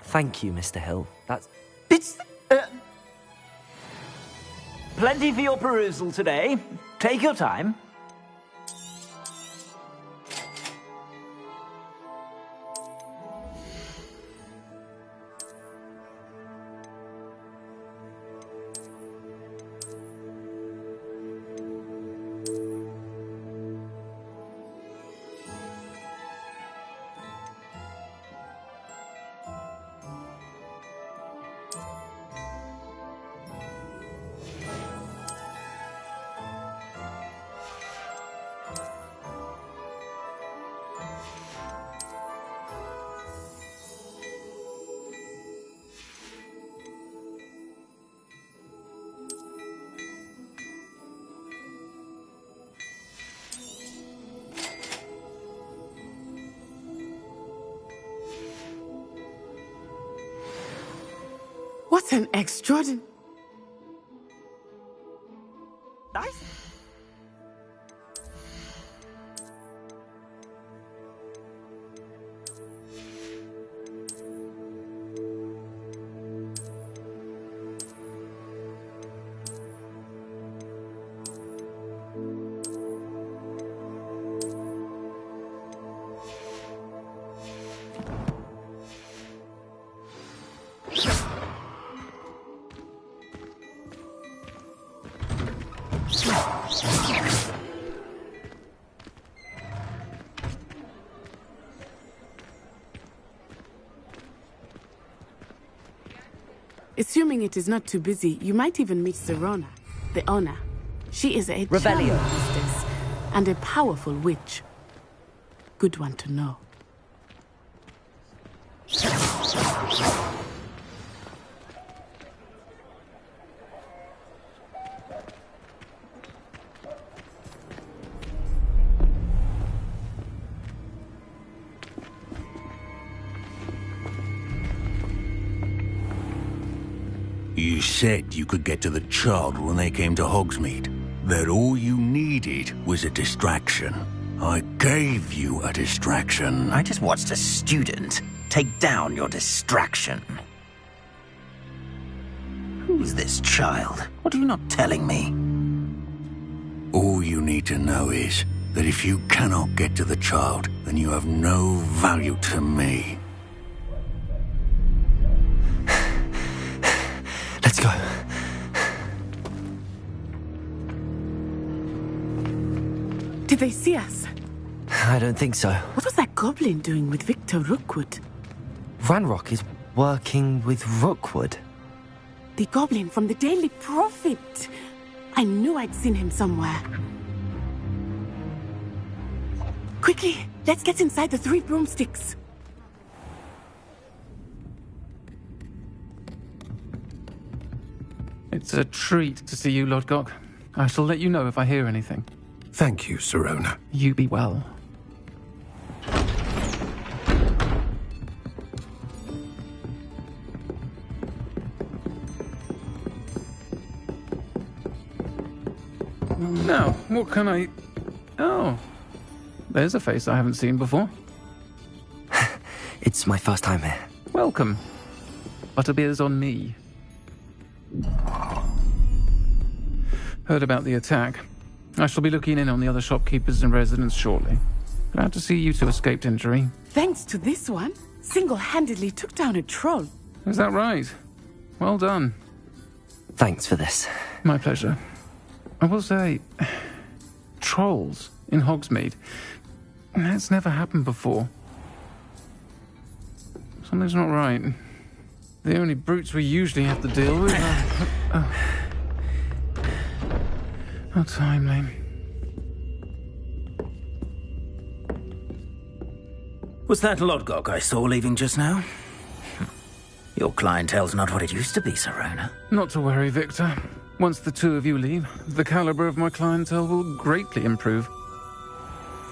Thank you, Mr. Hill. That's... It's... plenty for your perusal today. Take your time. What an extraordinary... Nice. Assuming it is not too busy, you might even meet Serona, the owner. She is a Revelio. charming priestess and a powerful witch. Good one to know. You said you could get to the child when they came to Hogsmeade. That all you needed was a distraction. I gave you a distraction. I just watched a student take down your distraction. Who's this child? What are you not telling me? All you need to know is that if you cannot get to the child, then you have no value to me. Let's go. Did they see us? I don't think so. What was that goblin doing with Victor Rookwood? Ranrock is working with Rookwood. The goblin from the Daily Prophet. I knew I'd seen him somewhere. Quickly, let's get inside the 3 broomsticks. It's a treat to see you, Lodgok. I shall let you know if I hear anything. Thank you, Serona. You be well. Now, what can I... Oh, there's a face I haven't seen before. It's my first time here. Welcome. Butterbeer's on me. Heard about the attack. I shall be looking in on the other shopkeepers and residents shortly. Glad to see you two escaped injury. Thanks to this one, single-handedly took down a troll. Is that right? Well done. Thanks for this. My pleasure. I will say, trolls in Hogsmeade. That's never happened before. Something's not right. The only brutes we usually have to deal with are... How timely. Was that Lodgok I saw leaving just now? Your clientele's not what it used to be, Serona. Not to worry, Victor. Once the two of you leave, the caliber of my clientele will greatly improve.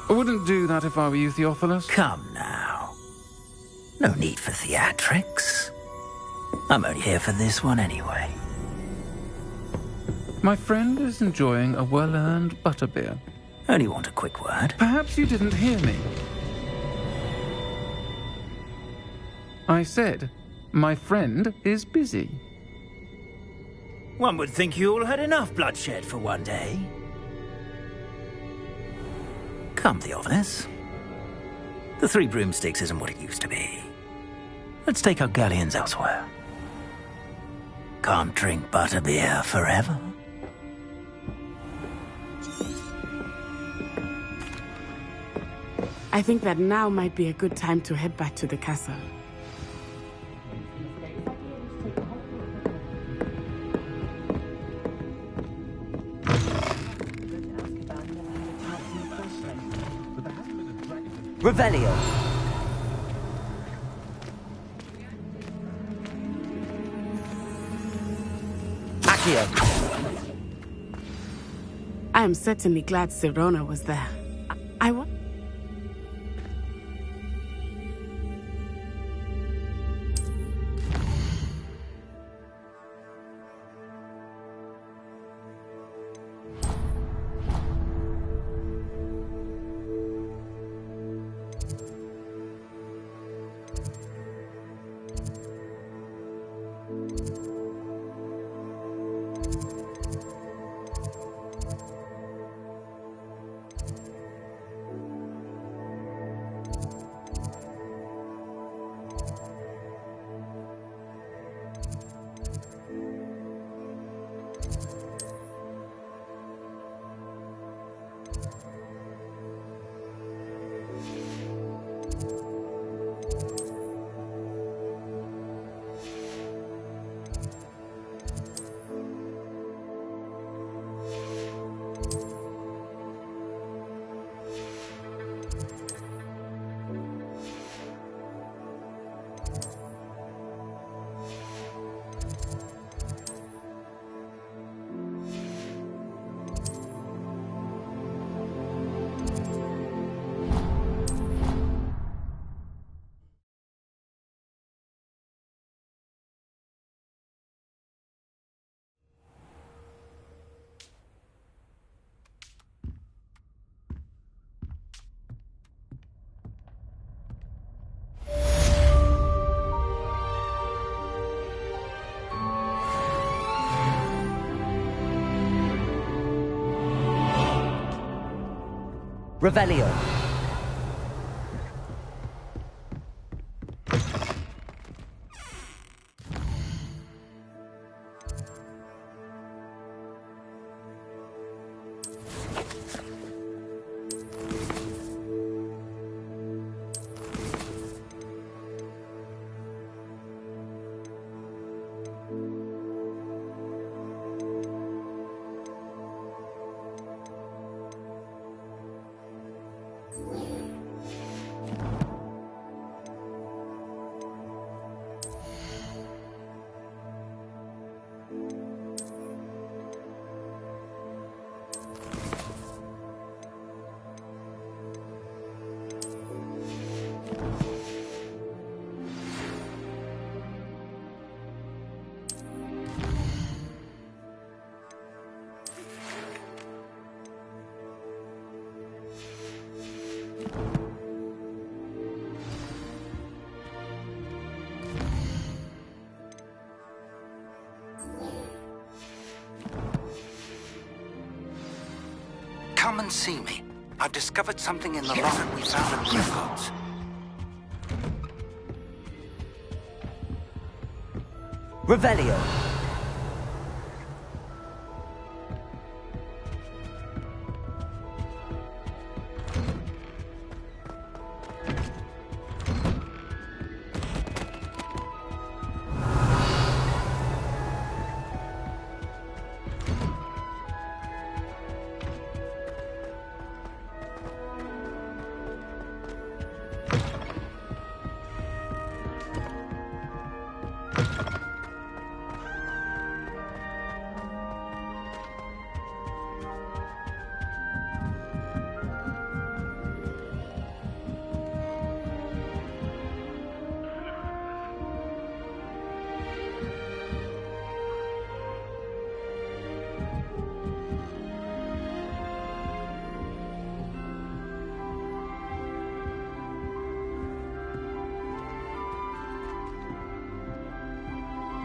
I wouldn't do that if I were you, Theophilus. Come now. No need for theatrics. I'm only here for this one anyway. My friend is enjoying a well-earned butterbeer. Only want a quick word. Perhaps you didn't hear me. I said, my friend is busy. One would think you all had enough bloodshed for one day. Come, Theophilus. The 3 broomsticks isn't what it used to be. Let's take our galleons elsewhere. Can't drink butterbeer forever. I think that now might be a good time to head back to the castle. Revelio. Accio. I am certainly glad Serona was there. I want... Revelio. Come and see me. I've discovered something in the locker we found in Hogwarts. Revelio.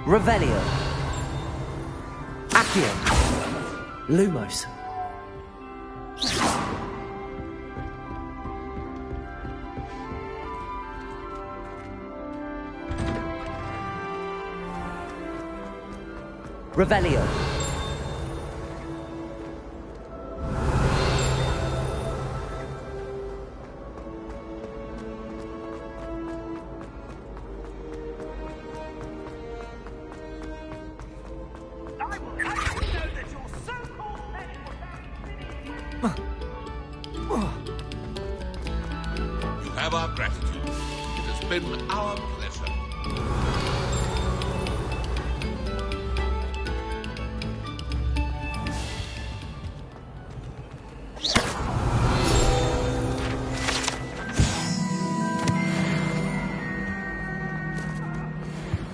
Revelio. Accio. Lumos. Revelio. You have our gratitude. It has been our pleasure.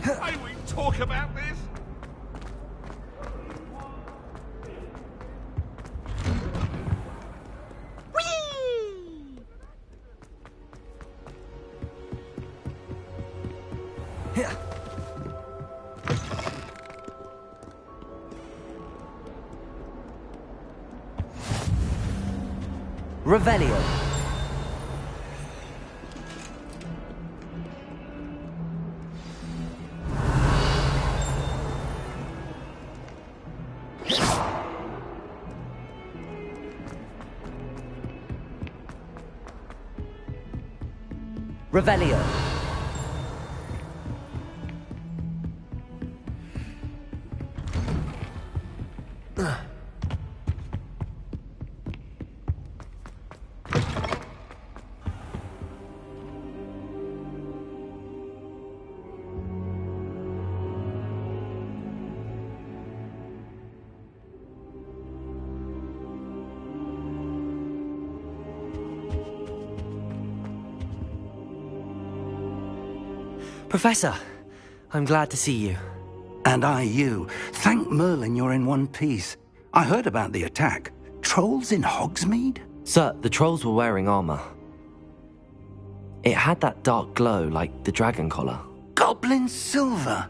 May we talk about this? Revelio. Revelio. Professor, I'm glad to see you. And I you. Thank Merlin you're in one piece. I heard about the attack. Trolls in Hogsmeade? Sir, the trolls were wearing armor. It had that dark glow like the dragon collar. Goblin silver.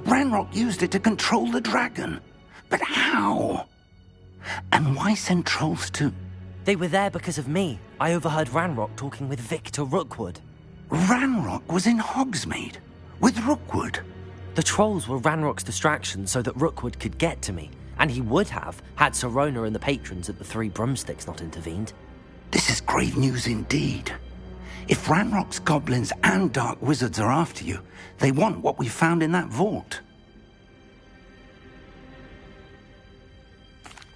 Ranrock used it to control the dragon. But how? And why send trolls to They were there because of me. I overheard Ranrock talking with Victor Rookwood. Ranrock was in Hogsmeade? With Rookwood? The trolls were Ranrock's distraction so that Rookwood could get to me. And he would have, had Sirona and the patrons at the Three Broomsticks not intervened. This is grave news indeed. If Ranrock's goblins and dark wizards are after you, they want what we found in that vault.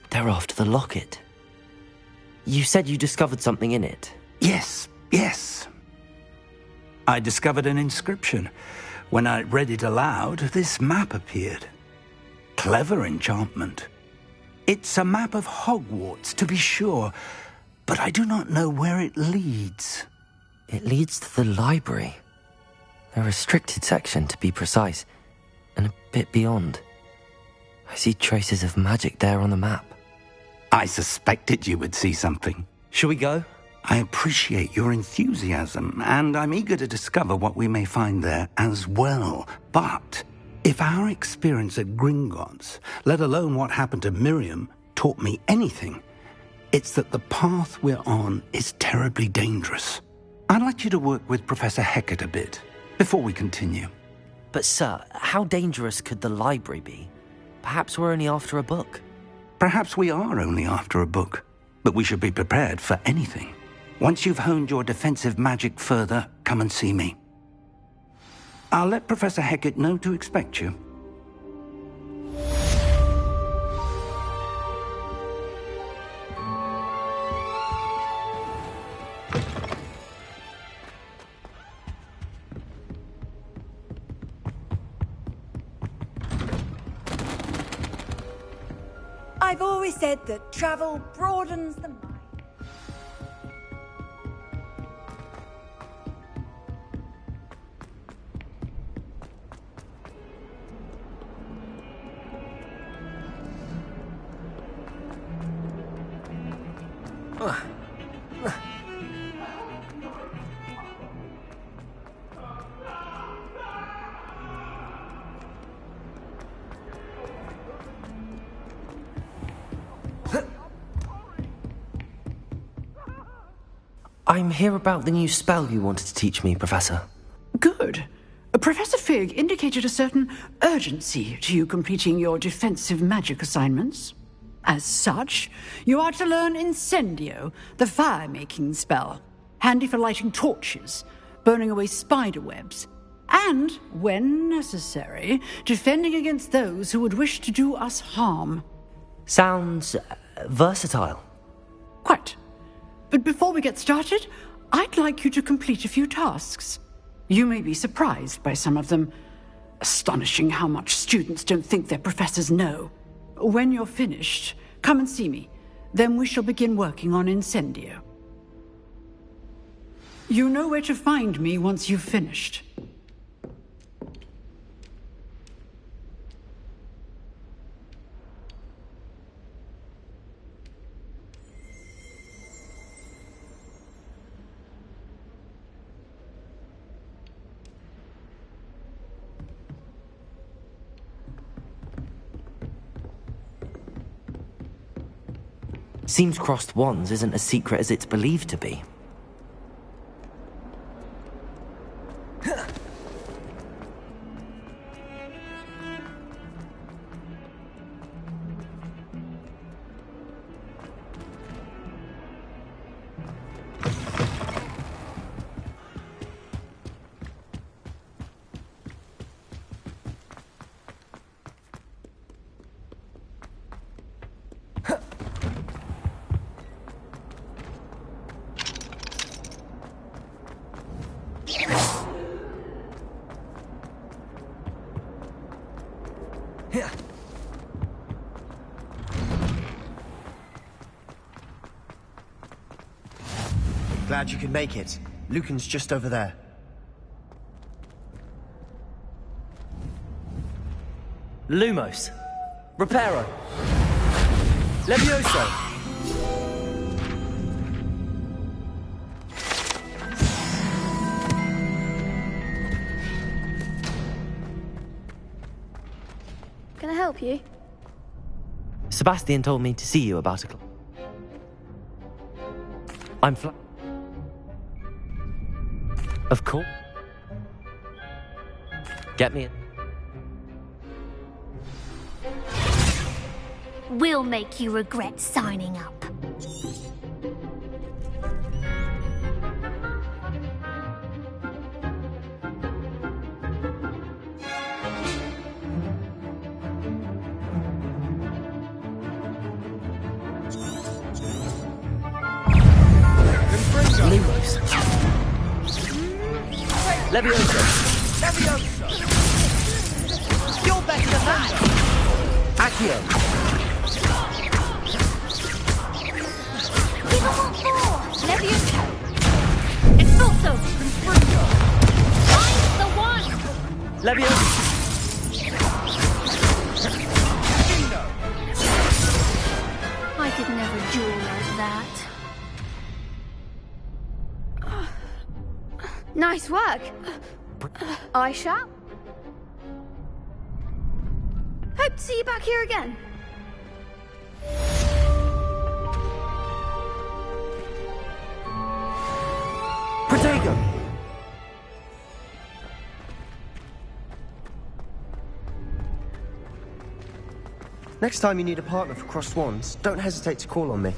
They're after the locket. You said you discovered something in it. Yes. I discovered an inscription. When I read it aloud, this map appeared. Clever enchantment. It's a map of Hogwarts, to be sure, but I do not know where it leads. It leads to the library. A restricted section, to be precise, and a bit beyond. I see traces of magic there on the map. I suspected you would see something. Shall we go? I appreciate your enthusiasm, and I'm eager to discover what we may find there as well. But if our experience at Gringotts, let alone what happened to Miriam, taught me anything, it's that the path we're on is terribly dangerous. I'd like you to work with Professor Hecat a bit before we continue. But sir, how dangerous could the library be? Perhaps we're only after a book. Perhaps we are only after a book, but we should be prepared for anything. Once you've honed your defensive magic further, come and see me. I'll let Professor Hecat know to expect you. I've always said that travel broadens the mind. I'm here about the new spell you wanted to teach me, Professor. Good. Professor Fig indicated a certain urgency to you completing your defensive magic assignments. As such, you are to learn Incendio, the fire-making spell, handy for lighting torches, burning away spider webs, and, when necessary, defending against those who would wish to do us harm. Sounds versatile. Quite. But before we get started, I'd like you to complete a few tasks. You may be surprised by some of them. Astonishing how much students don't think their professors know. When you're finished, come and see me. Then we shall begin working on Incendio. You know where to find me once you've finished. Seems crossed wands isn't as secret as it's believed to be. Glad you could make it. Lucan's just over there. Lumos. Reparo. Levioso. Can I help you? Sebastian told me to see you about a I'm Of course. Get me in. We'll make you regret signing up. Lumos. Levioso. Levioso! You're better than that! Accio. People want more! Levioso! Expulso! Find the one! Levioso. I could never duel like that. Nice work. I shall. Hope to see you back here again. Protego. Next time you need a partner for Crossed Wands, don't hesitate to call on me.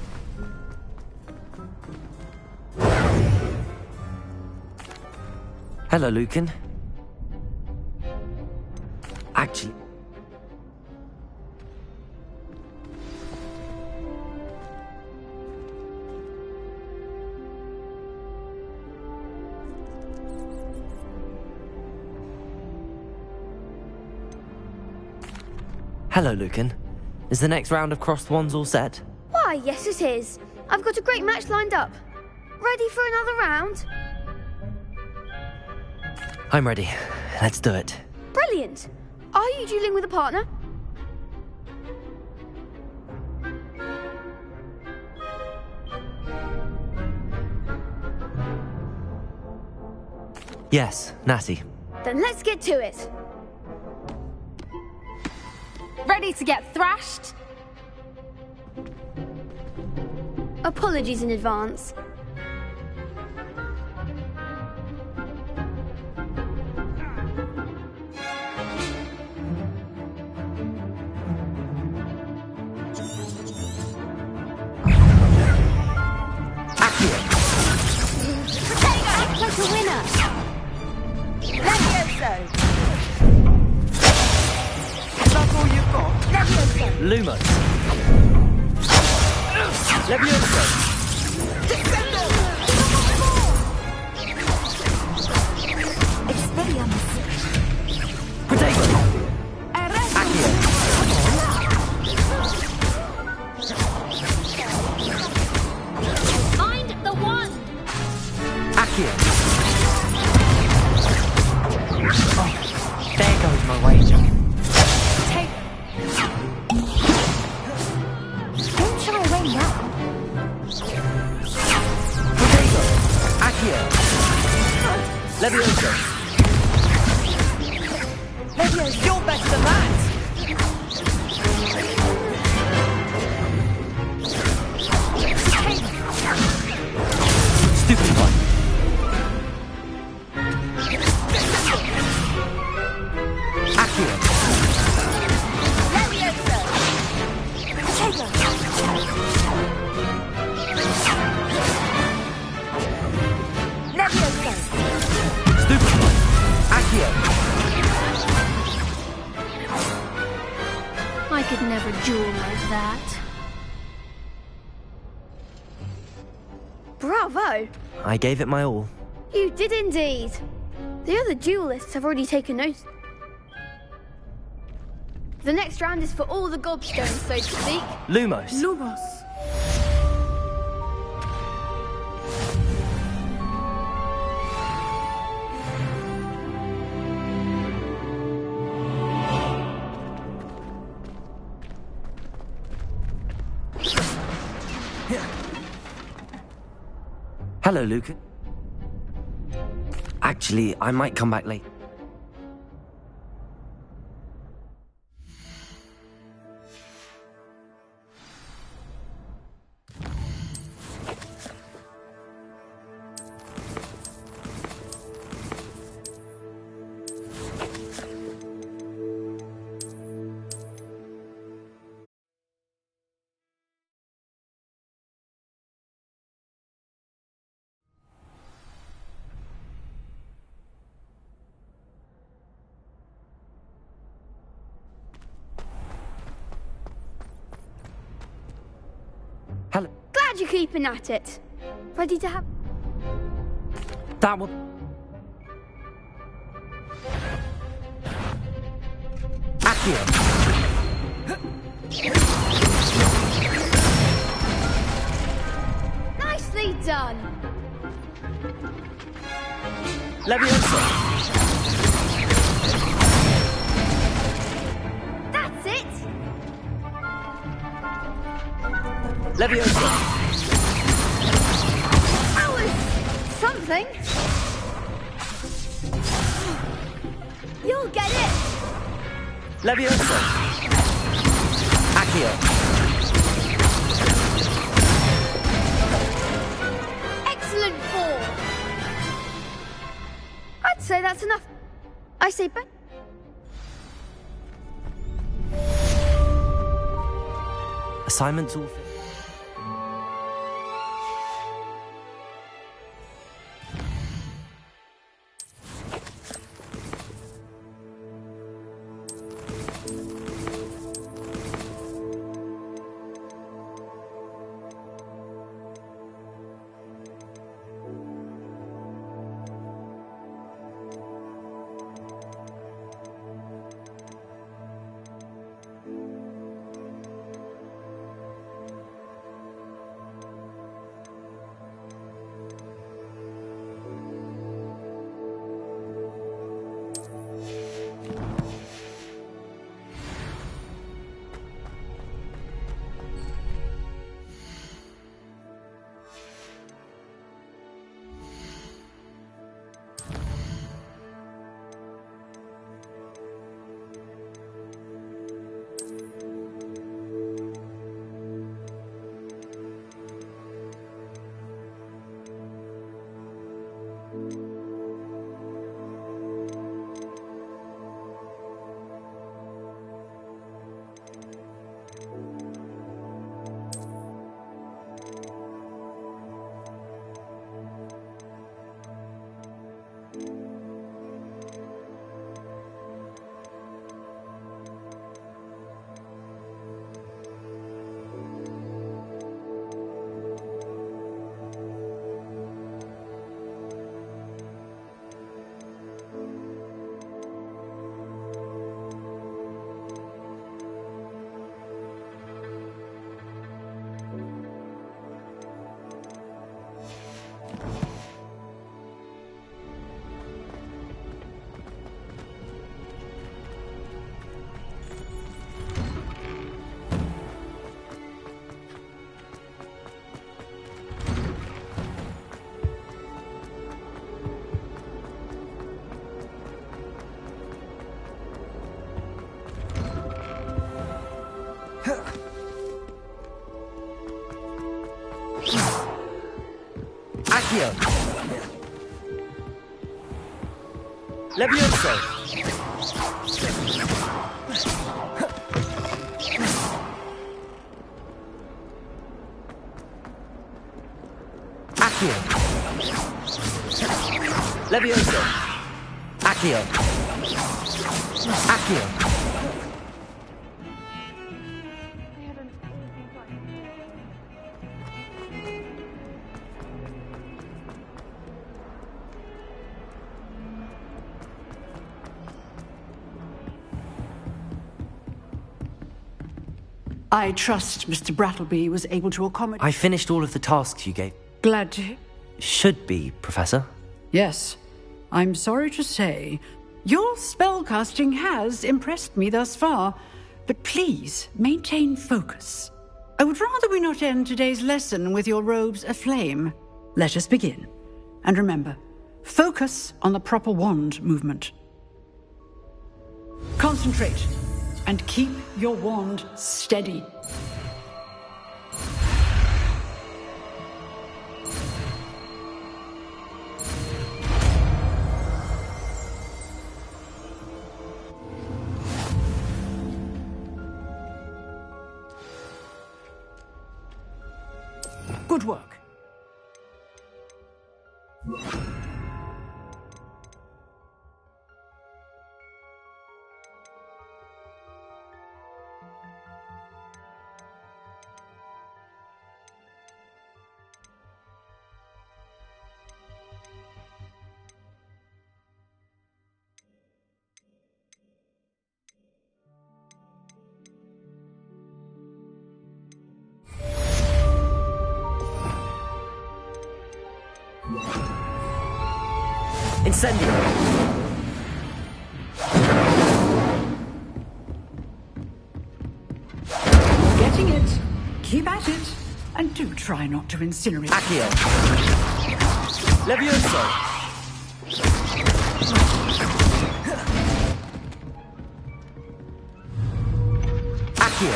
Hello, Lucan. Actually... Hello, Lucan. Is the next round of Crossed Wands all set? Why, yes it is. I've got a great match lined up. Ready for another round? I'm ready. Let's do it. Brilliant. Are you dueling with a partner? Yes, Natty. Then let's get to it. Ready to get thrashed? Apologies in advance. Act like a winner! Levioso! Is that all you've got? Levioso! Lumos. Levioso. Expelliarmus. Protego. Accio. Find the one! Accio. Oh, there goes my wager. Don't shy away now. Protego. Accio. Levioso. Levioso, you're better than that! Stupid one. Accio. Levioso! Levioso! Stupid one. Accio. I could never duel like that. Bravo! I gave it my all. You did indeed. The other duelists have already taken note. The next round is for all the gobstones, so to speak. Lumos. Lumos. Hello, Lucan. Actually, I might come back late. Glad you're keeping at it. Ready to have... That would... Accio! Nicely done. Leviosa! That's it. Leviosa! That was something. You'll get it. Leviosa! Accio! Excellent ball. I'd say that's enough. I say but. Assignments all... Accio! Leviosa! Accio! Leviosa! Accio! Accio! I trust Mr. Brattleby was able to accommodate... I finished all of the tasks you gave. Glad to hear. Should be, Professor. Yes. I'm sorry to say, your spellcasting has impressed me thus far, but please maintain focus. I would rather we not end today's lesson with your robes aflame. Let us begin. And remember, focus on the proper wand movement. Concentrate. And keep your wand steady. Good work. Incendio! Getting it. Keep at it. And do try not to incinerate. Accio! Levioso! Accio!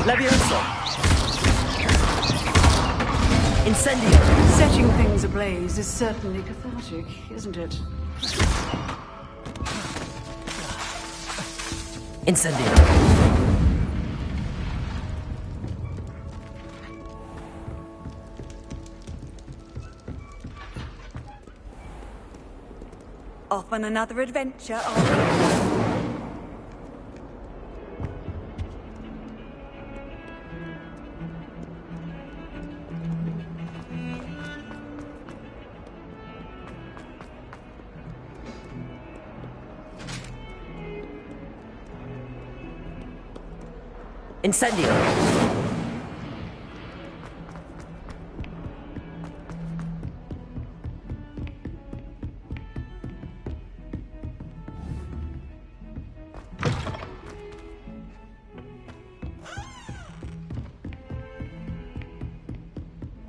Levioso! Incendio! Setting things ablaze is certainly cathartic, isn't it? Incendio! Off on another adventure, are we? Incendio!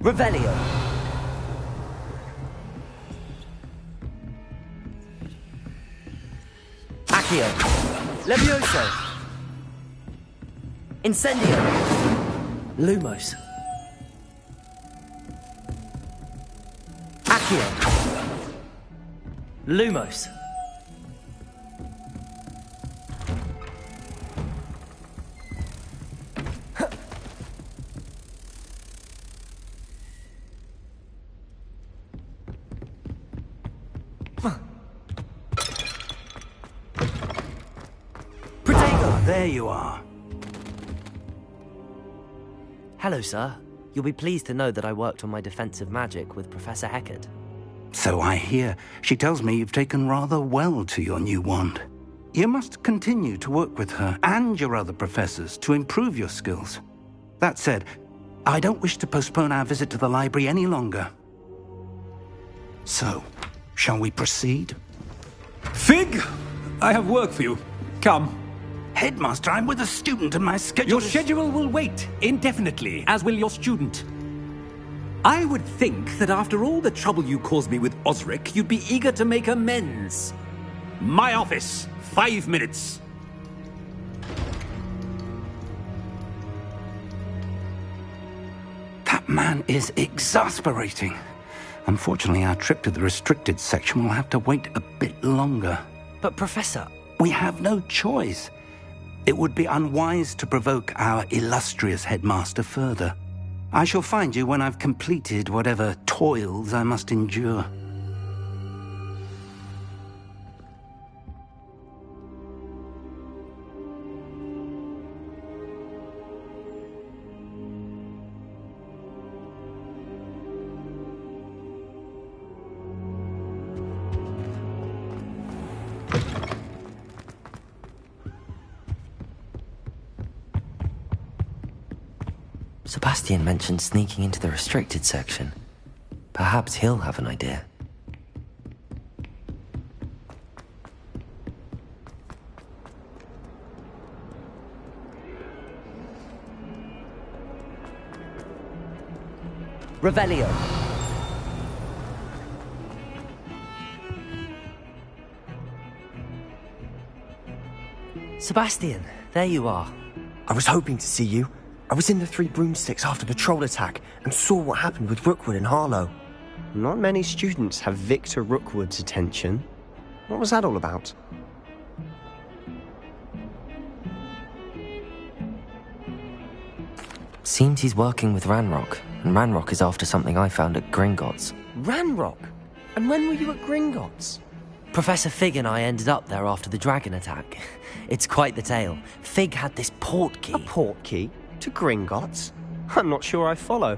Revelio! Accio! Levioso! Incendio! Lumos! Accio! Lumos! There you are. Hello, sir. You'll be pleased to know that I worked on my defensive magic with Professor Heckard. So I hear. She tells me you've taken rather well to your new wand. You must continue to work with her and your other professors to improve your skills. That said, I don't wish to postpone our visit to the library any longer. So, shall we proceed? Fig! I have work for you. Come. Headmaster, I'm with a student and my schedule Your schedule will wait indefinitely, as will your student. I would think that after all the trouble you caused me with Osric, you'd be eager to make amends. My office, 5 minutes. That man is exasperating. Unfortunately, our trip to the restricted section will have to wait a bit longer. But, Professor... We have no choice. It would be unwise to provoke our illustrious headmaster further. I shall find you when I've completed whatever toils I must endure. Sebastian mentioned sneaking into the restricted section. Perhaps he'll have an idea. Revelio! Sebastian, there you are. I was hoping to see you. I was in the Three Broomsticks after the troll attack and saw what happened with Rookwood and Harlow. Not many students have Victor Rookwood's attention. What was that all about? Seems he's working with Ranrock, and Ranrock is after something I found at Gringotts. Ranrock? And when were you at Gringotts? Professor Fig and I ended up there after the dragon attack. It's quite the tale. Fig had this port key. A port key? To Gringotts? I'm not sure I follow.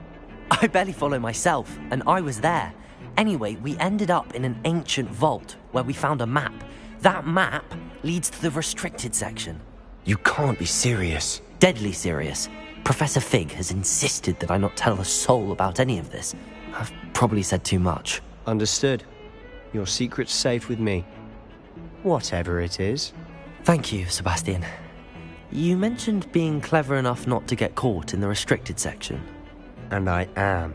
I barely follow myself, and I was there. Anyway, we ended up in an ancient vault where we found a map. That map leads to the restricted section. You can't be serious. Deadly serious. Professor Fig has insisted that I not tell a soul about any of this. I've probably said too much. Understood. Your secret's safe with me. Whatever it is. Thank you, Sebastian. You mentioned being clever enough not to get caught in the restricted section. And I am.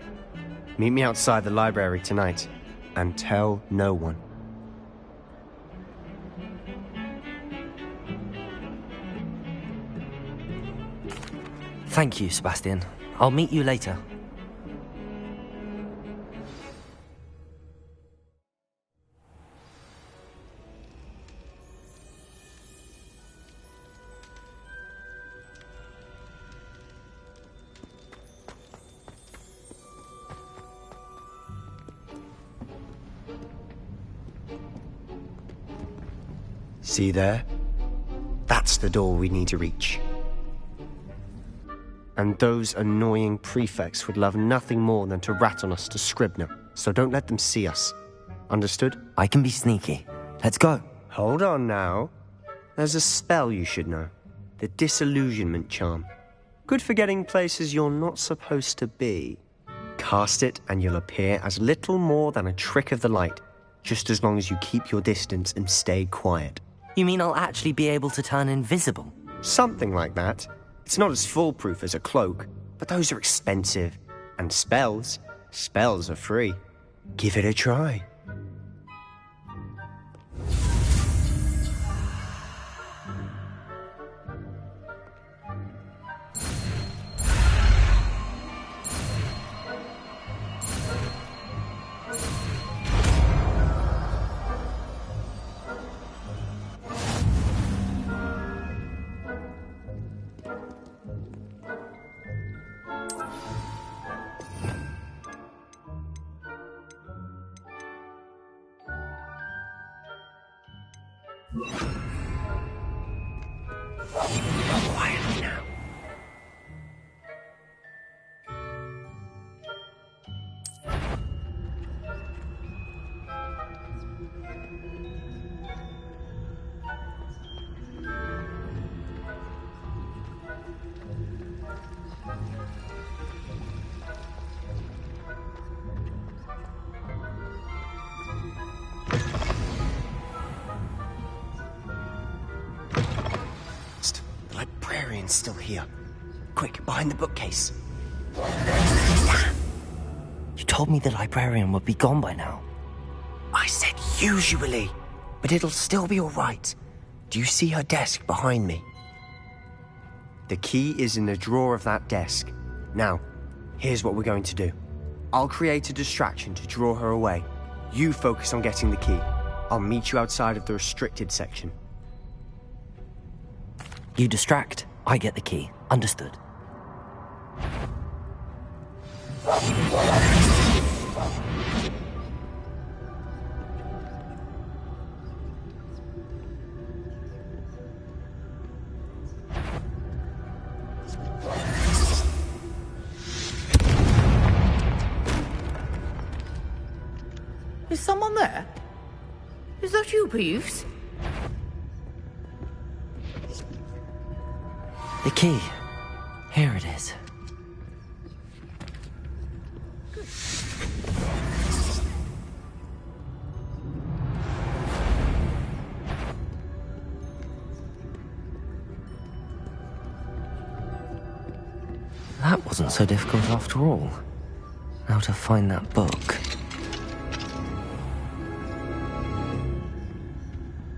Meet me outside the library tonight, and tell no one. Thank you, Sebastian. I'll meet you later. See there? That's the door we need to reach. And those annoying prefects would love nothing more than to rat on us to Scribner, so don't let them see us. Understood? I can be sneaky. Let's go. Hold on now. There's a spell you should know. The Disillusionment Charm. Good for getting places you're not supposed to be. Cast it and you'll appear as little more than a trick of the light, just as long as you keep your distance and stay quiet. You mean I'll actually be able to turn invisible? Something like that. It's not as foolproof as a cloak, but those are expensive. And spells are free. Give it a try. Quietly now. The librarian's still here. Quick, behind the bookcase. Damn! You told me the librarian would be gone by now. I said usually, but it'll still be all right. Do you see her desk behind me? The key is in the drawer of that desk. Now, here's what we're going to do. I'll create a distraction to draw her away. You focus on getting the key. I'll meet you outside of the restricted section. You distract, I get the key. Understood. Is someone there? Is that you, Peeves? The key. Here it is. That wasn't so difficult after all. Now to find that book.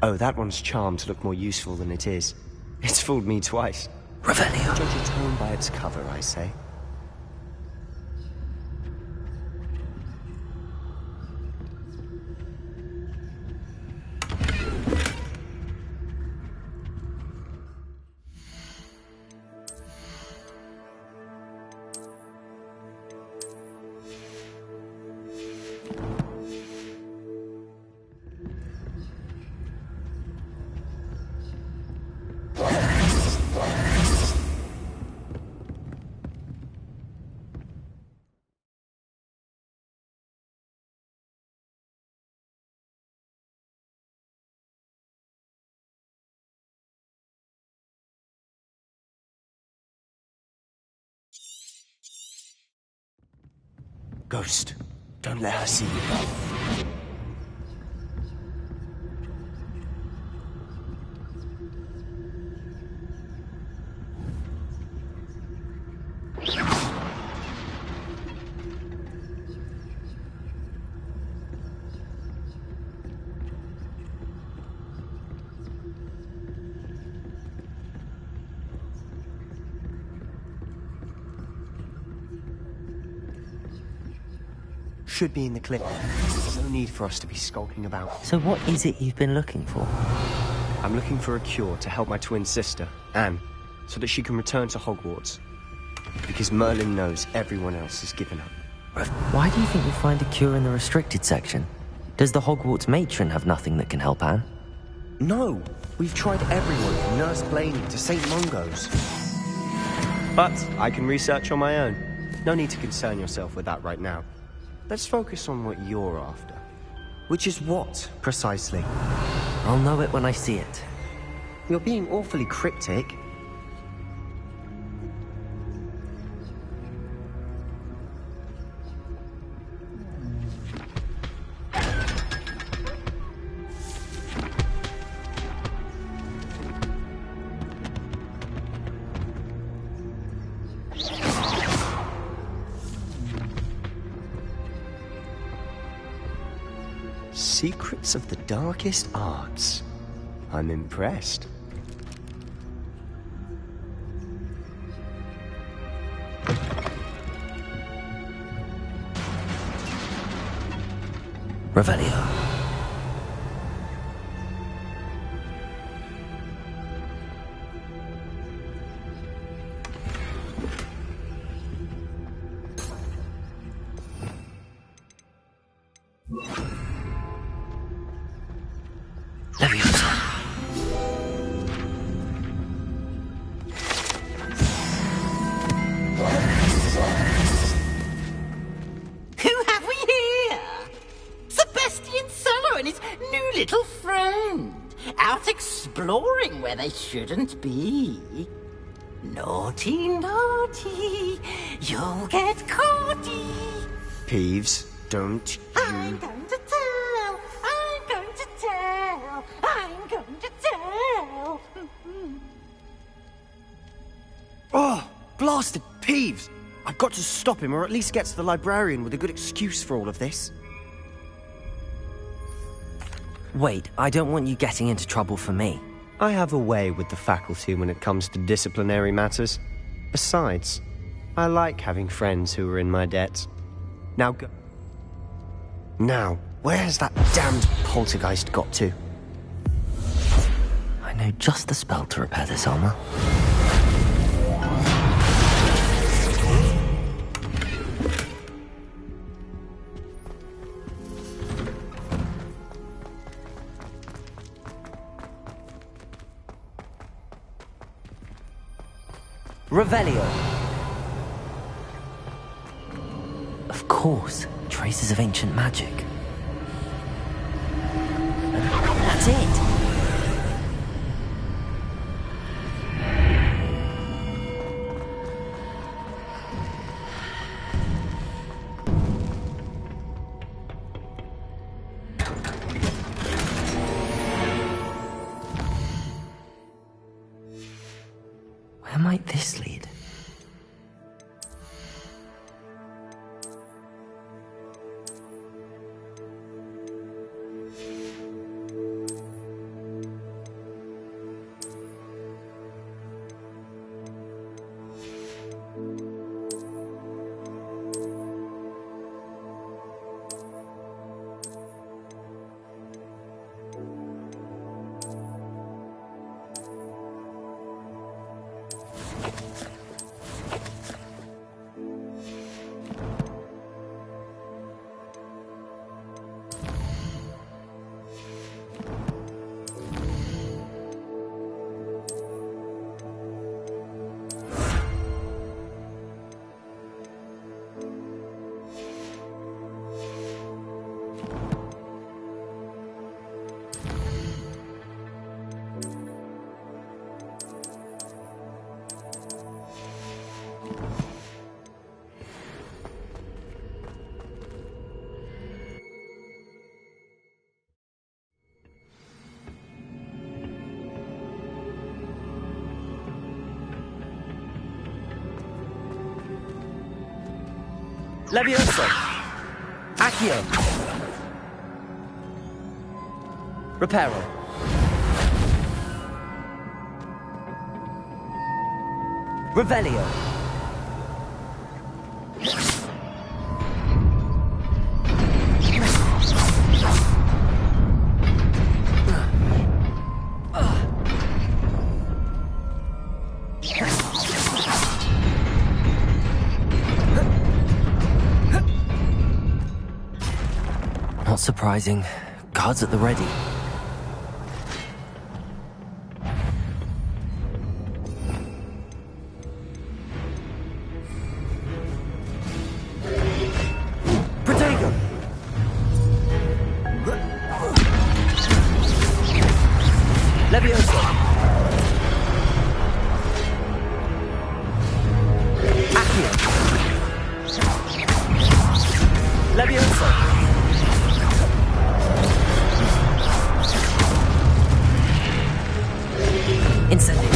Oh, that one's charmed to look more useful than it is. It's fooled me twice. Revelio. Judge a tome by its cover, I say. Ghost, don't let her see you. should be in the clear. There's no need for us to be skulking about. So what is it you've been looking for? I'm looking for a cure to help my twin sister, Anne, so that she can return to Hogwarts. Because Merlin knows everyone else has given up. Why do you think you'll find a cure in the restricted section? Does the Hogwarts matron have nothing that can help Anne? No, we've tried everyone from Nurse Blaney to St. Mungo's. But I can research on my own. No need to concern yourself with that right now. Let's focus on what you're after. Which is what, precisely? I'll know it when I see it. You're being awfully cryptic. Secrets of the darkest arts. I'm impressed. Revelio. Exploring where they shouldn't be. Naughty, naughty, you'll get caughty. Peeves, don't you... I'm going to tell, I'm going to tell, I'm going to tell. Oh, blasted Peeves! I've got to stop him, or at least get to the librarian with a good excuse for all of this. Wait, I don't want you getting into trouble for me. I have a way with the faculty when it comes to disciplinary matters. Besides, I like having friends who are in my debt. Now go... Now, where has that damned poltergeist got to? I know just the spell to repair this armor. Revelio. Of course, traces of ancient magic. That's it. Where might this lead? Levioso. Accio. Reparo. Revelio. surprising. Guards at the ready. Protego! Levioso! Accio! Levioso! Incendio!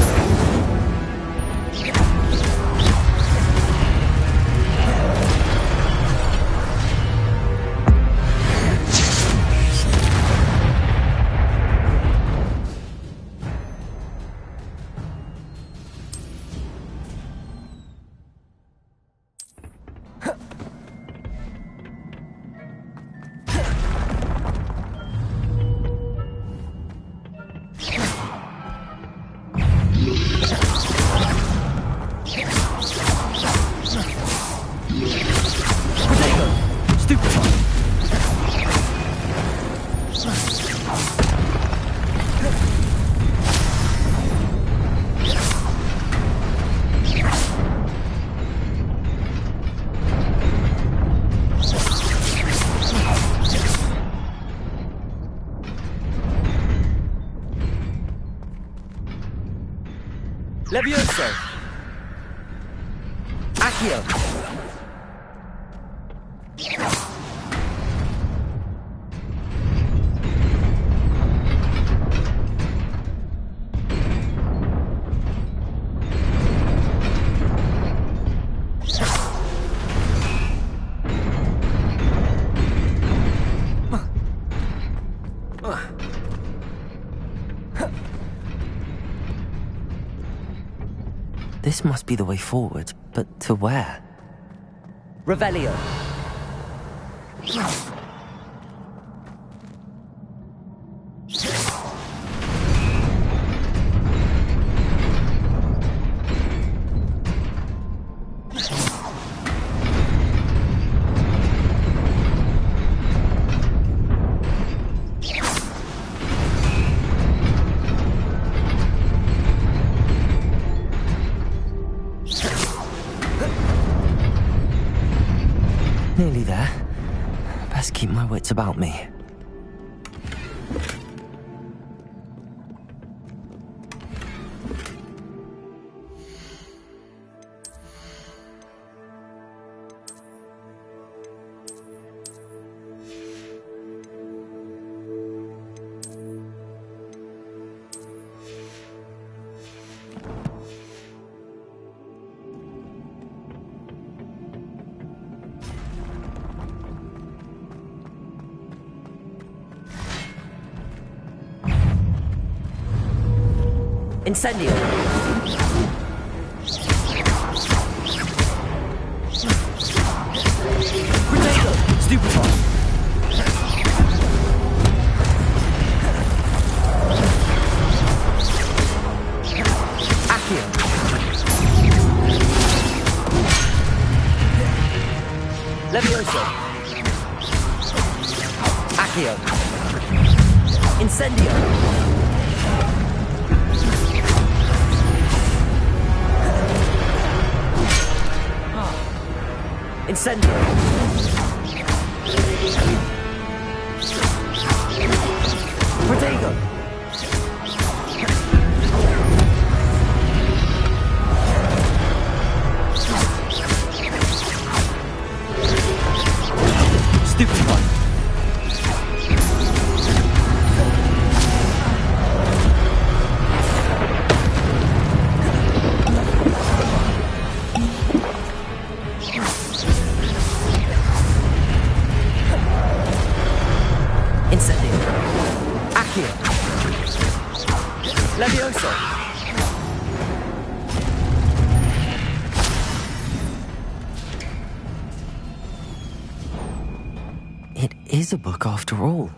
Levioso! Accio! This must be the way forward, but to where? Revelio! Nearly there. Best keep my wits about me. Incendio! Protego! Stupefy! Accio! Levioso! Accio! Incendio! Incendio! Protego! Stupefy! Levioso! It is a book after all.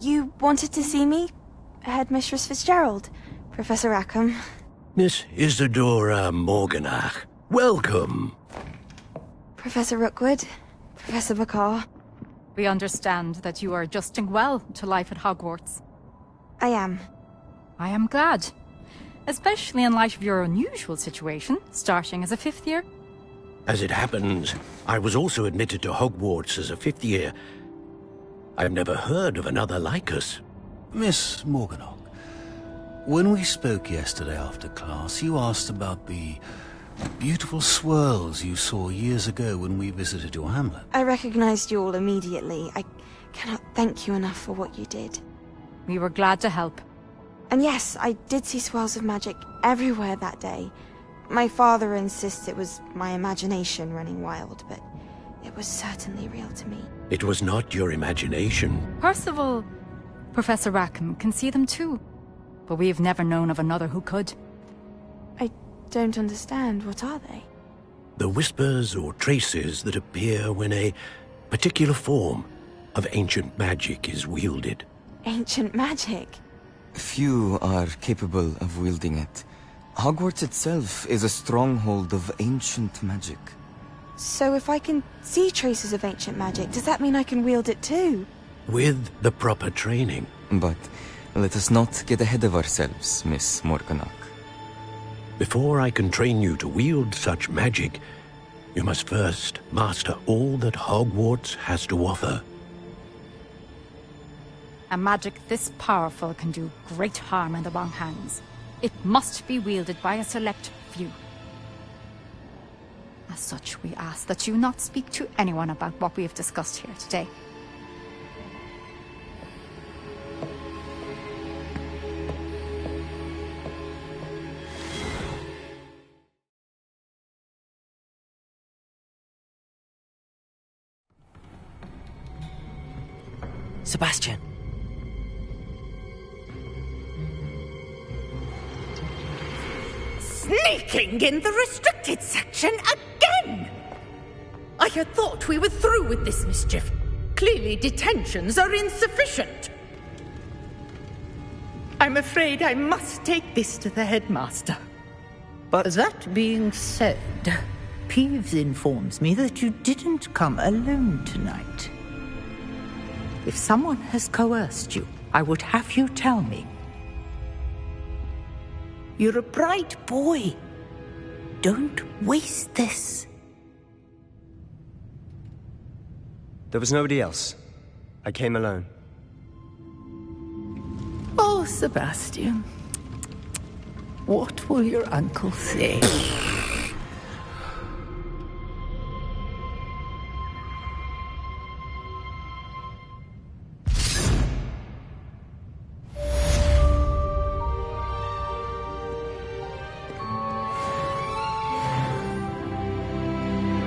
You wanted to see me? Headmistress Fitzgerald, Professor Rackham. Miss Isadora Morganach, welcome. Professor Rookwood, Professor Bakar. We understand that you are adjusting well to life at Hogwarts. I am. I am glad. Especially in light of your unusual situation, starting as a 5th year. As it happens, I was also admitted to Hogwarts as a 5th year. I've never heard of another like us. Miss Morganach, when we spoke yesterday after class, you asked about the beautiful swirls you saw years ago when we visited your hamlet. I recognized you all immediately. I cannot thank you enough for what you did. We were glad to help. And yes, I did see swirls of magic everywhere that day. My father insists it was my imagination running wild, but it was certainly real to me. It was not your imagination. Percival, Professor Rackham can see them too. But we've never known of another who could. I don't understand. What are they? The whispers or traces that appear when a particular form of ancient magic is wielded. Ancient magic? Few are capable of wielding it. Hogwarts itself is a stronghold of ancient magic. So if I can see traces of ancient magic, does that mean I can wield it too? With the proper training. But let us not get ahead of ourselves, Miss Morganach. Before I can train you to wield such magic, you must first master all that Hogwarts has to offer. A magic this powerful can do great harm in the wrong hands. It must be wielded by a select few. As such, we ask that you not speak to anyone about what we have discussed here today. Sebastian. Sneaking in the restricted section again! I had thought we were through with this mischief. Clearly detentions are insufficient. I'm afraid I must take this to the headmaster. But that being said, Peeves informs me that you didn't come alone tonight. If someone has coerced you, I would have you tell me. You're a bright boy. Don't waste this. There was nobody else. I came alone. Oh, Sebastian. What will your uncle say?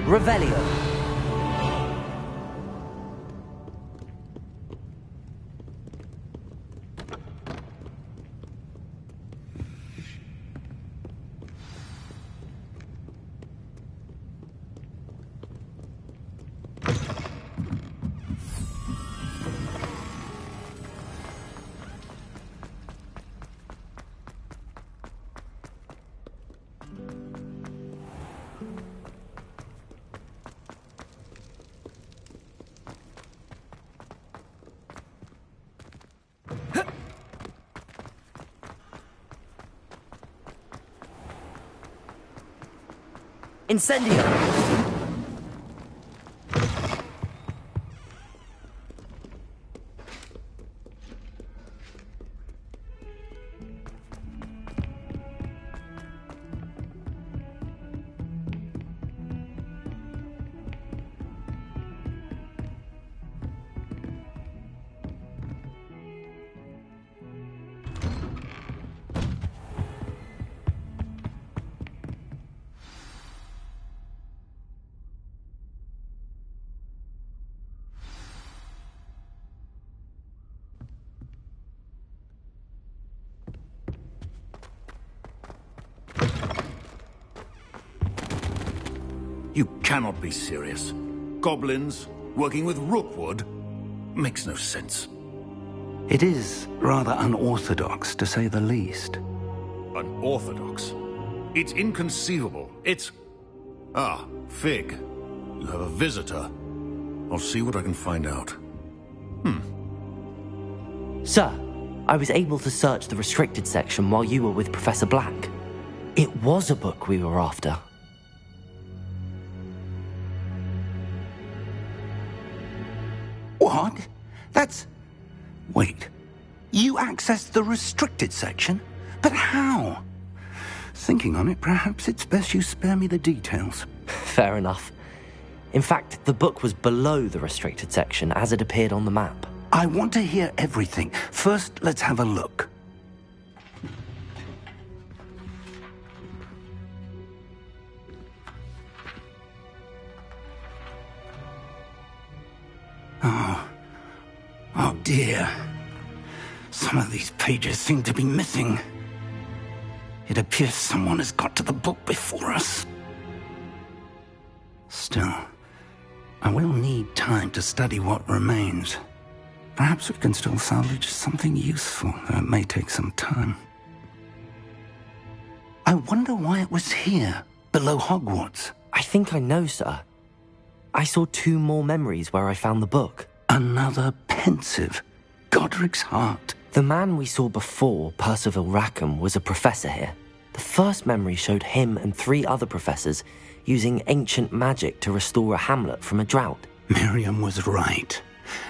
Revelio. Incendio! You cannot be serious. Goblins working with Rookwood makes no sense. It is rather unorthodox, to say the least. Unorthodox? It's inconceivable. It's... Ah, Fig. You have a visitor. I'll see what I can find out. Sir, I was able to search the restricted section while you were with Professor Black. It was a book we were after. What? That's... Wait. You accessed the restricted section? But how? Thinking on it, perhaps it's best you spare me the details. Fair enough. In fact, the book was below the restricted section as it appeared on the map. I want to hear everything. First, let's have a look. Oh dear. Some of these pages seem to be missing. It appears someone has got to the book before us. Still, I will need time to study what remains. Perhaps we can still salvage something useful, though it may take some time. I wonder why it was here, below Hogwarts. I think I know, sir. I saw 2 more memories where I found the book. Another pensive. Godric's heart. The man we saw before, Percival Rackham, was a professor here. The first memory showed him and 3 other professors using ancient magic to restore a hamlet from a drought. Miriam was right.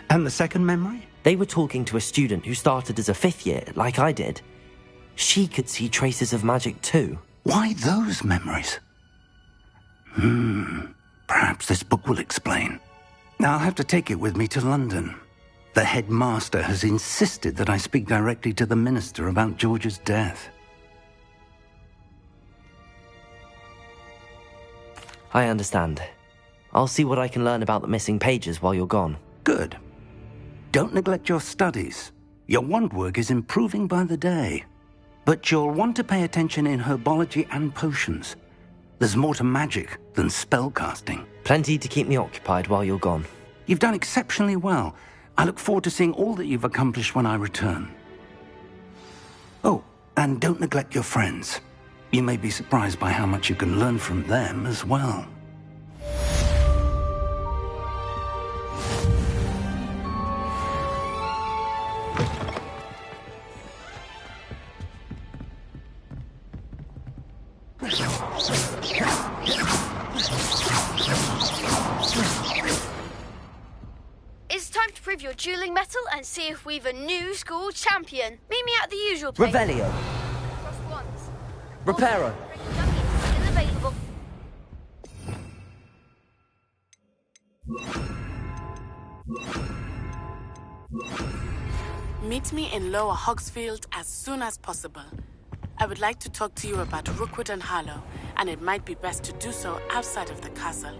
And the second memory? They were talking to a student who started as a 5th year, like I did. She could see traces of magic too. Why those memories? Perhaps this book will explain. I'll have to take it with me to London. The headmaster has insisted that I speak directly to the minister about George's death. I understand. I'll see what I can learn about the missing pages while you're gone. Good. Don't neglect your studies. Your wand work is improving by the day. But you'll want to pay attention in herbology and potions. There's more to magic than spellcasting. Plenty to keep me occupied while you're gone. You've done exceptionally well. I look forward to seeing all that you've accomplished when I return. Oh, and don't neglect your friends. You may be surprised by how much you can learn from them as well. It's time to prove your dueling mettle and see if we've a new school champion. Meet me at the usual place. Revelio. Cross wands. Reparo. Still available. Meet me in Lower Hogsfield as soon as possible. I would like to talk to you about Rookwood and Harlow, and it might be best to do so outside of the castle.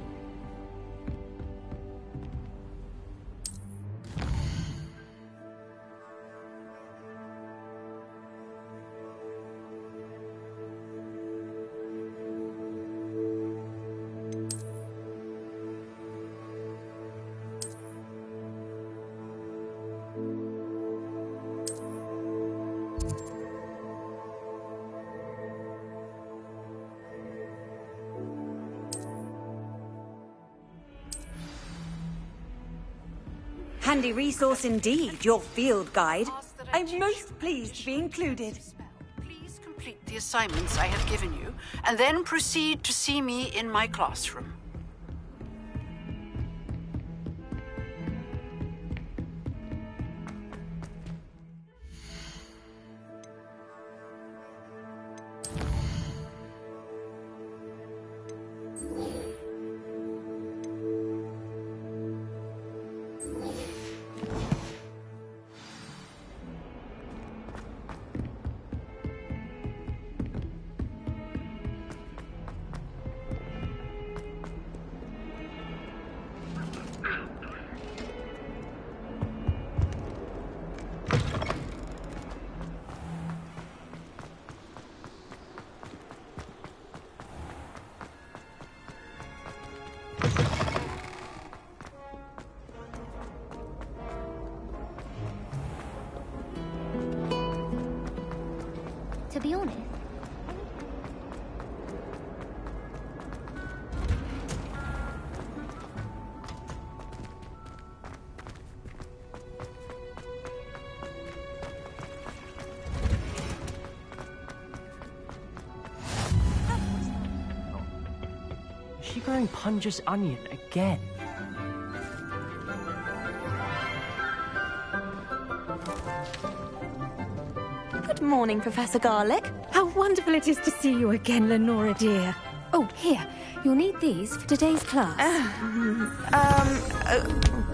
Handy resource indeed, your field guide. I'm most pleased to be included. Please complete the assignments I have given you, and then proceed to see me in my classroom. be honest. Is she growing Punja's onion again? Good morning, Professor Garlick. How wonderful it is to see you again, Lenora dear. Oh, here. You'll need these for today's class.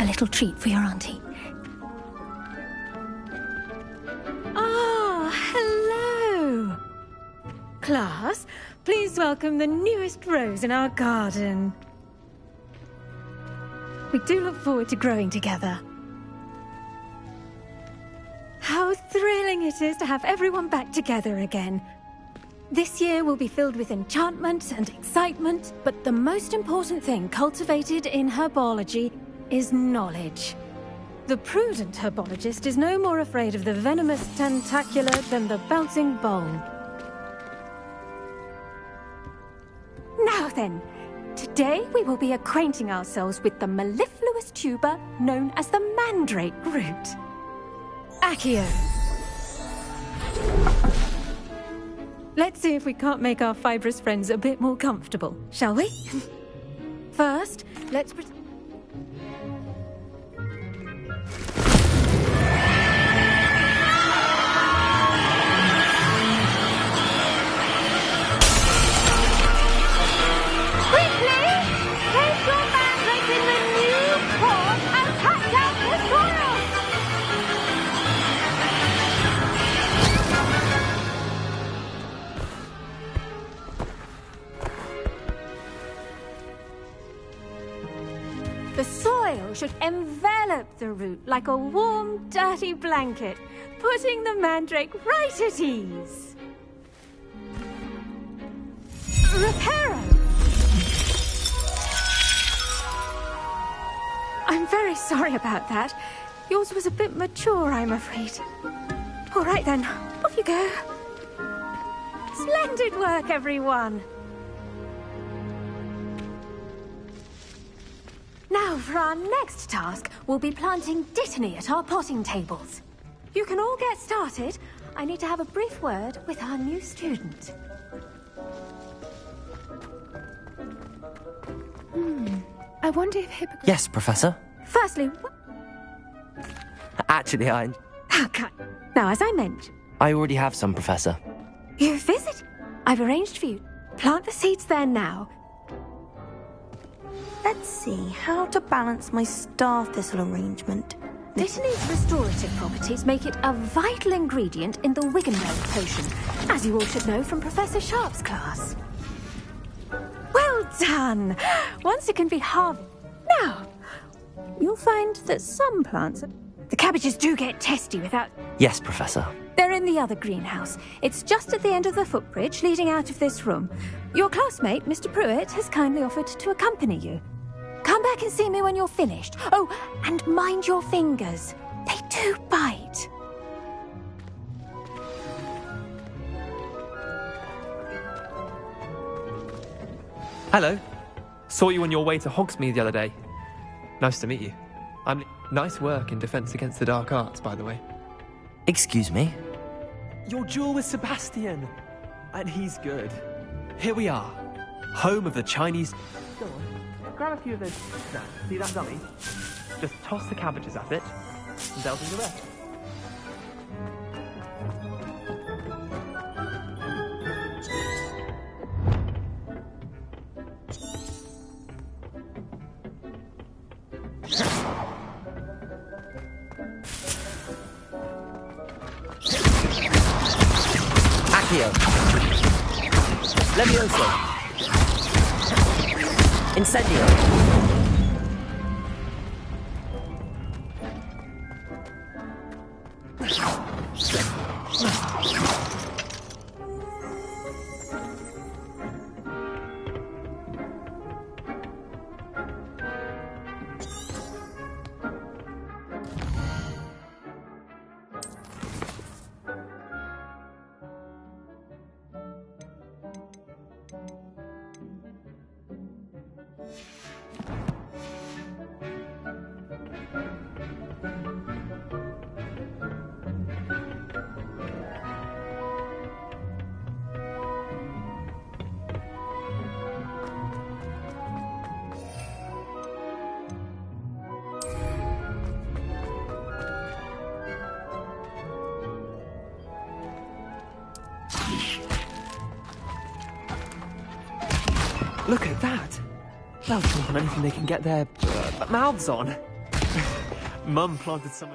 A little treat for your auntie. Ah, hello. Class, please welcome the newest rose in our garden. We do look forward to growing together. How thrilling it is to have everyone back together again. This year will be filled with enchantment and excitement, but the most important thing cultivated in herbology is knowledge. The prudent herbologist is no more afraid of the venomous tentacula than the bouncing bowl. Now then, today we will be acquainting ourselves with the mellifluous tuber known as the mandrake root. Accio. Let's see if we can't make our fibrous friends a bit more comfortable, shall we? First, let's... The soil should envelop the root like a warm, dirty blanket, putting the mandrake right at ease. Reparo! I'm very sorry about that. Yours was a bit mature, I'm afraid. All right then, off you go. Splendid work, everyone. Now, for our next task, we'll be planting dittany at our potting tables. You can all get started. I need to have a brief word with our new student. I wonder if Hippogriff... Yes, Professor. Firstly, Actually, Okay. Now, as I mentioned... I already have some, Professor. You visit? I've arranged for you. Plant the seeds there now. Let's see how to balance my star thistle arrangement. Dittany's restorative properties make it a vital ingredient in the Wiggenweld potion, as you all should know from Professor Sharp's class. Well done! Once it can be harvested... Now, you'll find that some plants... The cabbages do get testy without... Yes, Professor. They're in the other greenhouse. It's just at the end of the footbridge leading out of this room. Your classmate, Mr. Pruitt, has kindly offered to accompany you. Come back and see me when you're finished. Oh, and mind your fingers. They do bite. Hello. Saw you on your way to Hogsmeade the other day. Nice to meet you. Nice work in Defense Against the Dark Arts, by the way. Excuse me? Your duel with Sebastian. And he's good. Here we are. Home of the Chinese... Go on. Grab a few of those snacks. See that dummy? Just toss the cabbages at it, and they'll do the rest. Accio. Levioso. Incendio. Look at that! They'll jump on anything they can get their mouths on. Mum planted some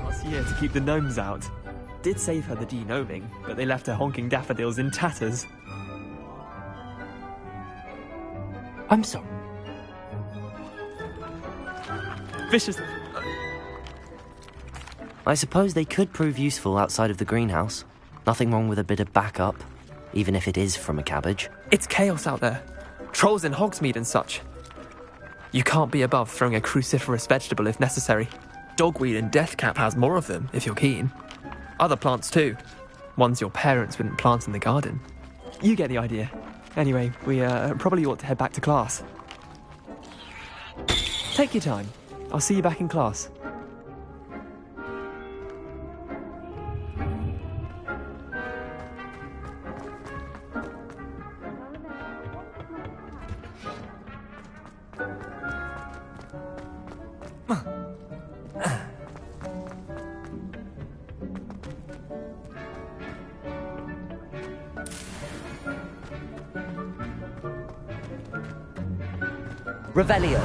last year to keep the gnomes out. Did save her the de-gnoming, but they left her honking daffodils in tatters. I'm sorry. Vicious. I suppose they could prove useful outside of the greenhouse. Nothing wrong with a bit of backup, even if it is from a cabbage. It's chaos out there. Trolls in Hogsmeade and such. You can't be above throwing a cruciferous vegetable if necessary. Dogweed and deathcap has more of them, if you're keen. Other plants too. Ones your parents wouldn't plant in the garden. You get the idea. Anyway, we probably ought to head back to class. Take your time. I'll see you back in class. Revelio.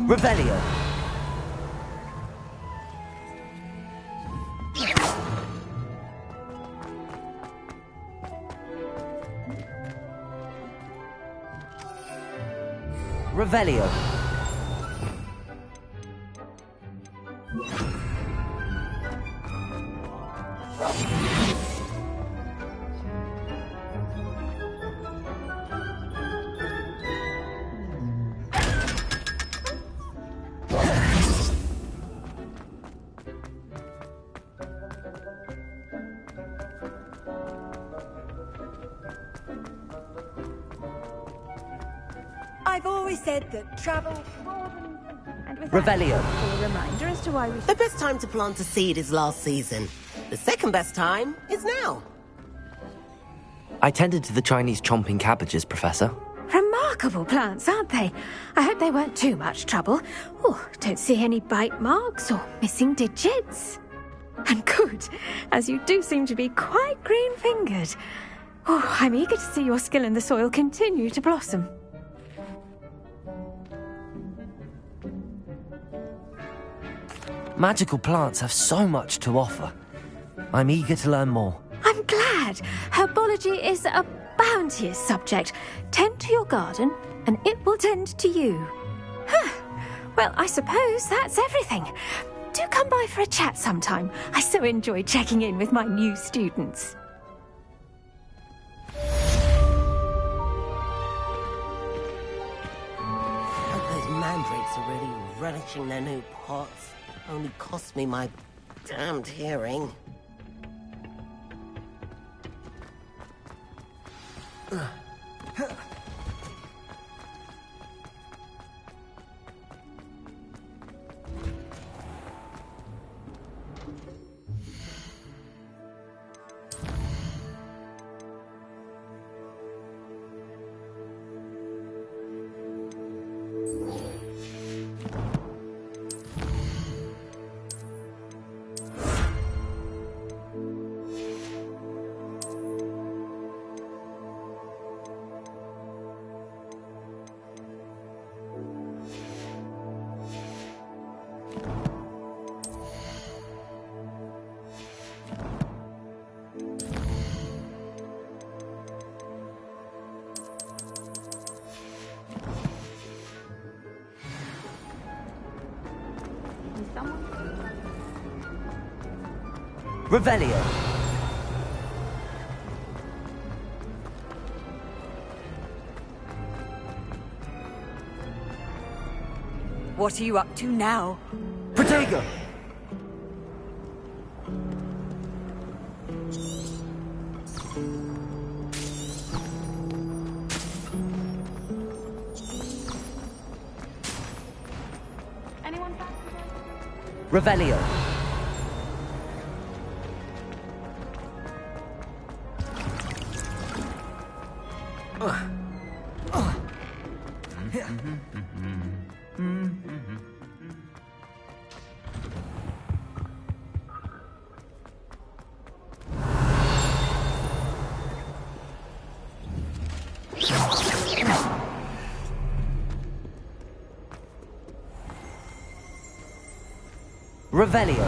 Revelio. Revelio. I've always said that travel... And with Revelio. a reminder as to why we... The best time to plant a seed is last season. The second best time is now. I tended to the Chinese chomping cabbages, Professor. Remarkable plants, aren't they? I hope they weren't too much trouble. Oh, don't see any bite marks or missing digits. And good, as you do seem to be quite green-fingered. Oh, I'm eager to see your skill in the soil continue to blossom. Magical plants have so much to offer. I'm eager to learn more. I'm glad. Herbology is a bounteous subject. Tend to your garden, and it will tend to you. Huh. Well, I suppose that's everything. Do come by for a chat sometime. I so enjoy checking in with my new students. Hope those mandrakes are really relishing their new pots. Only cost me my damned hearing. Revelio. What are you up to now? Protego! Anyone? Revelio. Ugh. Revelio.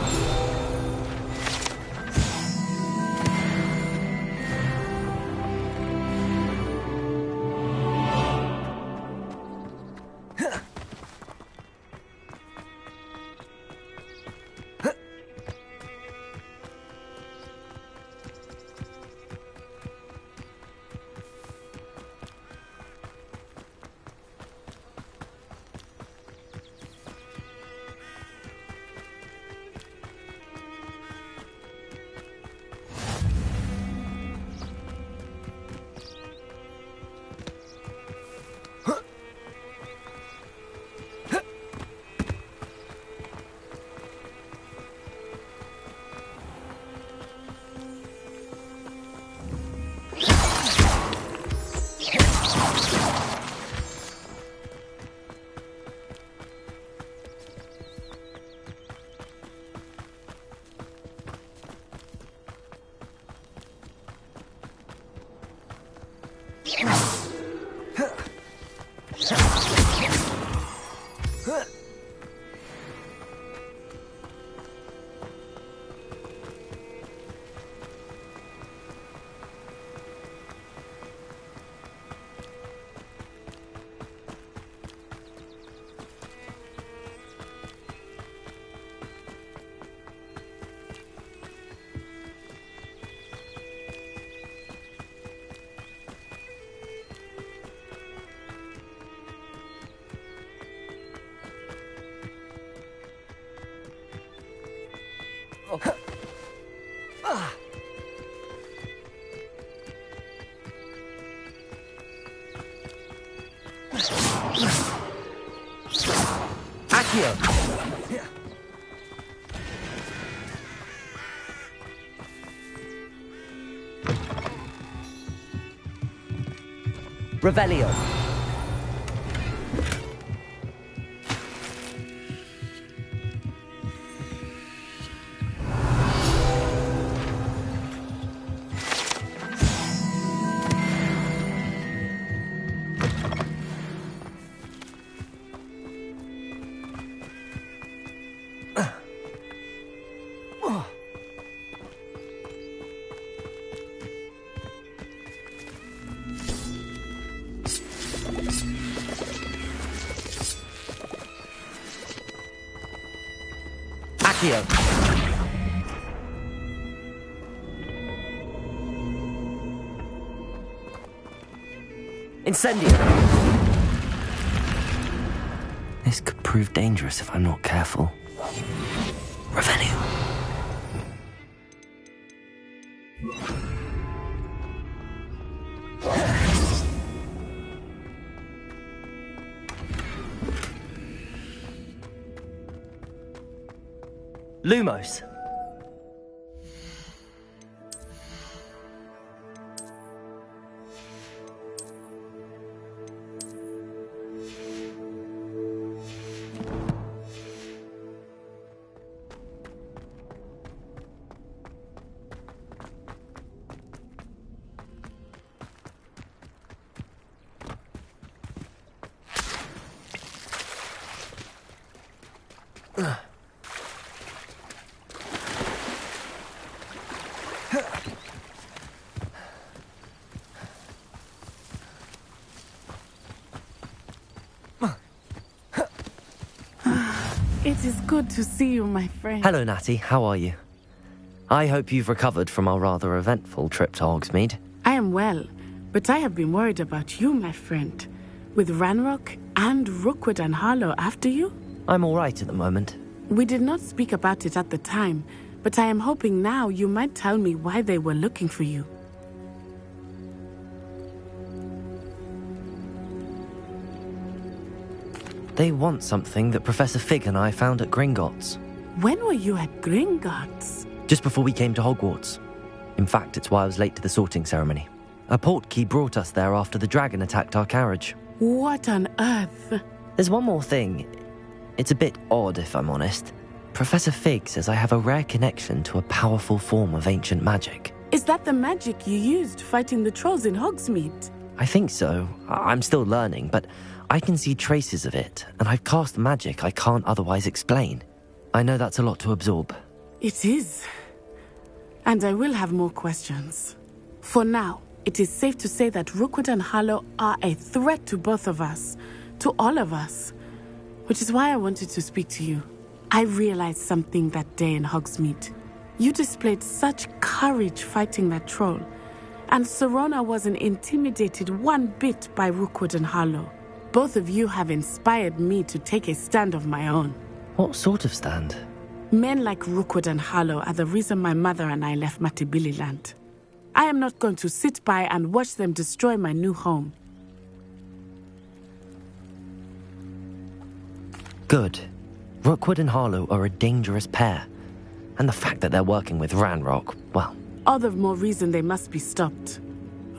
Accio. Revelio. Accio. Incendio. This could prove dangerous if I'm not careful. Revelio. Lumos. It is good to see you, my friend. Hello, Natty. How are you? I hope you've recovered from our rather eventful trip to Hogsmeade. I am well, but I have been worried about you, my friend. With Ranrock and Rookwood and Harlow after you? I'm all right at the moment. We did not speak about it at the time, but I am hoping now you might tell me why they were looking for you. They want something that Professor Fig and I found at Gringotts. When were you at Gringotts? Just before we came to Hogwarts. In fact, it's why I was late to the sorting ceremony. A portkey brought us there after the dragon attacked our carriage. What on earth? There's one more thing. It's a bit odd, if I'm honest. Professor Fig says I have a rare connection to a powerful form of ancient magic. Is that the magic you used fighting the trolls in Hogsmeade? I think so. I'm still learning, but I can see traces of it, and I've cast magic I can't otherwise explain. I know that's a lot to absorb. It is. And I will have more questions. For now, it is safe to say that Rookwood and Harlow are a threat to both of us. To all of us. Which is why I wanted to speak to you. I realized something that day in Hogsmeade. You displayed such courage fighting that troll. And Serona wasn't intimidated one bit by Rookwood and Harlow. Both of you have inspired me to take a stand of my own. What sort of stand? Men like Rookwood and Harlow are the reason my mother and I left Matibili land. I am not going to sit by and watch them destroy my new home. Good. Rookwood and Harlow are a dangerous pair. And the fact that they're working with Ranrock, well... All the more reason they must be stopped.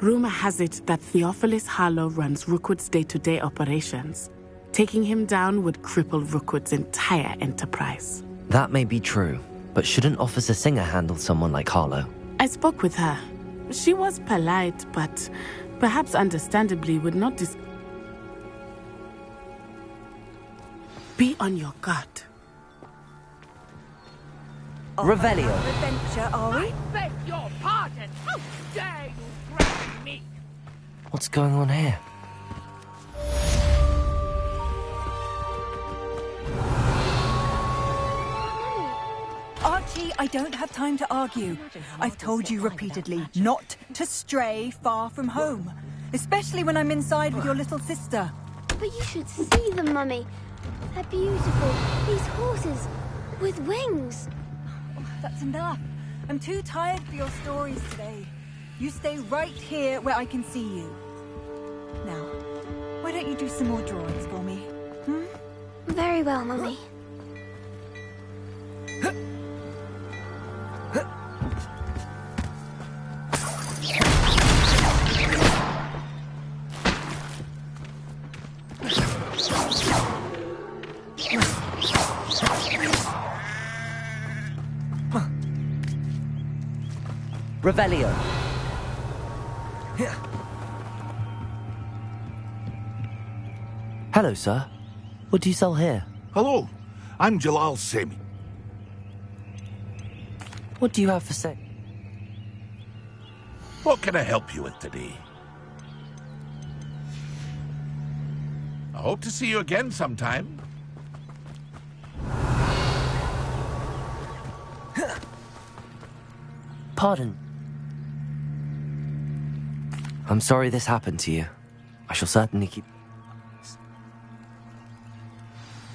Rumor has it that Theophilus Harlow runs Rookwood's day-to-day operations. Taking him down would cripple Rookwood's entire enterprise. That may be true, but shouldn't Officer Singer handle someone like Harlow? I spoke with her. She was polite, but perhaps understandably would not Be on your guard. Revelio. Adventure, are we? I beg your pardon! How dare you threaten me? What's going on here? Archie, I don't have time to argue. I've told you repeatedly not to stray far from home. Especially when I'm inside with your little sister. But you should see them, Mummy. They're beautiful. These horses with wings. That's enough. I'm too tired for your stories today. You stay right here where I can see you. Now, why don't you do some more drawings for me? Very well, Mummy. Revelio. Hello, sir. What do you sell here? Hello, I'm Jalal Semi. What do you have for sale? What can I help you with today? I hope to see you again sometime. Pardon. I'm sorry this happened to you. I shall certainly keep...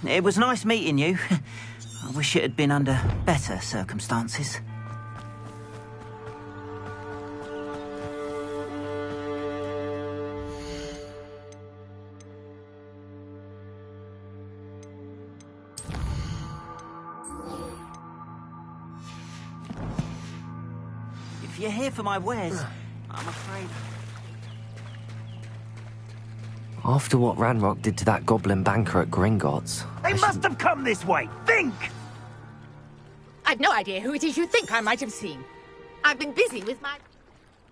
It was nice meeting you. I wish it had been under better circumstances. If you're here for my wares, I'm afraid... After what Ranrock did to that goblin banker at Gringotts... They must have come this way! Think! I've no idea who it is you think I might have seen. I've been busy with my...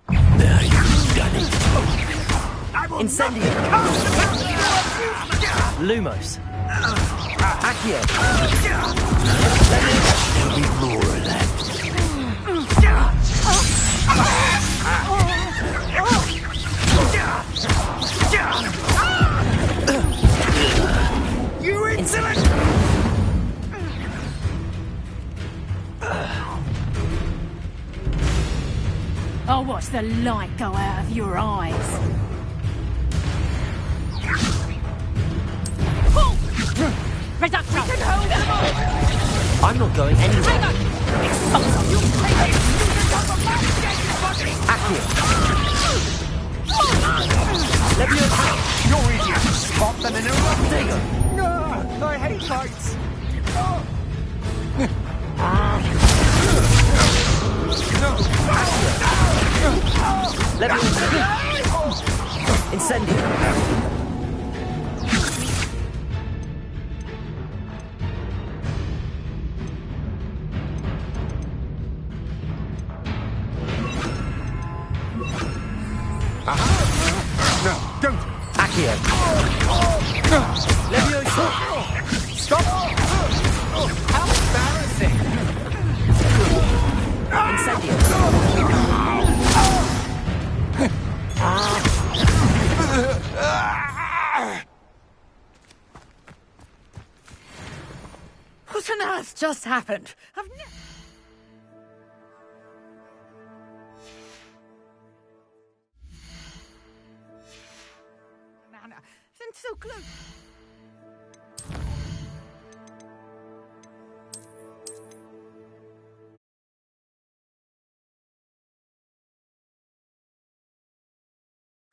There, you've done it. Incendio! Lumos! Accio! There'll be more of that. You insolent! I'll watch the light go out of your eyes. Reducto! I'm not going anywhere. Accio! Levio attack! You're idiot! Spot them in a Digo! No! I hate lights! Levio attack! Incendio! No, don't! Accio! Levio attack! Stop! What on earth just happened? Manor, and so close.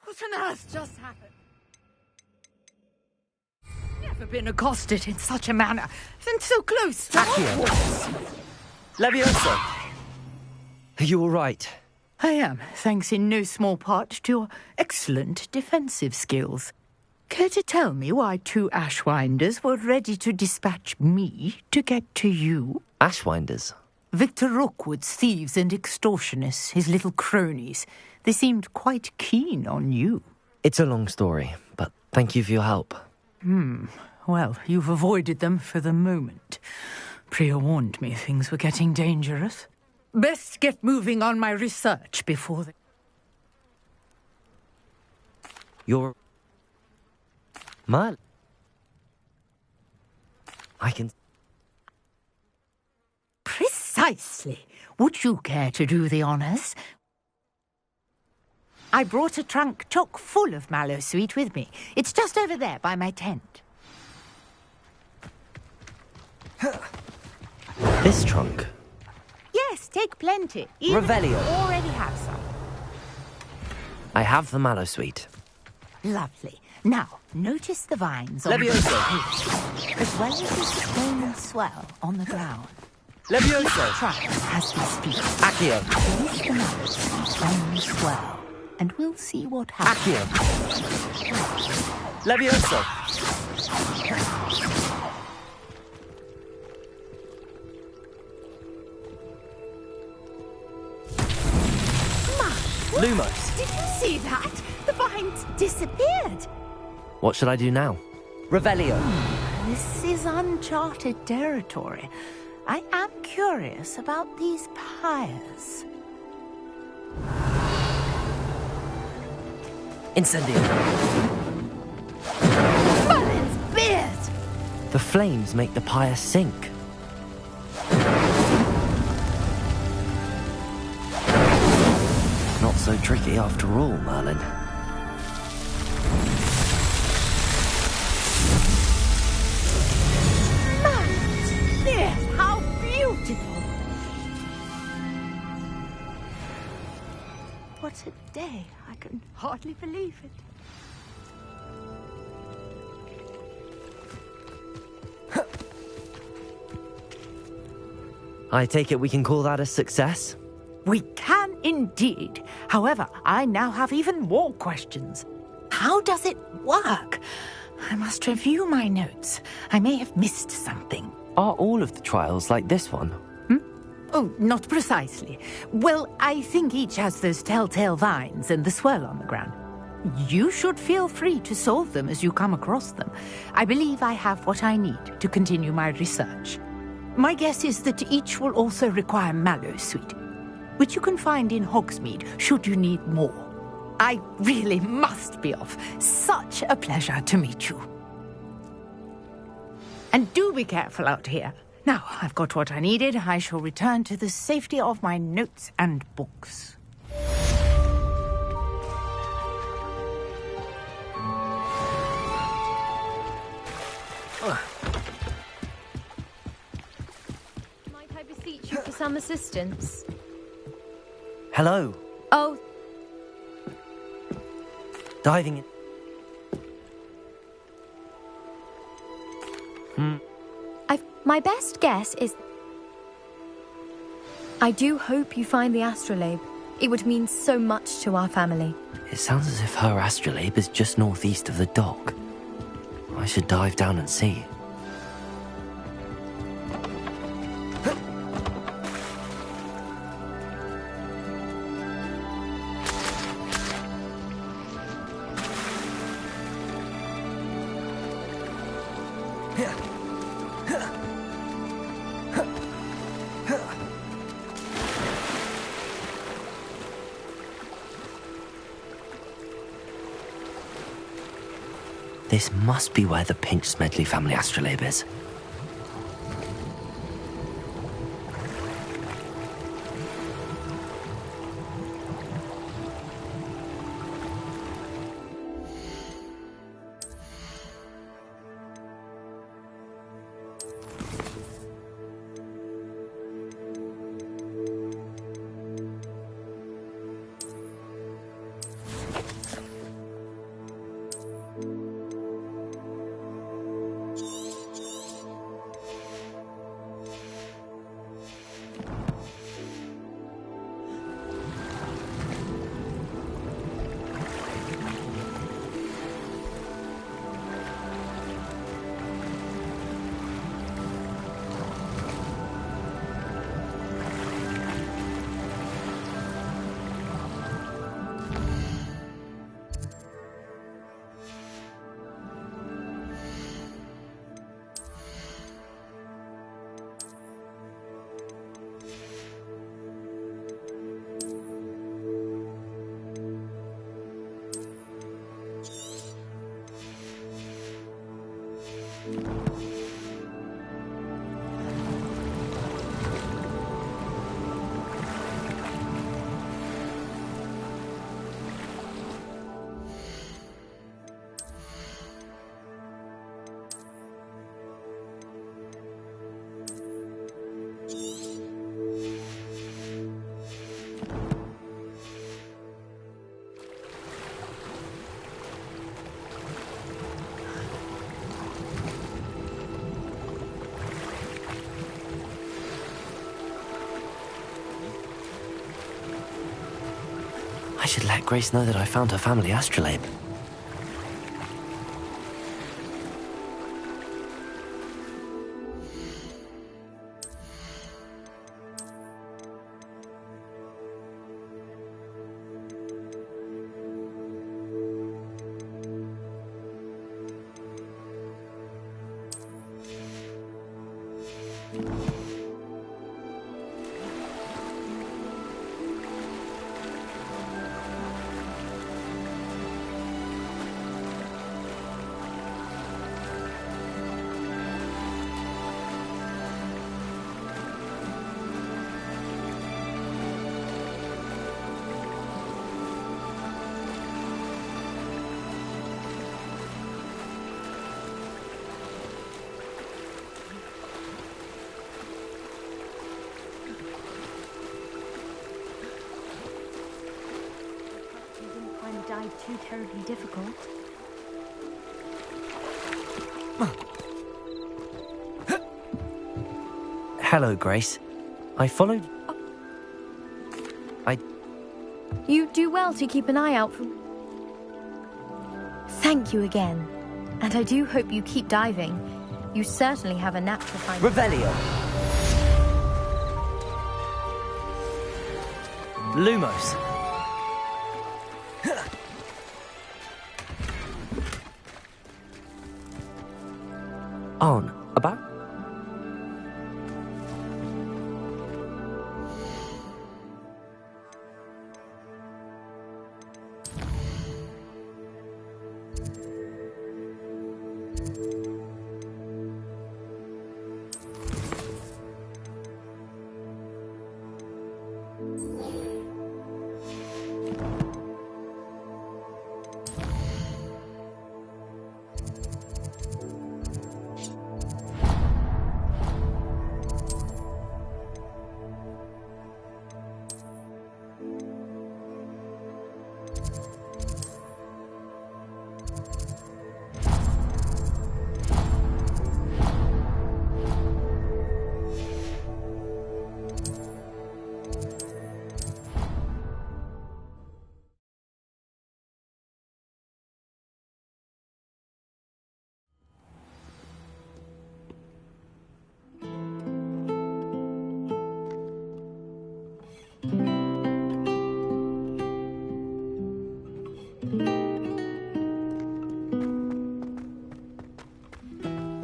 What on earth just happened? Never been accosted in such a manner, and so close to Hogwarts. Levioso! Are you all right? I am, thanks in no small part to your excellent defensive skills. Care to tell me why 2 Ashwinders were ready to dispatch me to get to you? Ashwinders? Victor Rookwood's thieves and extortionists, his little cronies. They seemed quite keen on you. It's a long story, but thank you for your help. Well, you've avoided them for the moment. Priya warned me things were getting dangerous. Best get moving on my research before the... You're... Mal? I can... Precisely. Would you care to do the honours? I brought a trunk chock full of mallow sweet with me. It's just over there by my tent. This trunk? Yes, take plenty. Even Revelio. if you already have some. I have the mallow sweet. Lovely. Now, notice the vines on Levioso. the page, as well as the stone and swell on the ground. Levioso. Try as we speak. Accio. Place the mallow sweet on the swell, and we'll see what happens. Accio. Levioso. Lumos. Did you see that? The vines disappeared. What should I do now? Revelio. This is uncharted territory. I am curious about these pyres. Incendio. Merlin's beard! The flames make the pyre sink. Not so tricky after all, Merlin. Merlin's beard! How beautiful! What a day. I can hardly believe it. I take it we can call that a success? We can indeed. However, I now have even more questions. How does it work? I must review my notes. I may have missed something. Are all of the trials like this one? Oh, not precisely. Well, I think each has those telltale vines and the swirl on the ground. You should feel free to solve them as you come across them. I believe I have what I need to continue my research. My guess is that each will also require mallow sweet, which you can find in Hogsmeade should you need more. I really must be off. Such a pleasure to meet you. And do be careful out here. Now, I've got what I needed. I shall return to the safety of my notes and books. Might I beseech you for some assistance? Hello. Oh, Diving in. my best guess is... I do hope you find the astrolabe. It would mean so much to our family. It sounds as if her astrolabe is just northeast of the dock. I should dive down and see. This must be where the Pinch Smedley family astrolabe is. I should let Grace know that I found her family astrolabe. Too terribly difficult. Hello, Grace. I followed... You do well to keep an eye out for... Thank you again. And I do hope you keep diving. You certainly have a knack for finding... Revelio. Lumos. On. About?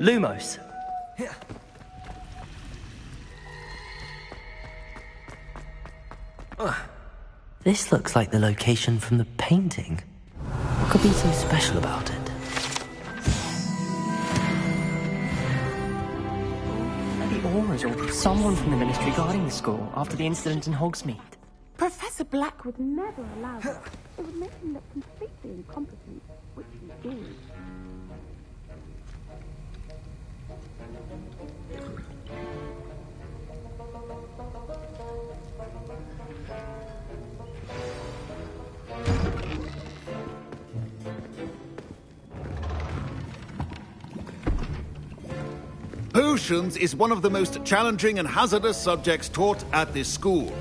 Lumos. This looks like the location from the painting. What could be so special about it? Maybe Aura's or someone from the Ministry guarding the school after the incident in Hogsmeade. Professor Black would never allow that. It would make him look completely incompetent, which he is. Potions is one of the most challenging and hazardous subjects taught at this school.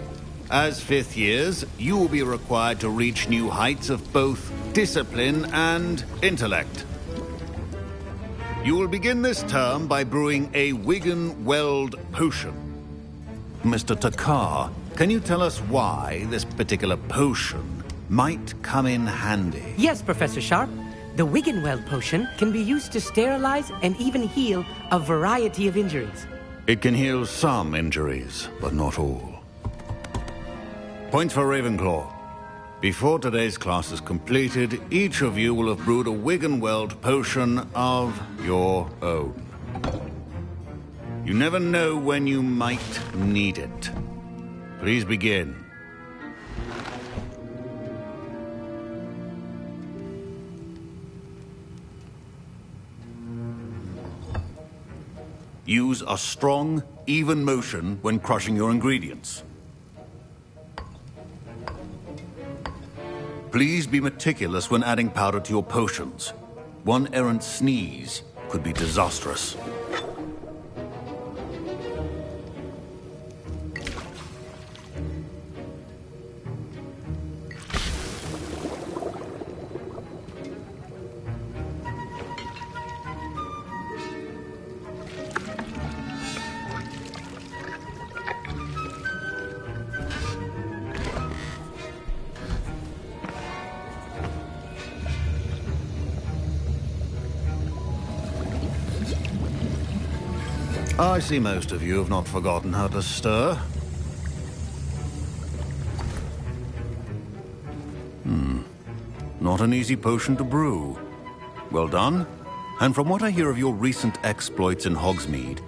As fifth years, you will be required to reach new heights of both discipline and intellect. You will begin this term by brewing a Wigan-Weld potion. Mr. Takar, can you tell us why this particular potion might come in handy? Yes, Professor Sharp. The Wigan-Weld potion can be used to sterilize and even heal a variety of injuries. It can heal some injuries, but not all. Points for Ravenclaw. Before today's class is completed, each of you will have brewed a Wigan-Weld potion of your own. You never know when you might need it. Please begin. Use a strong, even motion when crushing your ingredients. Please be meticulous when adding powder to your potions. One errant sneeze could be disastrous. I see most of you have not forgotten how to stir. Not an easy potion to brew. Well done. And from what I hear of your recent exploits in Hogsmeade,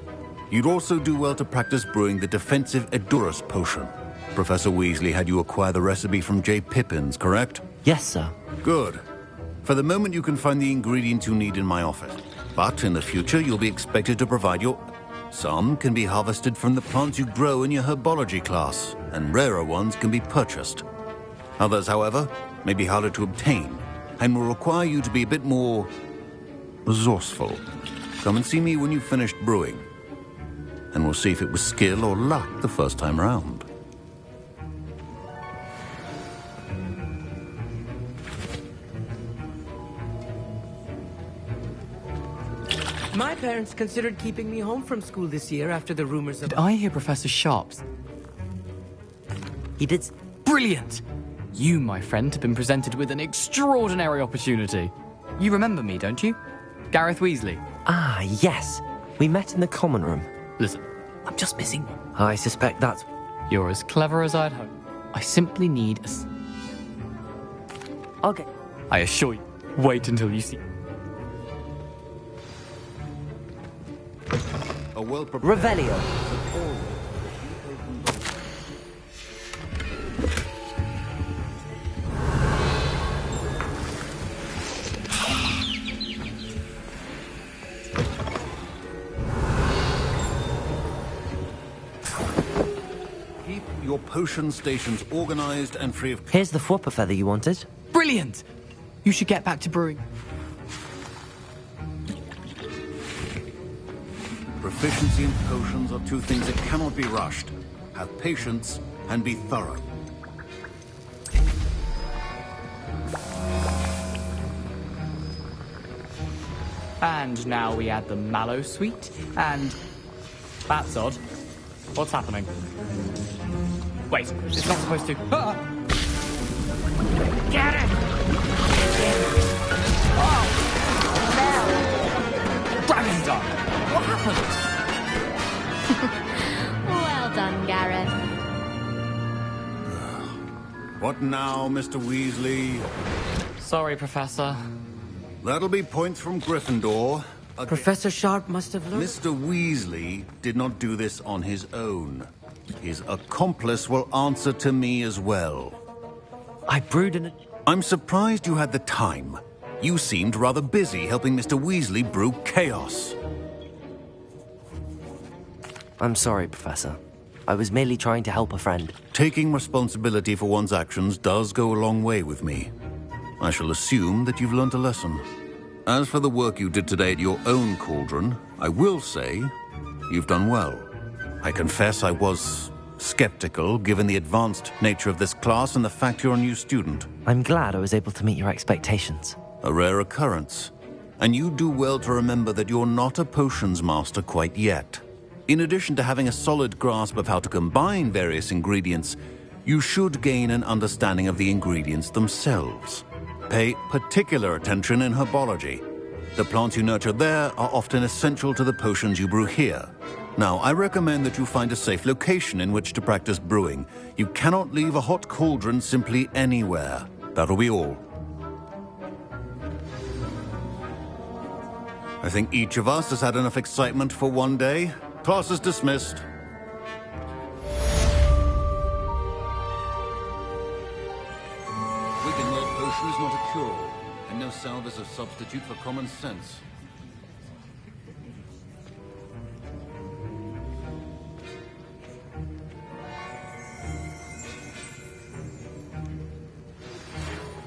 you'd also do well to practice brewing the defensive Edurus potion. Professor Weasley had you acquire the recipe from J. Pippins, correct? Yes, sir. Good. For the moment, you can find the ingredients you need in my office. But in the future, you'll be expected to provide your... Some can be harvested from the plants you grow in your herbology class, and rarer ones can be purchased. Others, however, may be harder to obtain, and will require you to be a bit more resourceful. Come and see me when you've finished brewing, and we'll see if it was skill or luck the first time round. My parents considered keeping me home from school this year after the rumors of... Did I hear Professor Sharp's? He did... Brilliant! You, my friend, have been presented with an extraordinary opportunity. You remember me, don't you? Gareth Weasley. Ah, yes. We met in the common room. Listen, I'm just missing one. I suspect that's... You're as clever as I'd hope. I simply need a... Okay. I assure you, wait until you see... A well-prepared... Revelio. Keep your potion stations organized and free of... Here's the Fwopper feather you wanted. Brilliant! You should get back to brewing. Proficiency in potions are two things that cannot be rushed. Have patience and be thorough. And now we add the mallow sweet, and... That's odd. What's happening? Wait, it's not supposed to... Ah! Get it! Oh! Dragon Dart! What happened? Well done, Gareth. What now, Mr. Weasley? Sorry, Professor. That'll be points from Gryffindor. Professor Sharp must have learned... Mr. Weasley did not do this on his own. His accomplice will answer to me as well. I brewed in a... I'm surprised you had the time. You seemed rather busy helping Mr. Weasley brew chaos. I'm sorry, Professor. I was merely trying to help a friend. Taking responsibility for one's actions does go a long way with me. I shall assume that you've learnt a lesson. As for the work you did today at your own cauldron, I will say you've done well. I confess I was skeptical, given the advanced nature of this class and the fact you're a new student. I'm glad I was able to meet your expectations. A rare occurrence. And you do well to remember that you're not a potions master quite yet. In addition to having a solid grasp of how to combine various ingredients, you should gain an understanding of the ingredients themselves. Pay particular attention in herbology. The plants you nurture there are often essential to the potions you brew here. Now, I recommend that you find a safe location in which to practice brewing. You cannot leave a hot cauldron simply anywhere. That'll be all. I think each of us has had enough excitement for one day. Class is dismissed. Wiggenweld potion is not a cure-all, and no salve is a substitute for common sense.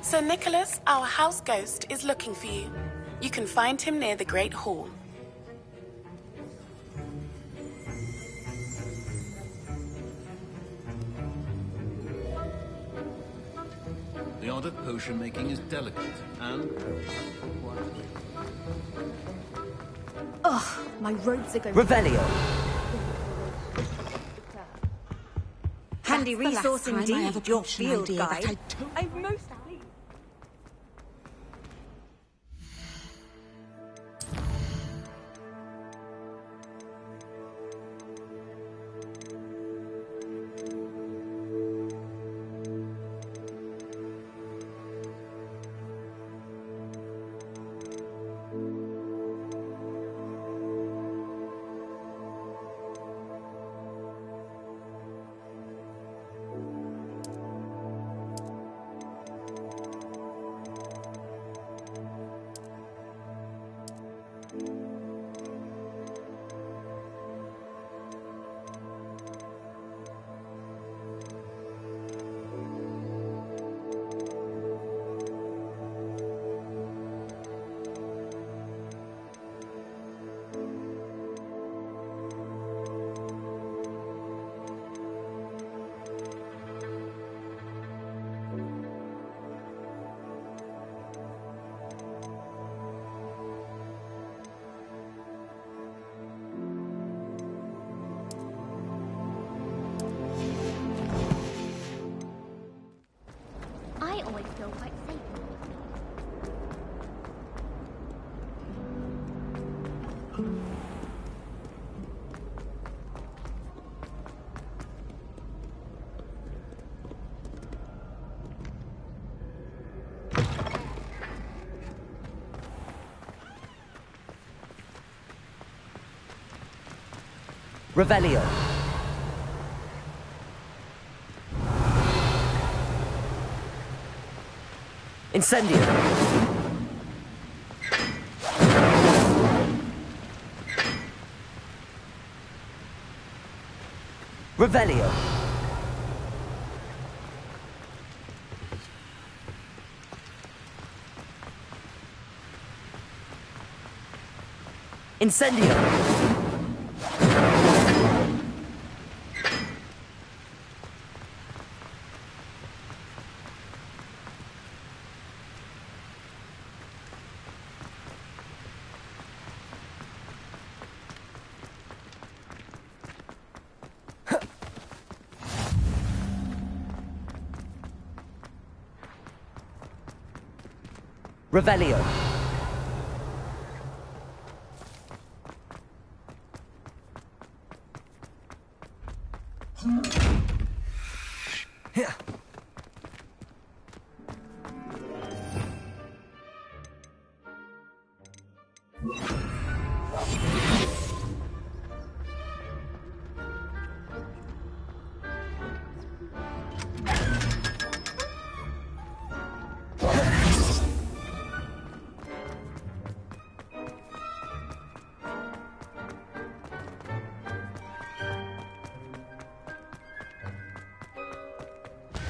Sir Nicholas, our house ghost, is looking for you. You can find him near the Great Hall. The art of potion making is delicate and... Ugh, my robes are going... Revelio! Handy That's the resource last time I indeed, have a your potion field idea that guide. I've most... Revelio. Incendio. Revelio. Incendio. Revelio. Yeah.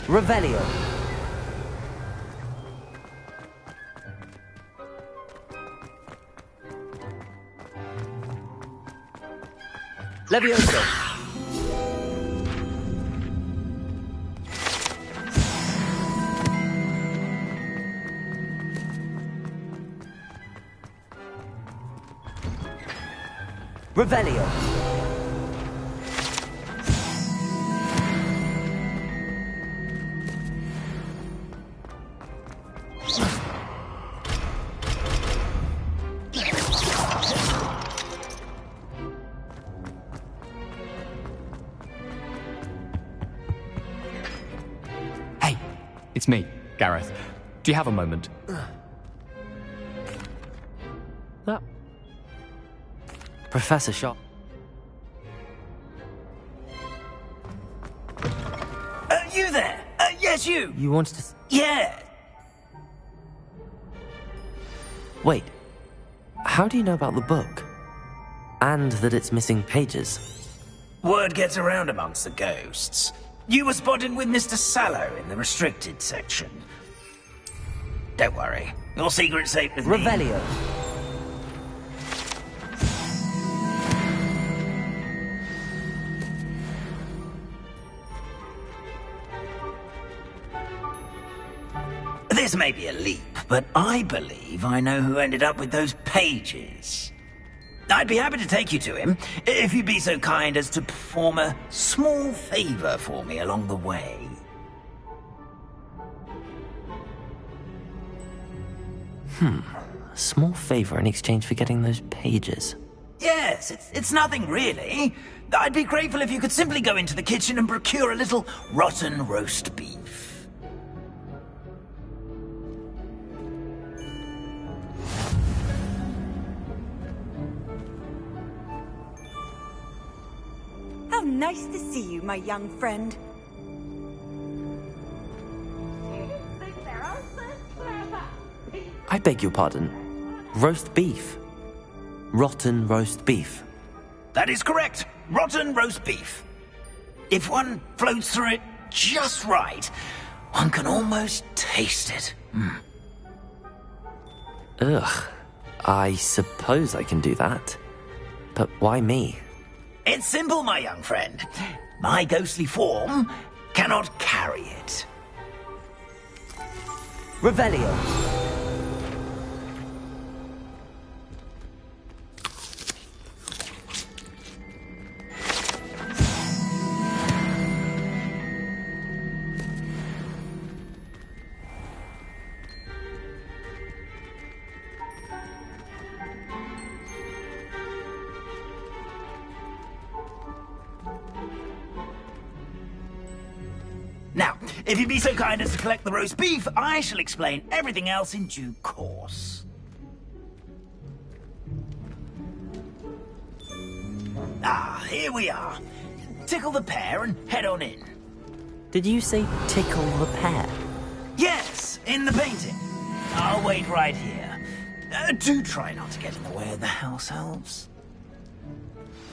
Revelio. Levioso. Revelio. It's me, Gareth. Do you have a moment? Professor Shaw. You there? Yes, you. You wanted to... Yeah. Wait. How do you know about the book? And that it's missing pages? Word gets around amongst the ghosts. You were spotted with Mr. Sallow in the restricted section. Don't worry. Your secret's safe with me. Revelio. This may be a leap, but I believe I know who ended up with those pages. I'd be happy to take you to him, if you'd be so kind as to perform a small favor for me along the way. A small favor in exchange for getting those pages. Yes, it's nothing really. I'd be grateful if you could simply go into the kitchen and procure a little rotten roast beef. How nice to see you, my young friend. I beg your pardon. Roast beef. Rotten roast beef. That is correct. Rotten roast beef. If one floats through it just right, one can almost taste it. Ugh. I suppose I can do that. But why me? It's simple, my young friend. My ghostly form cannot carry it. Revelio. Now, if you'd be so kind as to collect the roast beef, I shall explain everything else in due course. Ah, here we are. Tickle the pear and head on in. Did you say tickle the pear? Yes, in the painting. I'll wait right here. Do try not to get in the way of the house elves.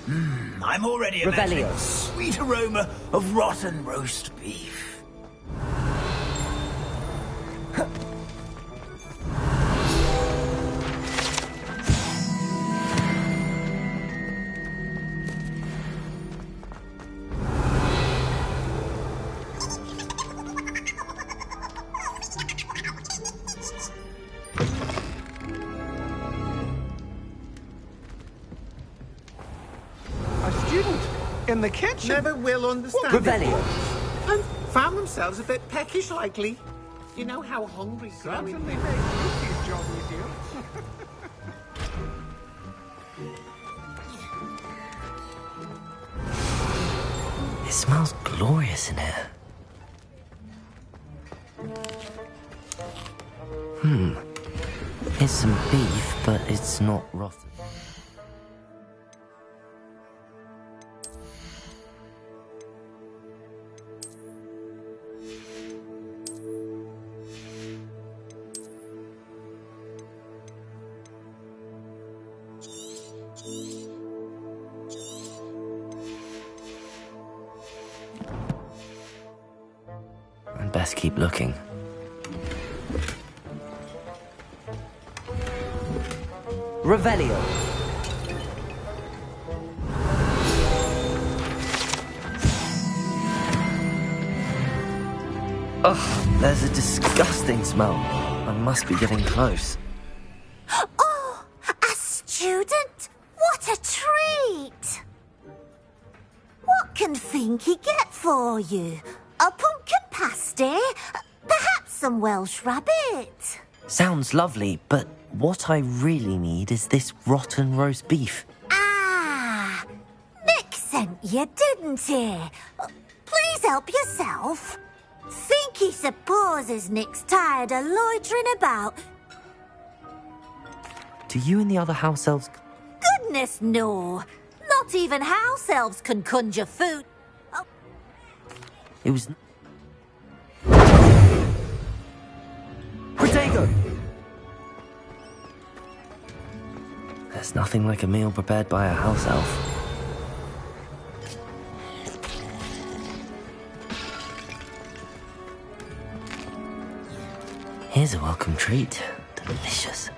I'm already imagining the sweet aroma of rotten roast beef. In the kitchen. Never will understand. Revelio. And found themselves a bit peckish, likely. You know how hungry Certainly makes Lucy's job easier. It smells glorious in here. It's some beef, but it's not rotten. I'd best keep looking. Revelio. Ugh, there's a disgusting smell. I must be getting close. Oh, a student? What a treat! What can Finky get for you? A pumpkin pasty? Perhaps some Welsh rabbit? Sounds lovely, but what I really need is this rotten roast beef. Ah, Nick sent you, didn't he? Please help yourself. Finky supposes Nick's tired of loitering about. Do you and the other house elves... Goodness, no. Not even house elves can conjure food. Oh. It was... Protego! There's nothing like a meal prepared by a house elf. Here's a welcome treat. Delicious.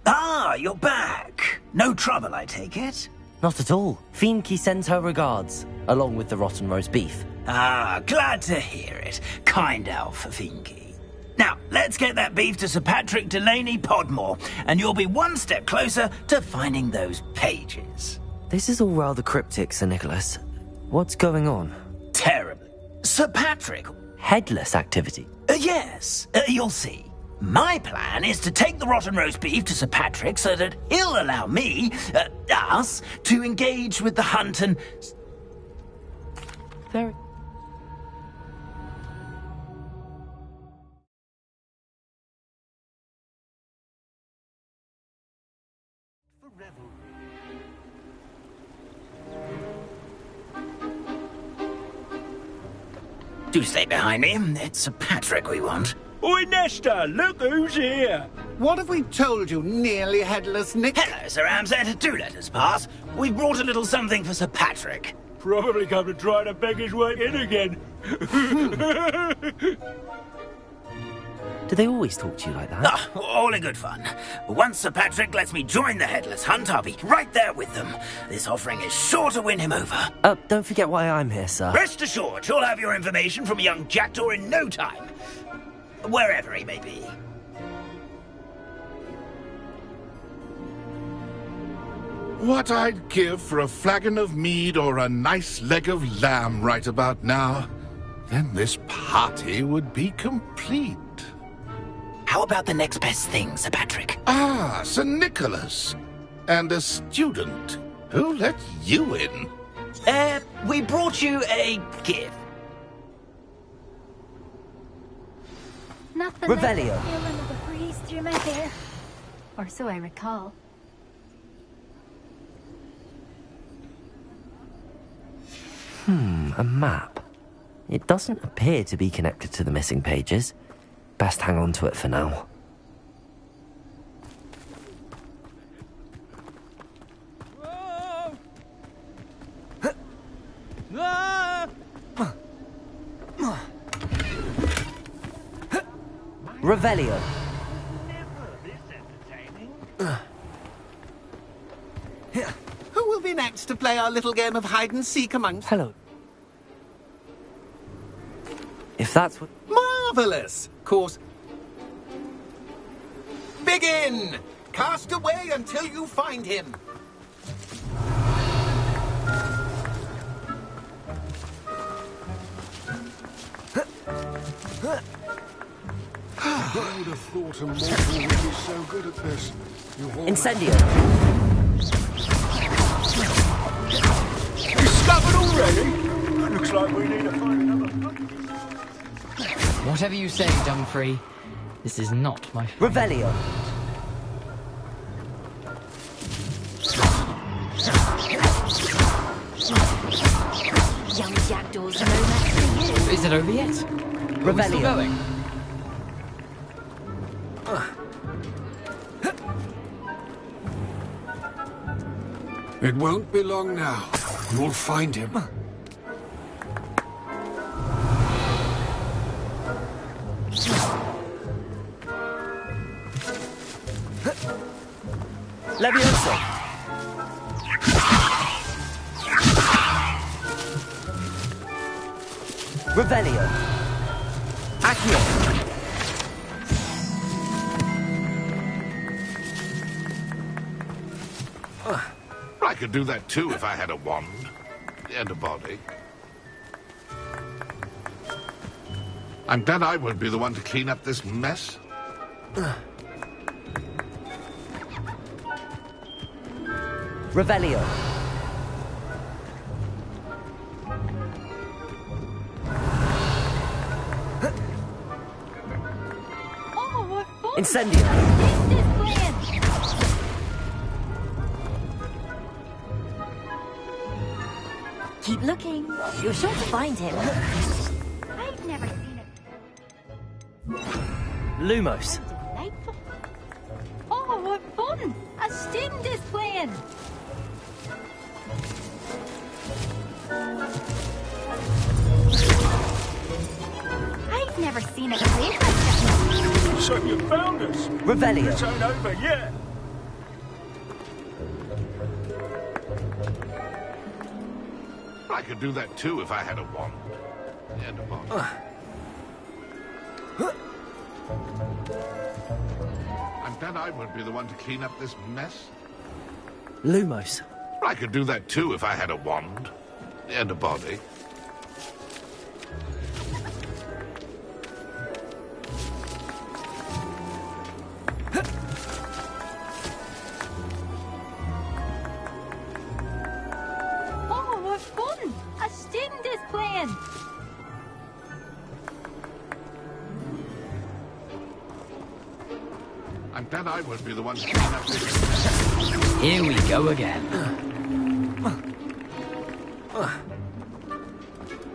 Ah, you're back. No trouble, I take it? Not at all. Finky sends her regards, along with the rotten roast beef. Ah, glad to hear it. Kind elf for Finky. Now, let's get that beef to Sir Patrick Delaney Podmore, and you'll be one step closer to finding those pages. This is all rather cryptic, Sir Nicholas. What's going on? Terribly. Sir Patrick... Headless activity? Yes, you'll see. My plan is to take the rotten roast beef to Sir Patrick so that he'll allow me, us, to engage with the hunt and... Very... Do stay behind me. It's Sir Patrick we want. Oi, Nesta, look who's here. What have we told you, nearly headless Nick? Hello, Sir Ramsed. Do let us pass. We've brought a little something for Sir Patrick. Probably come to try to beg his way in again. Do they always talk to you like that? Ah, all in good fun. Once Sir Patrick lets me join the Headless Hunt, I'll be right there with them. This offering is sure to win him over. Don't forget why I'm here, sir. Rest assured, you'll have your information from a young jackdaw in no time. Wherever he may be. What I'd give for a flagon of mead or a nice leg of lamb right about now. Then this party would be complete. How about the next best thing, Sir Patrick? Ah, Sir Nicholas. And a student. Who let you in? We brought you a gift. Nothing like the feeling of a breeze through my hair. Or so I recall. A map. It doesn't appear to be connected to the missing pages. Best hang on to it for now. Revelio. Who will be next to play our little game of hide and seek amongst... Hello. If that's what... Marvellous! Course... Begin! Cast away until you find him. I would have thought a mortal would be so good at this. Incendio. Discovered already? Looks like we need to find another... Whatever you say, Dumfrey. This is not my... Revelio. Young jackdaws no match for you. Is it over yet? Are we still going? It won't be long now. You'll find him. Levioso. Revelio. Accio. I could do that too if I had a wand and a body. I'm glad I won't be the one to clean up this mess. Revelio. Oh, what fun! Incendio. Keep looking. You're sure to find him. I've never seen it. Lumos. Oh, what fun! A student is playing. I've never seen it played like this. So you found us. Revelio. This ain't over yet. I could do that too if I had a wand and a body. I'm glad I won't be the one to clean up this mess. Lumos. I could do that too if I had a wand and a body. Oh, what fun! A student is playing. I'm glad I won't be the one to clean up this mess. Here we go again.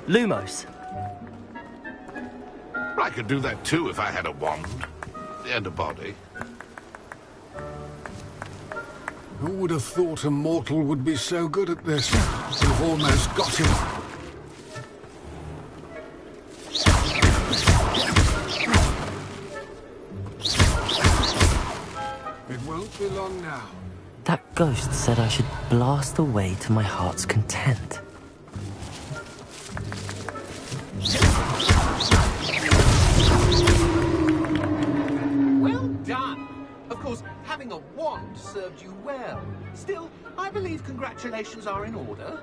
Lumos. I could do that too if I had a wand and a body. Who would have thought a mortal would be so good at this? We've almost got him. It won't be long now. That ghost said I should blast away to my heart's content. Well done! Of course, having a wand served you well. Still, I believe congratulations are in order.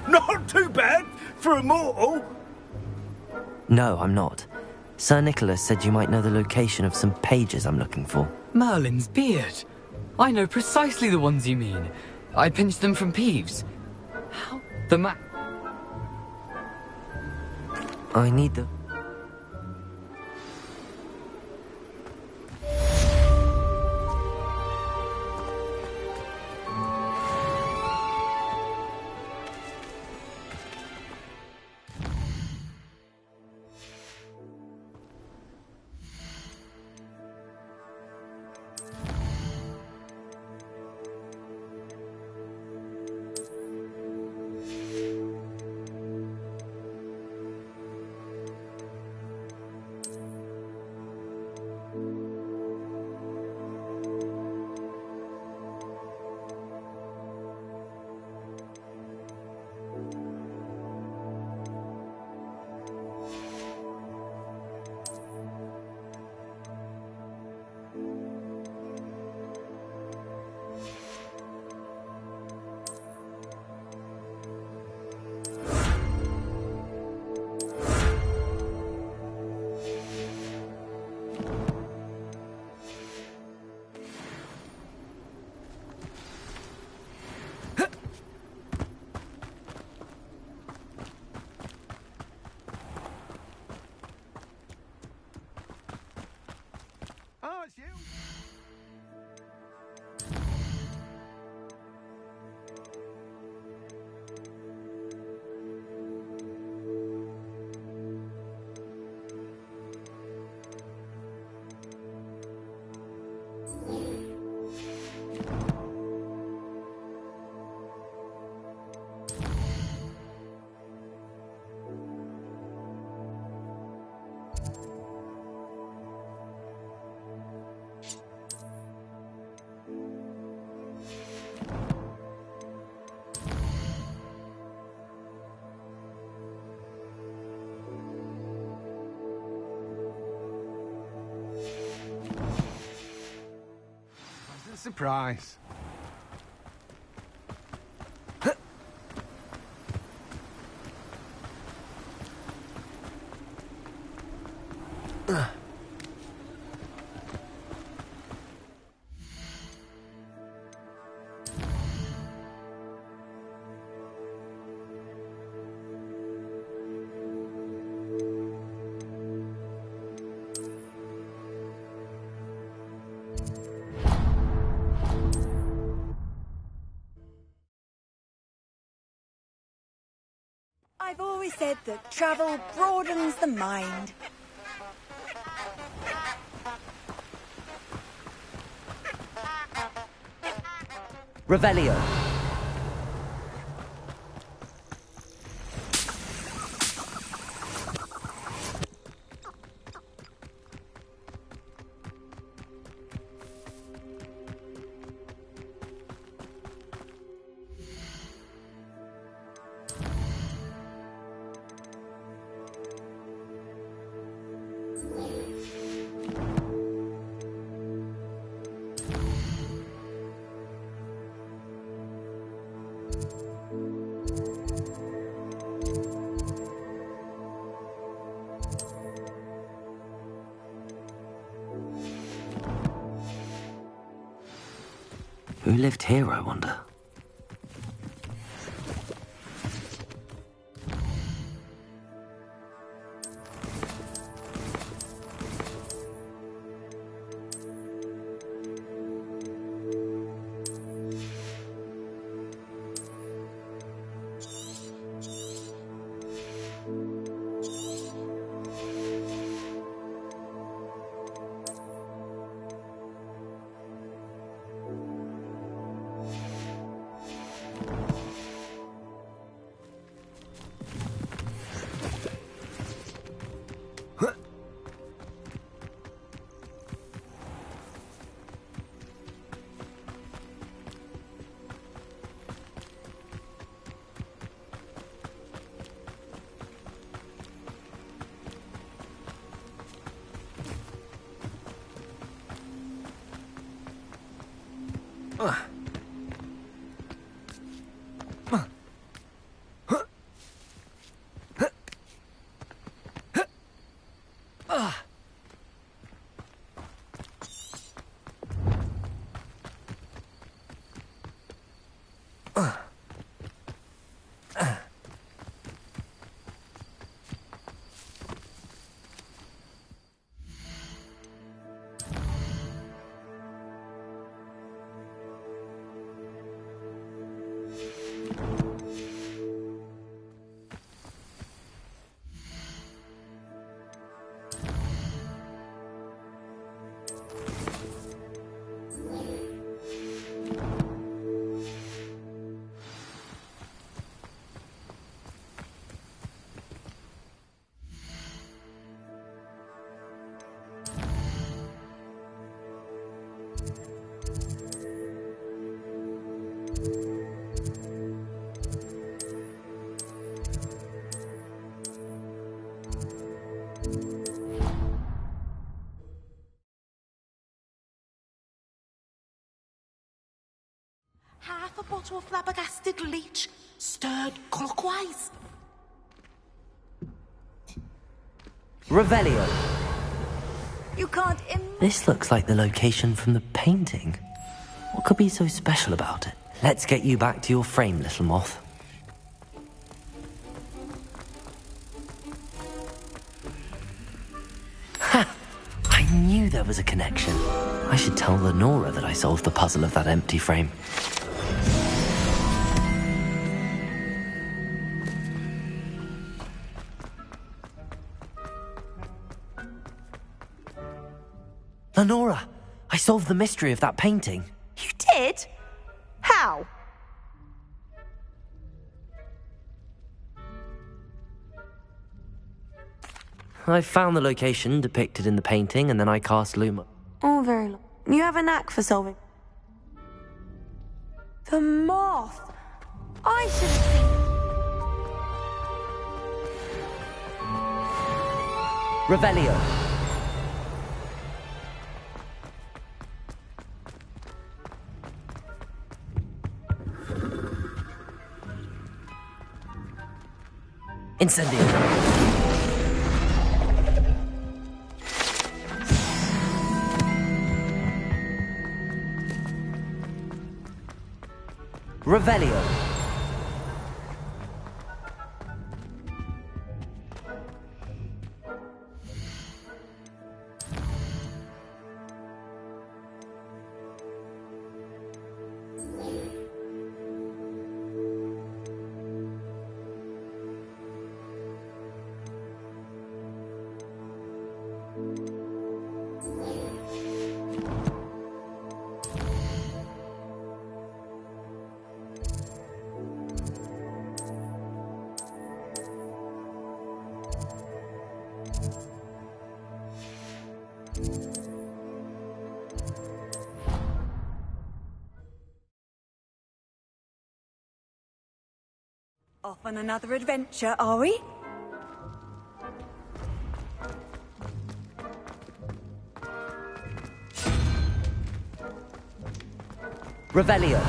Not too bad for a mortal. No, I'm not. Sir Nicholas said you might know the location of some pages I'm looking for. Merlin's beard. I know precisely the ones you mean. I pinched them from Peeves. How? The map. I need the... surprise. I've always said that travel broadens the mind. Revelio. Who lived here, I wonder? Half a bottle of flabbergasted leech, stirred clockwise. Revelio. You can't This looks like the location from the painting. What could be so special about it? Let's get you back to your frame, little moth. Ha! I knew there was a connection. I should tell Lenora that I solved the puzzle of that empty frame. Lenora, I solved the mystery of that painting. You did? How? I found the location depicted in the painting, and then I cast Luma. Oh, very long. You have a knack for solving. The moth! I should have seen... Revelio. Incendio. Revelio. Off on another adventure, are we? Revelio.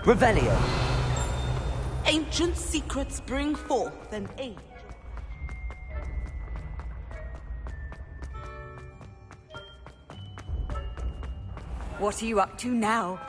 Revelio. Ancient secrets bring forth an age. What are you up to now?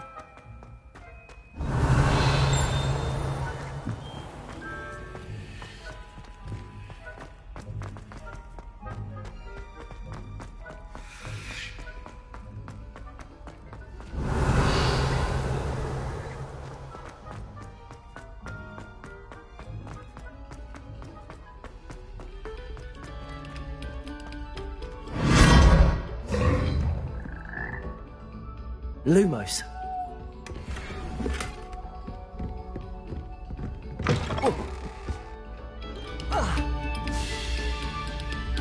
Lumos.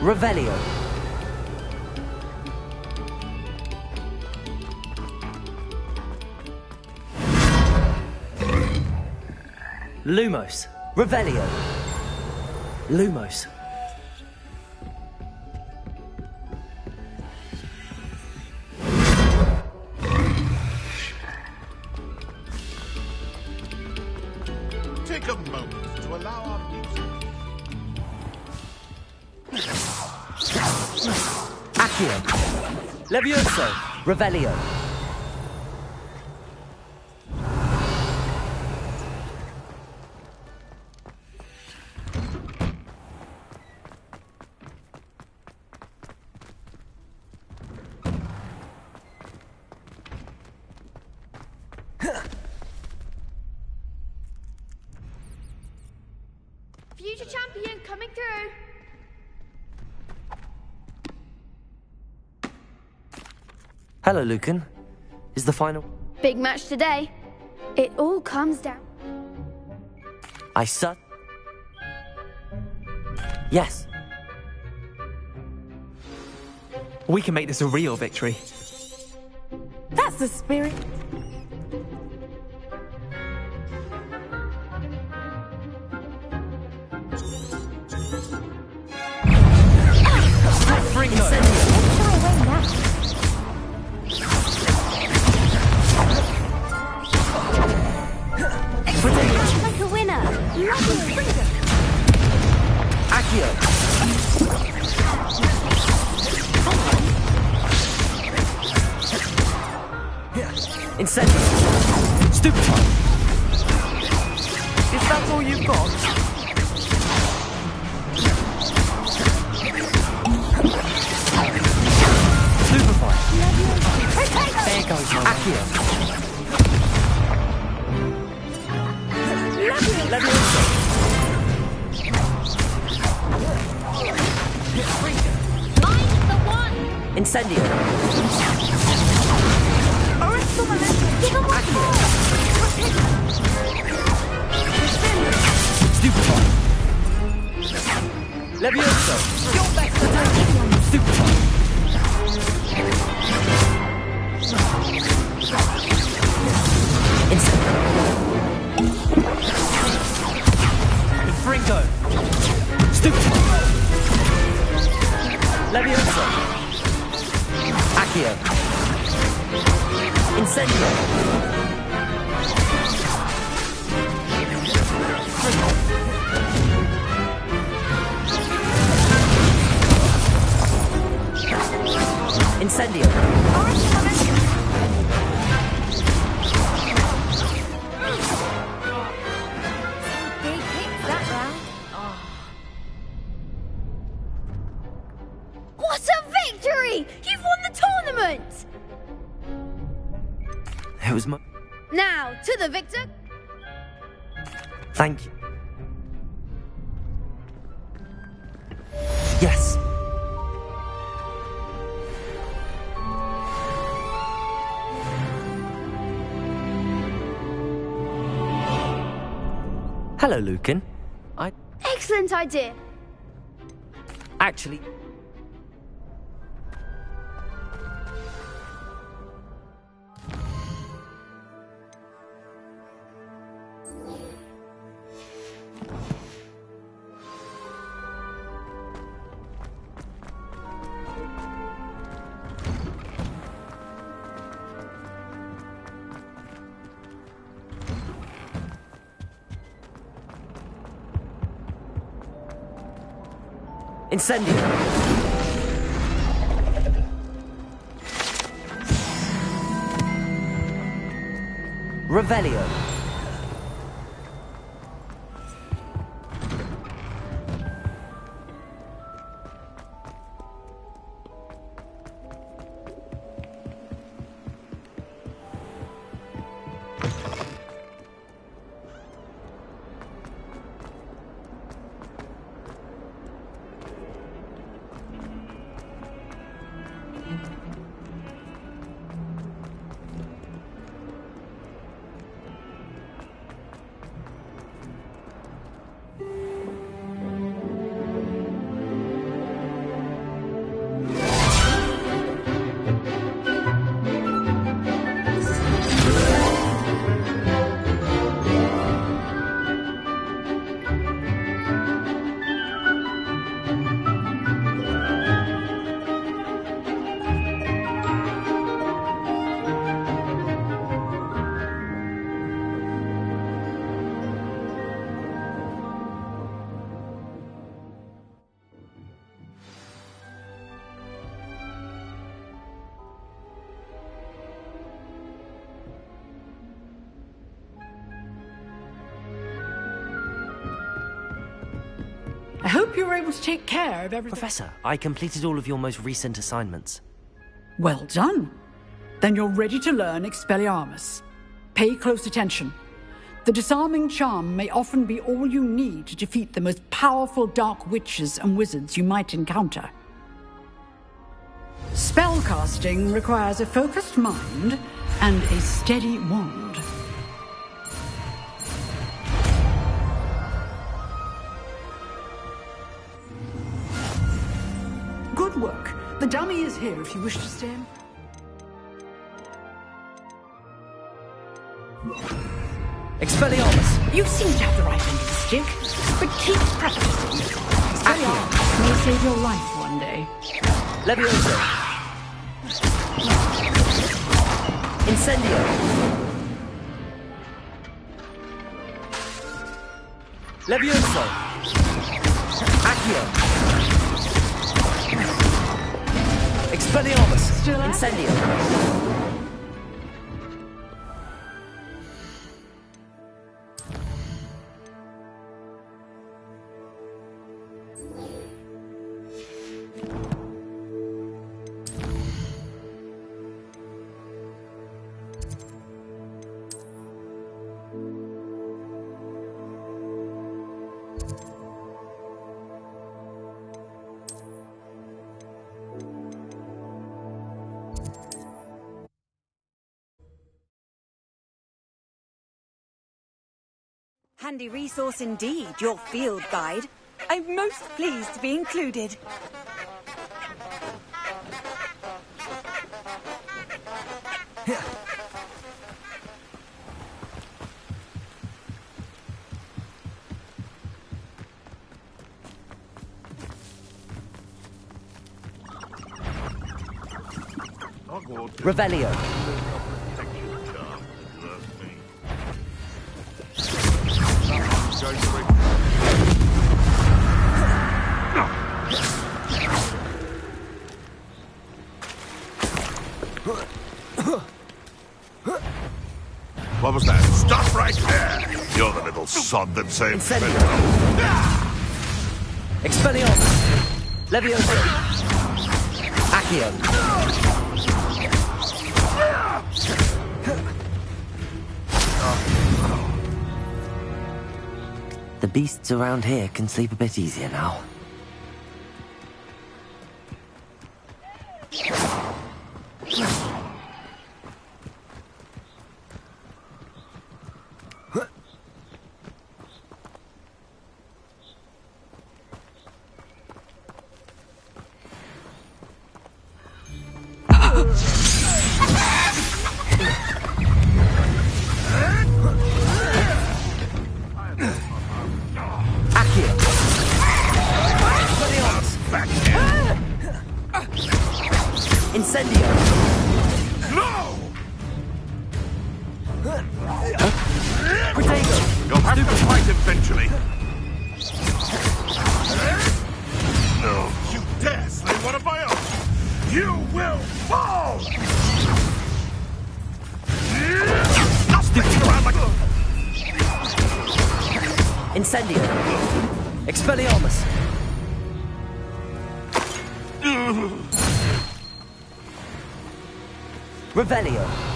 Revelio. Lumos. Revelio. Lumos. Take a moment to allow our music. Accio. Levioso. Revelio. Future champion coming through. Hello, Lucan. Is the final? Big match today. It all comes down. I suck. Yes. We can make this a real victory. That's the spirit. Bring those. Like a winner. Lovely freedom. Accio. Incendio! Stupefy! Is that all you've got? Stupefy! There goes my Accio! Leviosa! Incendio! Stupefy! Leviosa! Your best attack! Stupefy! Incendio! Fringo! Stupefy! Leviosa! Accio! Incendio! Incendio! Big hits that round. What a victory! You've won the tournament! It was my... Now, to the victor. Thank you. Yes. Hello, Lucan. Excellent idea. Actually... Incendio! Revelio! I hope you were able to take care of everything. Professor, I completed all of your most recent assignments. Well done. Then you're ready to learn Expelliarmus. Pay close attention. The disarming charm may often be all you need to defeat the most powerful dark witches and wizards you might encounter. Spellcasting requires a focused mind and a steady wand. Good work. The dummy is here if you wish to stay in. Expelliarmus! You seem to have the right end of the stick, but keep practicing. Expelliarmus may save your life one day. Leviosa! Incendio! Leviosa! Accio! Expelliarmus! Still Incendio! Handy resource indeed, your field guide. I'm most pleased to be included. Revelio. What was that? Stop right there! You're the little sod that saved Expelliarmus. Levioso. Accio. The beasts around here can sleep a bit easier now. Incendio! No! Protego! You'll have to fight eventually. No, you dare slay one of my own! You will fall! Stop sticking around like... Incendio! Expelliarmus! Revelio.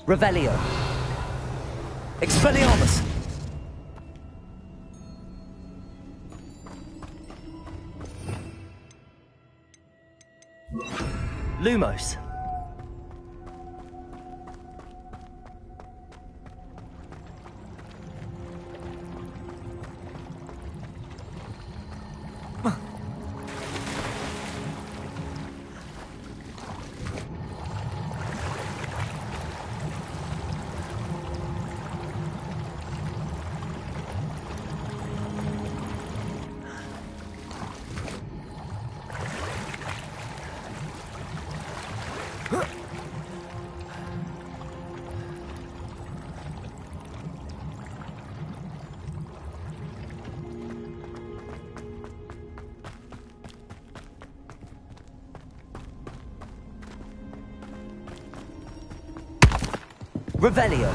Revelio. Expelliarmus. Lumos. Revelio.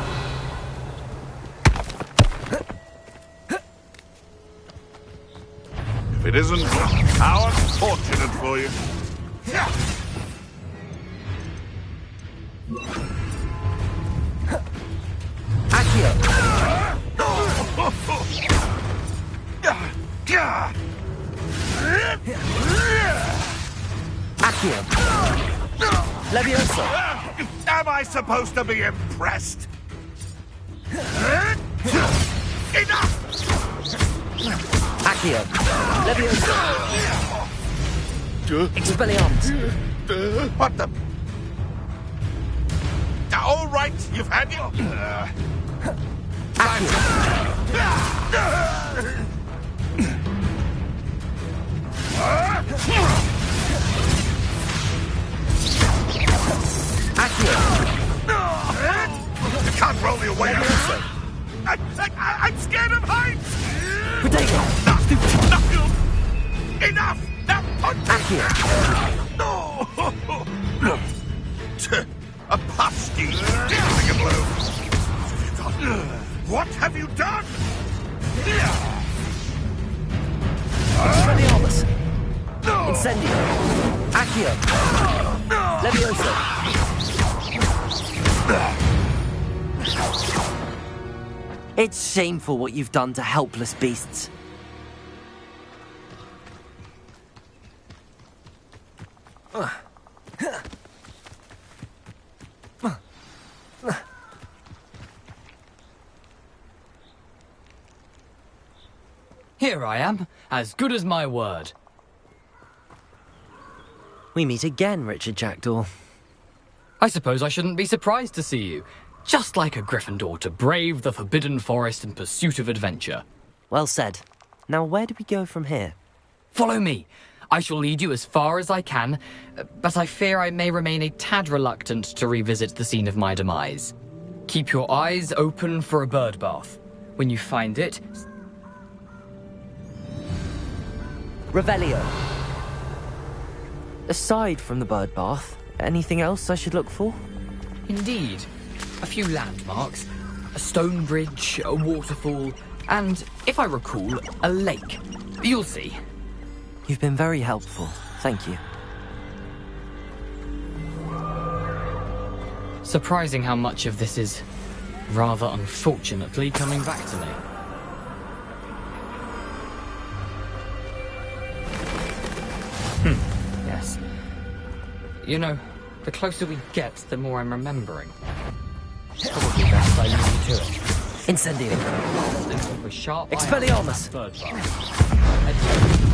If it isn't, how unfortunate for you. Accio. Accio. Levioso. Am I supposed to be impressed? Enough! Accio. Levioso. Expelliarmus. What the... All right, you've had it. You can't roll your way out. I'm scared of heights. Potato. Knuckles. Enough. Now punch. A pasty. Dealing a blow. What have you done? Expelliarmus. Incendio. Accio. Levioso. It's shameful what you've done to helpless beasts. Here I am, as good as my word. We meet again, Richard Jackdaw. I suppose I shouldn't be surprised to see you. Just like a Gryffindor to brave the Forbidden Forest in pursuit of adventure. Well said. Now where do we go from here? Follow me. I shall lead you as far as I can, but I fear I may remain a tad reluctant to revisit the scene of my demise. Keep your eyes open for a bird bath. When you find it... Revelio. Aside from the bird bath, anything else I should look for? Indeed. A few landmarks, a stone bridge, a waterfall, and, if I recall, a lake. You'll see. You've been very helpful. Thank you. Surprising how much of this is, rather unfortunately, coming back to me. Yes. You know, the closer we get, the more I'm remembering. Probably best I leave you to it. Incendio. With sharp Expelliarmus. bird bath.